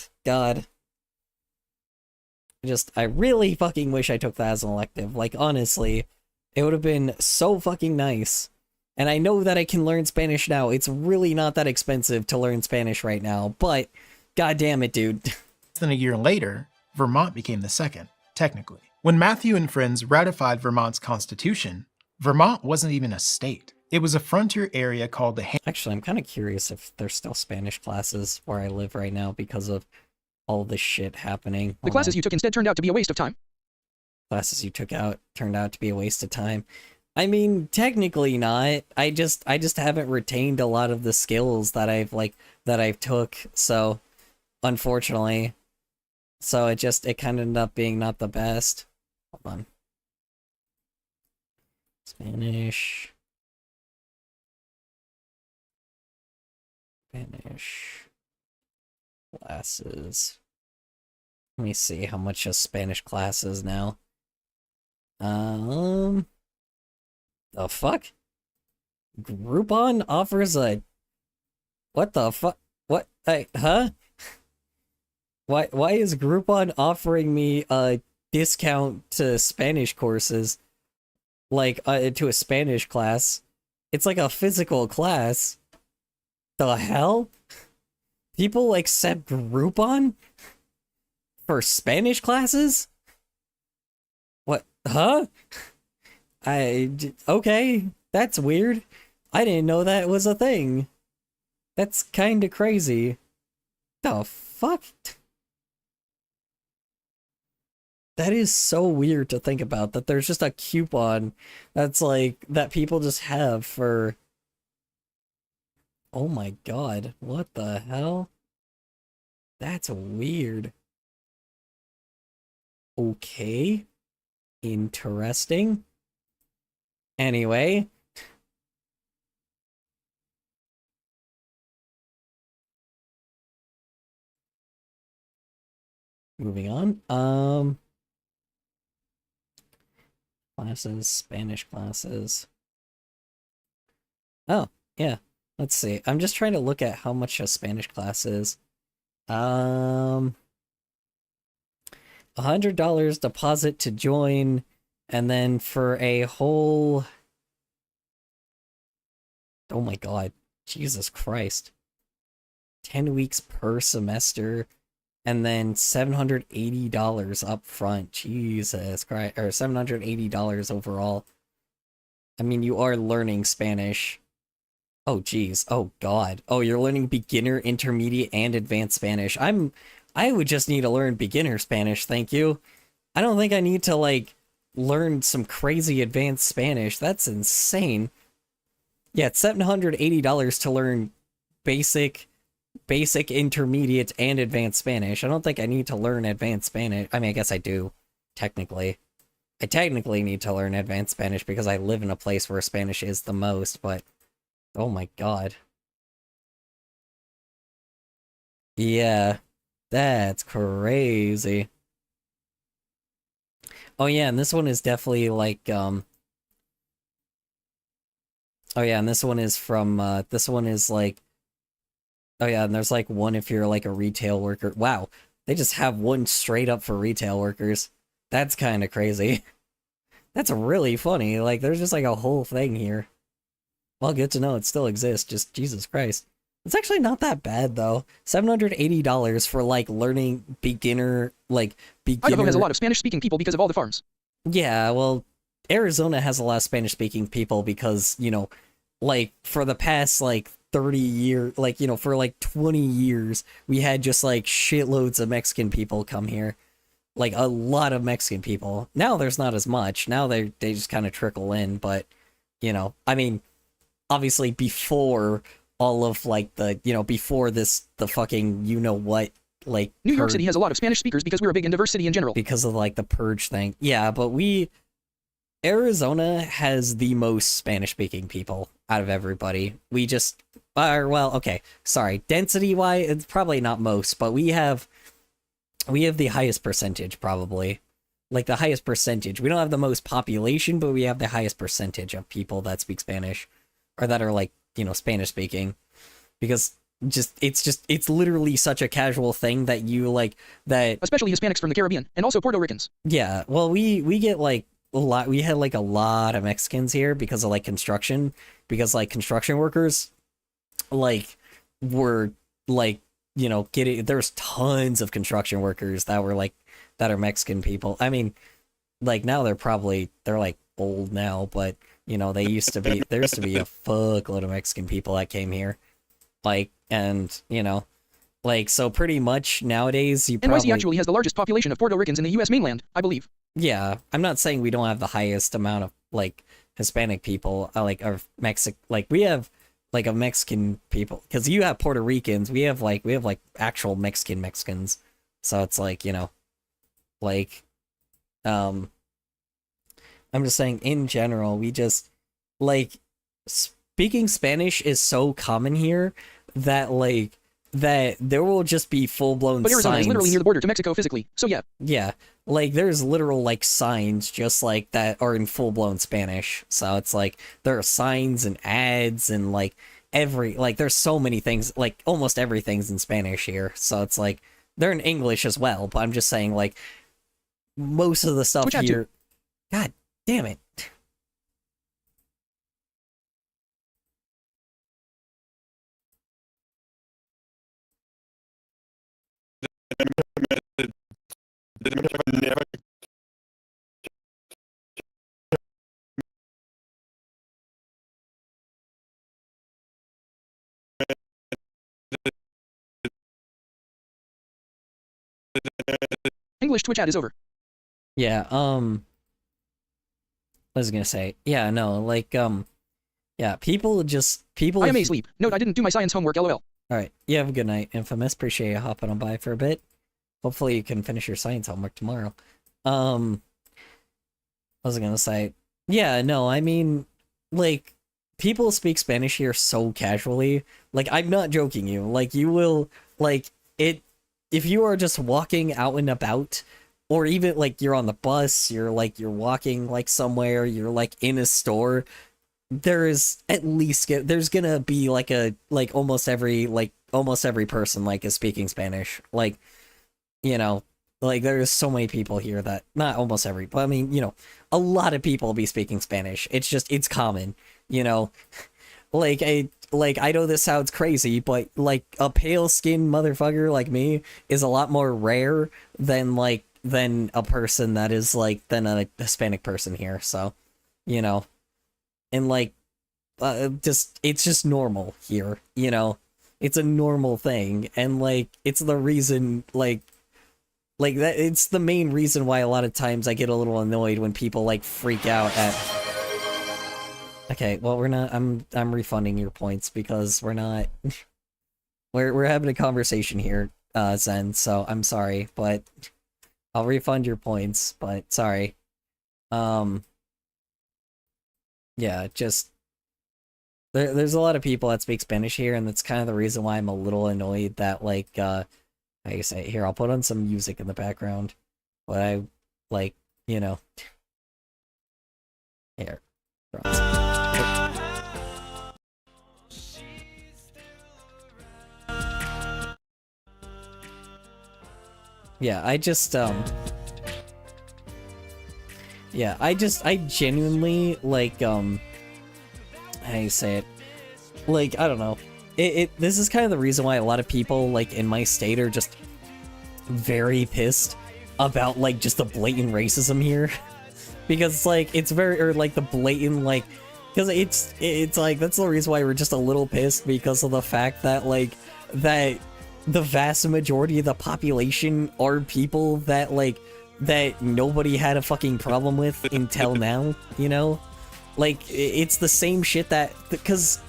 Speaker 1: I really fucking wish I took that as an elective. Like, honestly, it would have been so fucking nice. And I know that I can learn Spanish now. It's really not that expensive to learn Spanish right now, but god damn it, dude.
Speaker 6: Less than a year later, Vermont became the second, technically. When Matthew and friends ratified Vermont's constitution, Vermont wasn't even a state. It was a frontier area called the...
Speaker 1: Actually, I'm kind of curious if there's still Spanish classes where I live right now because of all this shit happening.
Speaker 2: The classes you took instead turned out to be a waste of time.
Speaker 1: Classes you took out turned out to be a waste of time. I mean, technically not. I just haven't retained a lot of the skills that I've took, so unfortunately. So it kind of ended up being not the best. Hold on. Spanish classes. Let me see how much a Spanish class is now. The fuck? Groupon offers a... What the fuck? What? Huh? Why is Groupon offering me a discount to Spanish courses? Like, to a Spanish class? It's like a physical class. The hell? People accept Groupon? For Spanish classes? What? Huh? Okay, that's weird. I didn't know that was a thing. That's kinda crazy. The fuck? That is so weird to think about, that there's just a coupon that's like, that people just have for... Oh my god, what the hell? That's weird. Okay. Interesting. Anyway. Moving on. Classes, Spanish classes. Oh, yeah. Let's see. I'm just trying to look at how much a Spanish class is. $100 deposit to join, and then for a whole... Oh my god. Jesus Christ. 10 weeks per semester, and then $780 up front. Jesus Christ. Or $780 overall. I mean, you are learning Spanish. Oh, geez. Oh, God. Oh, you're learning beginner, intermediate, and advanced Spanish. I would just need to learn beginner Spanish, thank you. I don't think I need to, like, learn some crazy advanced Spanish. That's insane. Yeah, it's $780 to learn basic, intermediate, and advanced Spanish. I don't think I need to learn advanced Spanish. I mean, I guess I do, technically. I technically need to learn advanced Spanish because I live in a place where Spanish is the most, but... Oh my god. Yeah, that's crazy. Oh yeah, and this one is definitely like, oh yeah, and this one is from, this one is like, oh yeah, and there's like one if you're like a retail worker. Wow, they just have one straight up for retail workers. That's kind of crazy. That's really funny, like there's just like a whole thing here. Well, good to know it still exists, just Jesus Christ. It's actually not that bad, though. $780 for, like, learning beginner,
Speaker 2: Idaho has a lot of Spanish-speaking people because of all the farms.
Speaker 1: Yeah, well, Arizona has a lot of Spanish-speaking people because, you know, like, for the past, like, 30 years, like, you know, for, like, 20 years, we had just, like, shitloads of Mexican people come here. Like, a lot of Mexican people. Now there's not as much. Now they just kind of trickle in, but, you know, I mean... Obviously, before all of, like, the, you know, before this, the fucking you-know-what, like...
Speaker 2: New York City has a lot of Spanish speakers because we're a big in diversity in general.
Speaker 1: Because of, like, the purge thing. Yeah, but Arizona has the most Spanish-speaking people out of everybody. We just... well, okay, sorry. Density-wise, it's probably not most, but we have the highest percentage, probably. Like, the highest percentage. We don't have the most population, but we have the highest percentage of people that speak Spanish. Or that are, like, you know, Spanish speaking. Because it's literally such a casual thing that you, like, that...
Speaker 2: Especially Hispanics from the Caribbean, and also Puerto Ricans.
Speaker 1: Yeah, well, we get, like, a lot... We had, like, a lot of Mexicans here because of, like, construction. Because, like, construction workers, like, were, like, you know, there's tons of construction workers that were, like, that are Mexican people. I mean, like, now they're, like, old now, but... You know, there used to be a fuckload of Mexican people that came here. Like, and, you know, like, so pretty much nowadays
Speaker 2: NYC actually has the largest population of Puerto Ricans in the U.S. mainland, I believe.
Speaker 1: Yeah, I'm not saying we don't have the highest amount of, like, Hispanic people, like, or we have, like, a Mexican people, because you have Puerto Ricans, we have actual Mexicans. So it's like, you know, like, I'm just saying, in general, we just, like, speaking Spanish is so common here that, like, that there will just be full-blown signs.
Speaker 2: But Arizona is literally near the border to Mexico physically, so yeah.
Speaker 1: Yeah, like, there's literal, like, signs just, like, that are in full-blown Spanish. So it's, like, there are signs and ads and, like, there's so many things, like, almost everything's in Spanish here. So it's, like, they're in English as well, but I'm just saying, like, most of the stuff here... God damn it.
Speaker 2: English Twitch ad is over.
Speaker 1: Yeah, what was I gonna say? Yeah, no, like, yeah, people...
Speaker 2: I am asleep. Note, I didn't do my science homework, lol.
Speaker 1: Alright, you have a good night, Infamous. Appreciate you hopping on by for a bit. Hopefully you can finish your science homework tomorrow. What was I gonna say? Yeah, no, I mean, like, people speak Spanish here so casually. Like, I'm not joking you. Like, you will, like, if you are just walking out and about, or even, like, you're on the bus, you're walking, like, somewhere, you're, like, in a store, there's gonna be, like, almost every person, like, is speaking Spanish. Like, you know, like, there's so many people here that, not almost every, but I mean, you know, a lot of people be speaking Spanish. It's just, it's common, you know? Like, like, I know this sounds crazy, but, like, a pale-skinned motherfucker like me is a lot more rare than, like, than a person that is, like, than a Hispanic person here, so, you know. And, like, it's just normal here, you know? It's a normal thing, and, like, it's the reason, like that, it's the main reason why a lot of times I get a little annoyed when people, like, freak out at... Okay, well, we're not, I'm refunding your points, because we're not... we're having a conversation here, Zen, so I'm sorry, but... I'll refund your points, but sorry. Yeah, just... There's a lot of people that speak Spanish here, and that's kind of the reason why I'm a little annoyed that, like, how you say it? Here, I'll put on some music in the background. But I, like, you know... Here. Yeah, I just, yeah, I genuinely, like, how do you say it? Like, I don't know. This is kind of the reason why a lot of people, like, in my state are just very pissed about, like, just the blatant racism here. Because, like, it's very, or, like, the blatant, like, because it's, like, that's the reason why we're just a little pissed, because of the fact that, like, that the vast majority of the population are people that, like, that nobody had a fucking problem with until now, you know? Like, it's the same shit that, because,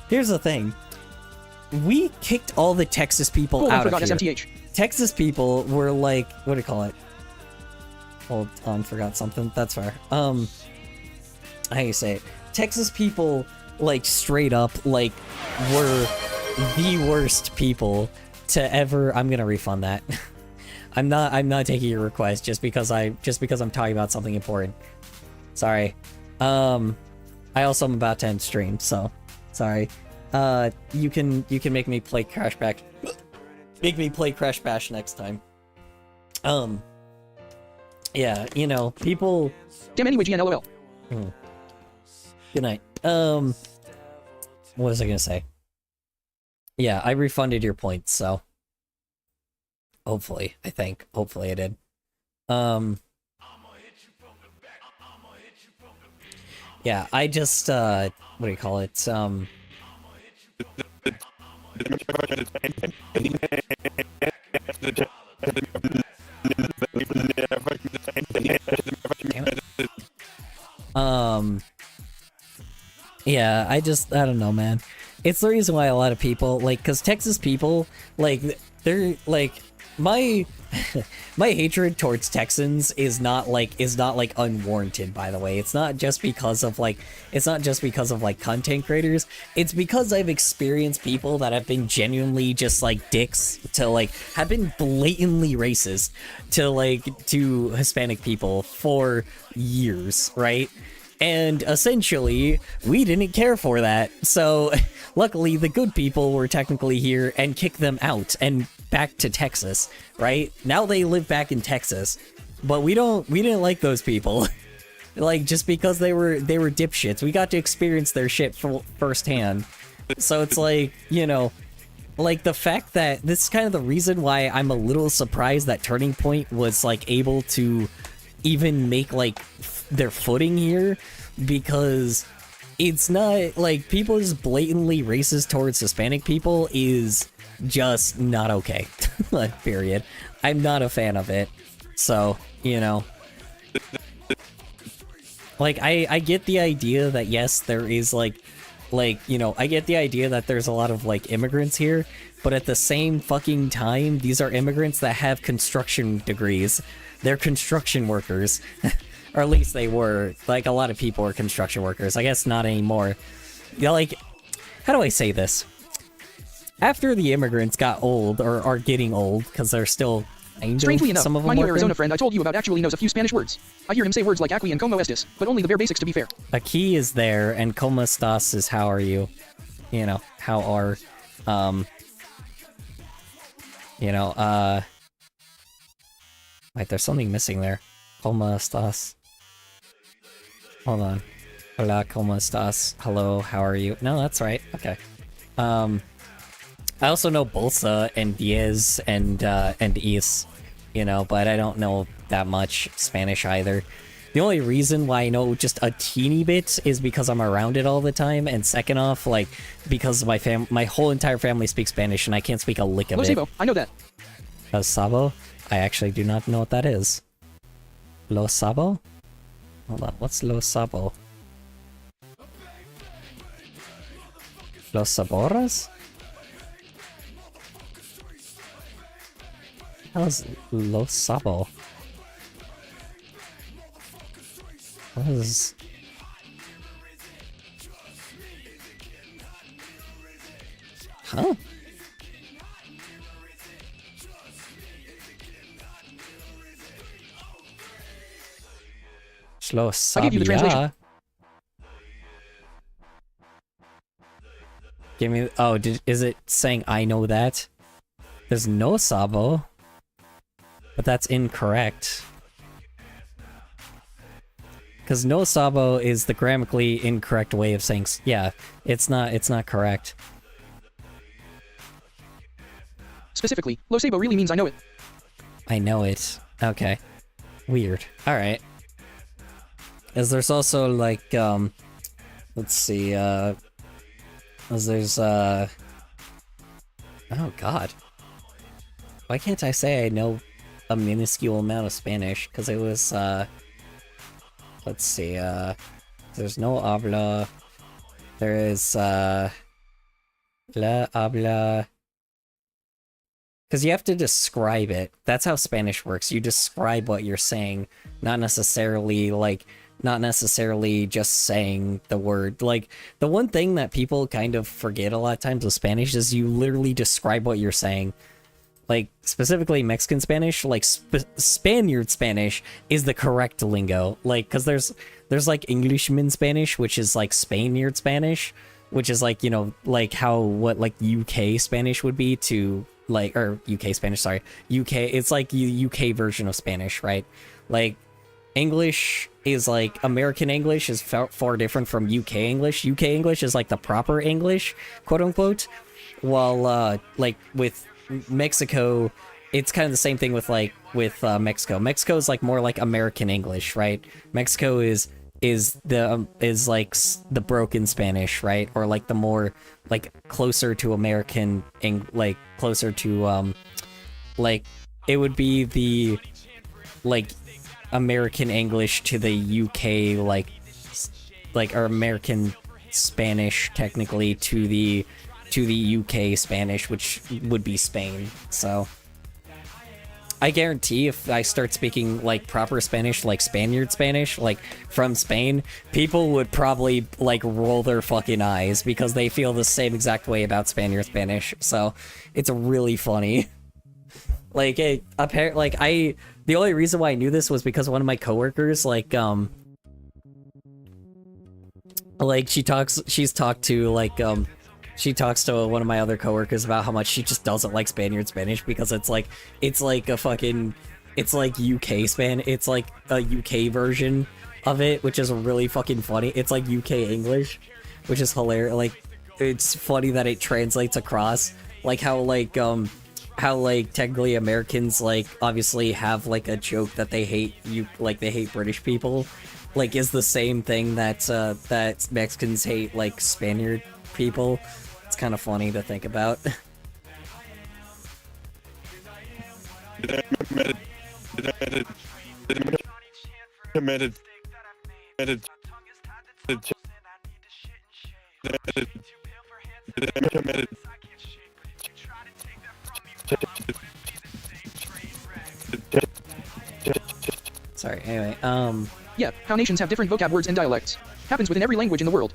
Speaker 1: here's the thing. We kicked all the Texas people out of here.
Speaker 2: SMTH.
Speaker 1: Texas people were like, what do you call it? Hold on, forgot something. That's fair. How do you say it? Texas people, like, straight up, like, were the worst people to ever... I'm gonna refund that. I'm not taking your request just because I'm talking about something important. Sorry. I also am about to end stream, so sorry. You can make me play Crash Bash. Make me play Crash Bash next time. Yeah, you know, people...
Speaker 2: Damn, anyway, GNLOL.
Speaker 1: Good night. What was I gonna say? Yeah, I refunded your points, so... Hopefully, I think. Hopefully I did. Yeah, I just, what do you call it? Yeah, I don't know, man. It's the reason why a lot of people, like, because Texas people, like, they're, like, my hatred towards Texans is not unwarranted, by the way. It's not just because of content creators. It's because I've experienced people that have been genuinely just, like, dicks to, like, have been blatantly racist to, like, to Hispanic people for years, right? And essentially, we didn't care for that. So, luckily, the good people were technically here and kicked them out and back to Texas, right? Now they live back in Texas, but we didn't like those people. Like, just because they were dipshits. We got to experience their shit firsthand. So it's like, you know, like the fact that this is kind of the reason why I'm a little surprised that Turning Point was, like, able to even make, like, their footing here, because it's not, like, people just blatantly racist towards Hispanic people is just not okay. Period. I'm not a fan of it. So, you know. Like, I get the idea that, yes, there is, like, you know, I get the idea that there's a lot of, like, immigrants here, but at the same fucking time, these are immigrants that have construction degrees. They're construction workers. Or at least they were. Like, a lot of people are construction workers. I guess not anymore. You know, like, how do I say this? After the immigrants got old, or are getting old, because they're still
Speaker 2: Strangely enough,
Speaker 1: some of them
Speaker 2: my new
Speaker 1: working.
Speaker 2: Arizona friend I told you about actually knows a few Spanish words. I hear him say words like aquí and como estes, but only the bare basics to be fair.
Speaker 1: Aquí is there, and como estás is how are you. You know, how are, you know, wait, there's something missing there. Como estás? Hold on. Hola, como estás? Hello, how are you? No, that's right. Okay. I also know Bolsa and Diez and Is, you know, but I don't know that much Spanish either. The only reason why I know just a teeny bit is because I'm around it all the time, and second off, like, because my whole entire family speaks Spanish, and I can't speak a lick of
Speaker 2: Lo
Speaker 1: it.
Speaker 2: Sabo, I know that.
Speaker 1: Lo Sabo? I actually do not know what that is. Lo Sabo? Hold on, what's Lo Sabo? Los Saboras? What is Los Sabo? What is... Huh? Los Sabia.
Speaker 2: I gave you the translation.
Speaker 1: Give me... Oh, is it saying I know that? There's no Sabo. But that's incorrect. Because no Sabo is the grammatically incorrect way of saying... Yeah, it's not correct.
Speaker 2: Specifically, Lo Sabo really means I know it.
Speaker 1: I know it. Okay. Weird. Alright. As there's also, like, let's see, as there's, oh god. Why can't I say I know a minuscule amount of Spanish? Because it was, let's see, there's no habla, there is, la habla, because you have to describe it. That's how Spanish works. You describe what you're saying, not necessarily, like, not necessarily just saying the word. Like, the one thing that people kind of forget a lot of times with Spanish is you literally describe what you're saying. Like, specifically Mexican Spanish, like, Spaniard Spanish is the correct lingo. Like, because there's like Englishman Spanish, which is like Spaniard Spanish, which is like, you know, like what like UK Spanish would be to, like, or UK Spanish, sorry. UK, it's like UK version of Spanish, right? Like, English is like, American English is far different from UK English. UK English is like the proper English, quote unquote. While, like, with Mexico, it's kind of the same thing with, like, with Mexico. Mexico is like more like American English, right? Mexico is like the broken Spanish, right? Or like the more, like, closer to American, like, closer to, like, it would be the, like, American English to the UK, like, or American Spanish, technically, to the UK Spanish, which would be Spain. So I guarantee if I start speaking, like, proper Spanish, like Spaniard Spanish, like, from Spain, people would probably, like, roll their fucking eyes because they feel the same exact way about Spaniard Spanish. So it's really funny. Like, the only reason why I knew this was because one of my coworkers, like, she talks to one of my other coworkers about how much she just doesn't like Spaniard Spanish because it's like a fucking, it's like UK it's like a UK version of it, which is really fucking funny. It's like UK English, which is hilarious. Like, it's funny that it translates across, like, how technically Americans, like, obviously have, like, a joke that they hate they hate British people, like, is the same thing that Mexicans hate, like, Spaniard people. It's kind of funny to think about. Sorry, anyway,
Speaker 2: Yeah, how nations have different vocab words and dialects. Happens within every language in the world.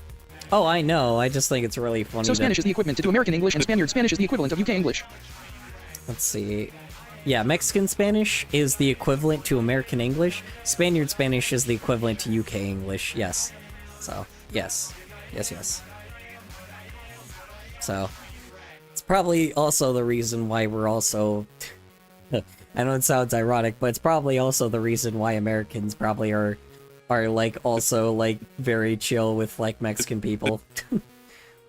Speaker 1: Oh, I know, I just think it's really funny.
Speaker 2: So Spanish is the equivalent to American English, and Spaniard Spanish is the equivalent of UK English.
Speaker 1: Let's see. Yeah, Mexican Spanish is the equivalent to American English. Spaniard Spanish is the equivalent to UK English, yes. So, yes. Yes. So, it's probably also the reason why we're also... I know it sounds ironic, but it's probably also the reason why Americans probably are like, also, like, very chill with, like, Mexican people.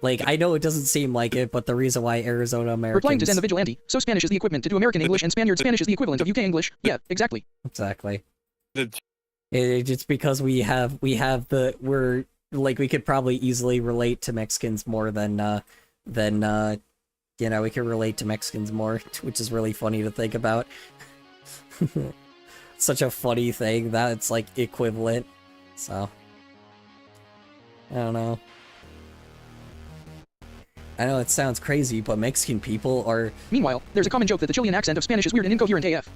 Speaker 1: Like, I know it doesn't seem like it, but the reason why Arizona Americans...
Speaker 2: Replying to Zen the Vigilante, so Spanish is the equipment to do American English, and Spaniard Spanish is the equivalent of UK English. Yeah, exactly.
Speaker 1: Exactly. It's because we could probably easily relate to Mexicans more than you know, we could relate to Mexicans more, which is really funny to think about. Such a funny thing that it's, like, equivalent. So, I don't know. I know it sounds crazy, but Mexican people are...
Speaker 2: Meanwhile, there's a common joke that the Chilean accent of Spanish is weird and incoherent AF.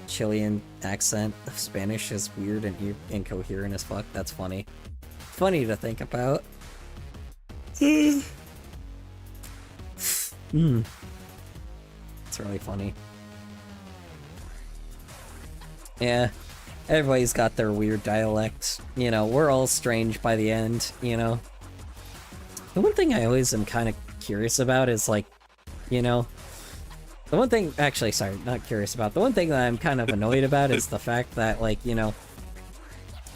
Speaker 1: Chilean accent of Spanish is weird and incoherent as fuck. That's funny. Funny to think about. It's really funny. Yeah, everybody's got their weird dialects. You know, we're all strange by the end, you know? The one thing I always am kind of curious about is, like, you know... The one thing... Actually, sorry, not curious about. The one thing that I'm kind of annoyed about is the fact that, like, you know...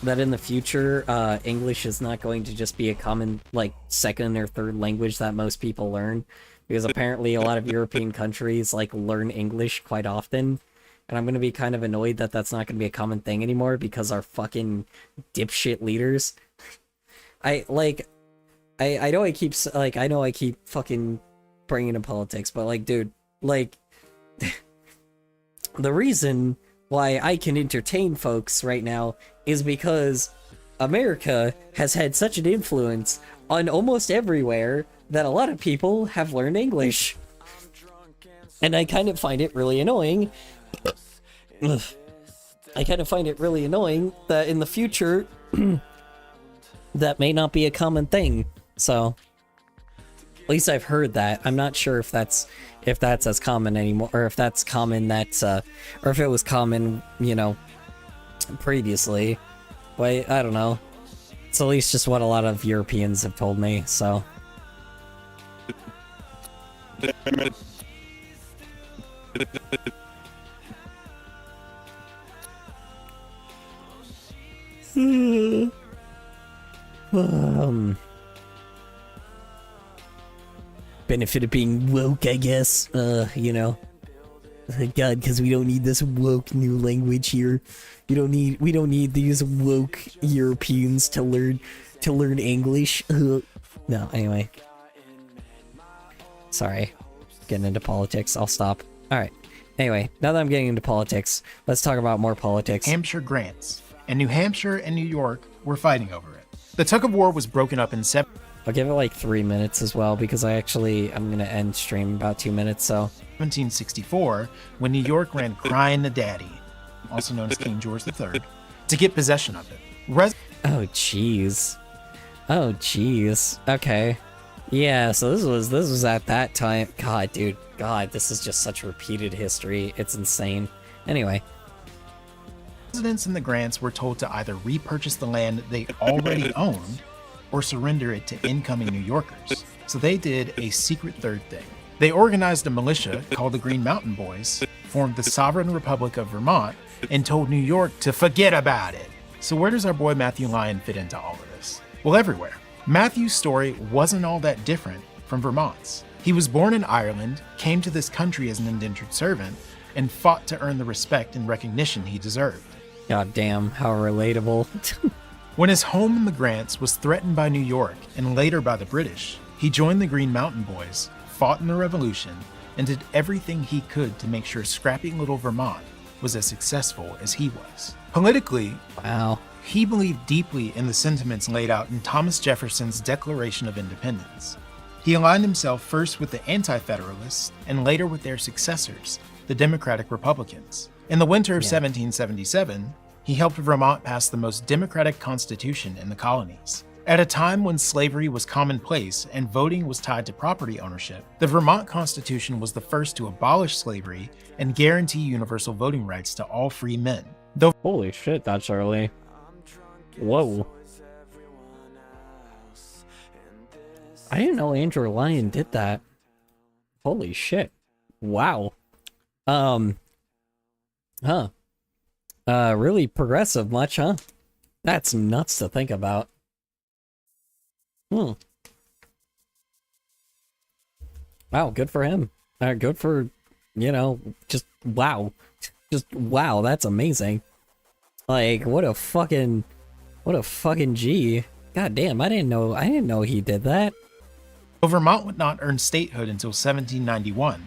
Speaker 1: That in the future, English is not going to just be a common, like, second or third language that most people learn. Because apparently a lot of European countries, like, learn English quite often. And I'm gonna be kind of annoyed that that's not gonna be a common thing anymore because our fucking dipshit leaders... I know I keep fucking bringing in politics, but, like, dude, like... The reason why I can entertain folks right now is because America has had such an influence on almost everywhere that a lot of people have learned English. And I kind of find it really annoying. I kind of find it really annoying that in the future, that may not be a common thing. So, at least I've heard that. I'm not sure if that's as common anymore, or if that's common or if it was common, you know, previously. But I don't know. It's at least just what a lot of Europeans have told me, so. Benefit of being woke, I guess. You know. Thank God, because we don't need this woke new language here. We don't need these woke Europeans to learn English. No, anyway. Sorry. Getting into politics. I'll stop. Alright. Anyway, now that I'm getting into politics, let's talk about more politics.
Speaker 6: Hampshire grants. And New Hampshire and New York were fighting over it. The tug of war was broken up in seven...
Speaker 1: I'll give it like 3 minutes as well, because I'm gonna end stream in about 2 minutes, so...
Speaker 6: 1764, when New York ran crying to daddy, also known as King George III, to get possession of it.
Speaker 1: Oh, jeez. Oh, jeez. Okay. Yeah, so this was at that time. God, dude. God, this is just such repeated history. It's insane. Anyway.
Speaker 6: Residents in the grants were told to either repurchase the land they already owned or surrender it to incoming New Yorkers. So they did a secret third thing. They organized a militia called the Green Mountain Boys, formed the Sovereign Republic of Vermont, and told New York to forget about it. So where does our boy Matthew Lyon fit into all of this? Well, everywhere. Matthew's story wasn't all that different from Vermont's. He was born in Ireland, came to this country as an indentured servant, and fought to earn the respect and recognition he deserved.
Speaker 1: God damn, how relatable.
Speaker 6: When his home in the Grants was threatened by New York and later by the British, he joined the Green Mountain Boys, fought in the Revolution, and did everything he could to make sure scrappy little Vermont was as successful as he was. Politically,
Speaker 1: wow,
Speaker 6: he believed deeply in the sentiments laid out in Thomas Jefferson's Declaration of Independence. He aligned himself first with the Anti-Federalists and later with their successors, the Democratic Republicans. In the winter of 1777, he helped Vermont pass the most democratic constitution in the colonies. At a time when slavery was commonplace and voting was tied to property ownership, the Vermont Constitution was the first to abolish slavery and guarantee universal voting rights to all free men. Though
Speaker 1: holy shit, that's early. Whoa. I didn't know Andrew Lyon did that. Holy shit. Wow. Really progressive much, huh? That's nuts to think about. Wow, good for him. Good for, just wow. Just wow, that's amazing. Like, what a fucking G. God damn, I didn't know he did that.
Speaker 6: Though Vermont would not earn statehood until 1791,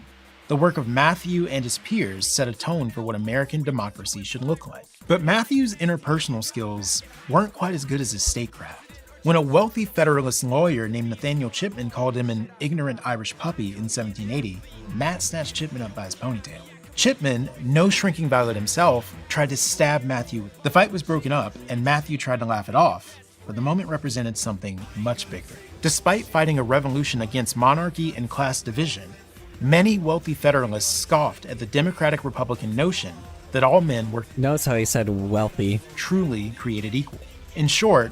Speaker 6: the work of Matthew and his peers set a tone for what American democracy should look like. But Matthew's interpersonal skills weren't quite as good as his statecraft. When a wealthy Federalist lawyer named Nathaniel Chipman called him an ignorant Irish puppy in 1780, Matt snatched Chipman up by his ponytail. Chipman, no shrinking violet himself, tried to stab Matthew. The fight was broken up, and Matthew tried to laugh it off, but the moment represented something much bigger. Despite fighting a revolution against monarchy and class division, many wealthy Federalists scoffed at the Democratic-Republican notion that all men were
Speaker 1: Notice how he said wealthy.
Speaker 6: Truly created equal. In short,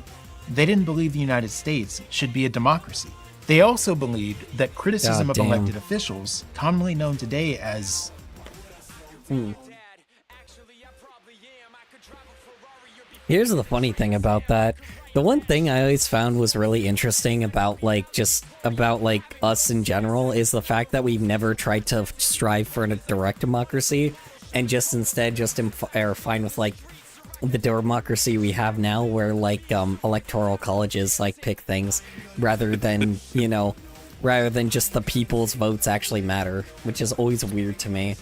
Speaker 6: they didn't believe the United States should be a democracy. They also believed that criticism of elected officials, commonly known today as
Speaker 1: Here's the funny thing about that. The one thing I always found was really interesting about us in general is the fact that we've never tried to strive for a direct democracy and just instead are fine with like the democracy we have now where like electoral colleges like pick things rather than just the people's votes actually matter, which is always weird to me.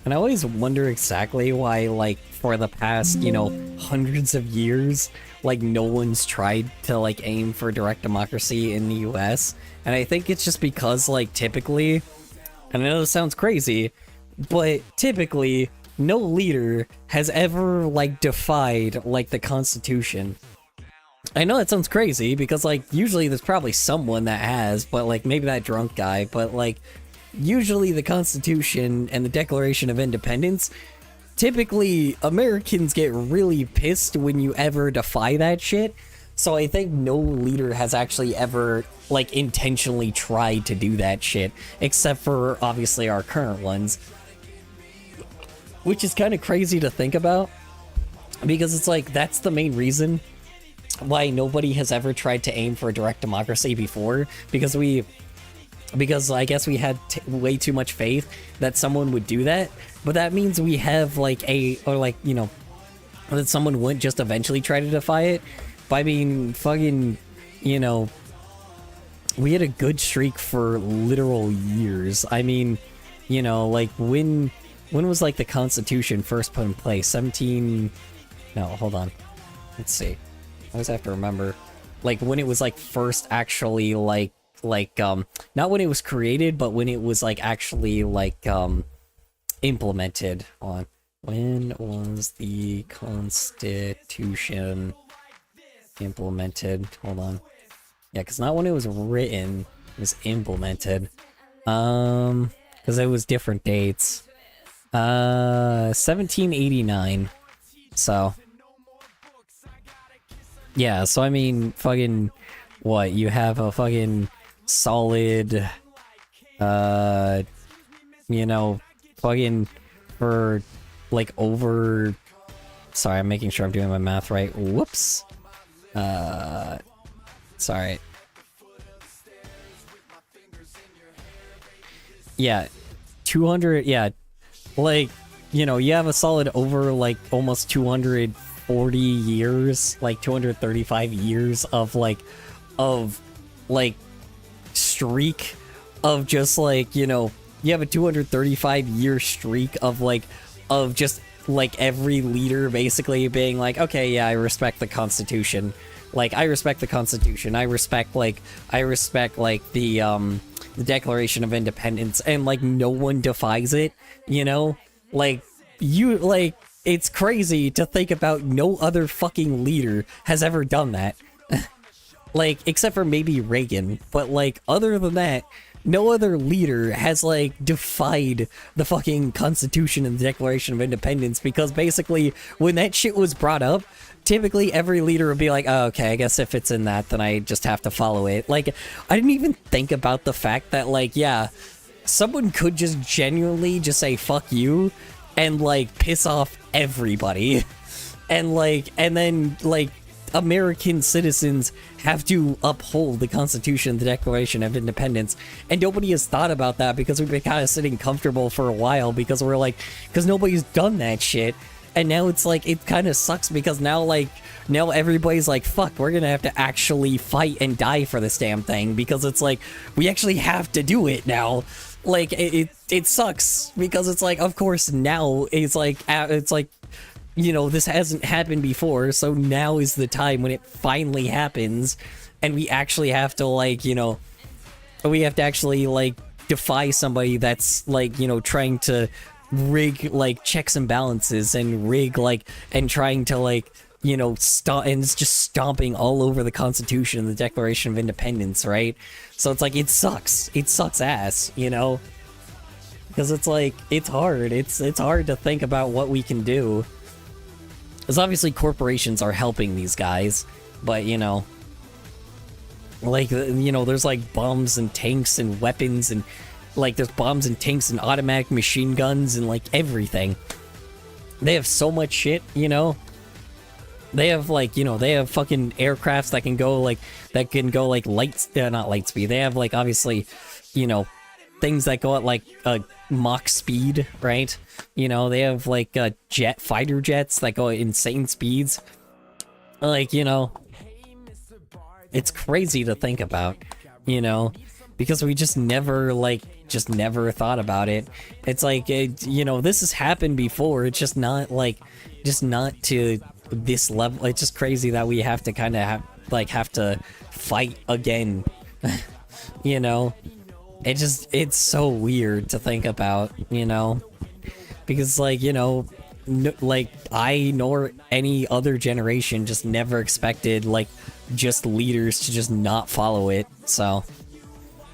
Speaker 1: And I always wonder exactly why, like, for the past, hundreds of years, like, no one's tried to, like, aim for direct democracy in the US. And I think it's just because, like, typically, and I know this sounds crazy, but typically, no leader has ever, like, defied, like, the Constitution. I know that sounds crazy, because, like, usually there's probably someone that has, but, like, maybe that drunk guy, but, like, usually the Constitution and the Declaration of Independence, typically Americans get really pissed when you ever defy that shit. So I think no leader has actually ever, like, intentionally tried to do that shit, except for, obviously, our current ones. Which is kind of crazy to think about, because it's like, that's the main reason why nobody has ever tried to aim for a direct democracy before, because I guess we had way too much faith that someone would do that, but that means we have that someone wouldn't just eventually try to defy it by being fucking, we had a good streak for literal years. I mean, like when was like the Constitution first put in place? Hold on. Let's see. I always have to remember, like when it was like first actually not when it was created, but when it was like actually like implemented. On when was the Constitution implemented? Hold on. Yeah, because not when it was written, it was implemented. Because it was different dates. 1789. So yeah, so I mean, fucking what? You have a fucking solid, fucking for like over. Sorry, I'm making sure I'm doing my math right. Whoops. Sorry. Yeah, 200. Yeah, like you have a solid over like almost 240 years, like 235 years of streak of just like you have a 235 year streak of just like every leader basically being like, okay, yeah, I respect the Constitution, like I respect the Constitution, I respect the Declaration of Independence, and like no one defies it, it's crazy to think about. No other fucking leader has ever done that. Like, except for maybe Reagan, but like, other than that, no other leader has like defied the fucking Constitution and the Declaration of Independence, because basically, when that shit was brought up, typically every leader would be like, oh, okay, I guess if it's in that, then I just have to follow it. Like, I didn't even think about the fact that, like, yeah, someone could just genuinely just say, fuck you, and like, piss off everybody. And then American citizens have to uphold the Constitution, the Declaration of Independence, and nobody has thought about that because we've been kind of sitting comfortable for a while because we're like, because nobody's done that shit, and now it's like, it kind of sucks because now, like, now everybody's like, fuck, we're gonna have to actually fight and die for this damn thing because it's like, we actually have to do it now. Like, it sucks because it's like, of course, now it's like, you know, this hasn't happened before, so now is the time when it finally happens, and we actually have to, like, you know, we have to actually, like, defy somebody that's, like, you know, trying to rig, like, checks and balances, and rig, like, and trying to, like, you know, and it's just stomping all over the Constitution and the Declaration of Independence, right? So it's like, it sucks ass, you know? Because it's like, it's hard, it's hard to think about what we can do. Because obviously corporations are helping these guys, but, you know, like, you know, there's, like, bombs and tanks and weapons, and, like, there's bombs and tanks and automatic machine guns and, like, everything. They have so much shit, you know? They have, like, you know, they have fucking aircrafts that can go, like, not light speed. They have, like, obviously, you know, things that go at, like, Mach speed, right? You know, they have, like, fighter jets that go at insane speeds. Like, you know, it's crazy to think about, you know, because we just never, like, never thought about it. It's like, you know, this has happened before. It's just not, like, just not to this level. It's just crazy that we have to kind of have to fight again. You know, it's so weird to think about, you know, because, like, you know, like, I nor any other generation just never expected, like, just leaders to just not follow it. So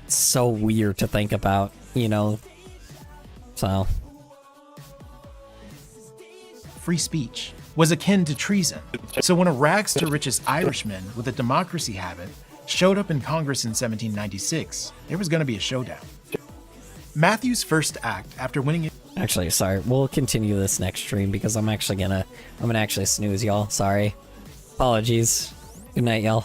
Speaker 1: it's so weird to think about, you know. So
Speaker 6: free speech was akin to treason. So when a rags to riches Irishman with a democracy habit showed up in Congress in 1796, there was going to be a showdown. Matthew's first act after winning it.
Speaker 1: Actually, sorry, we'll continue this next stream because I'm gonna actually snooze y'all. Sorry. Apologies. Good night, y'all.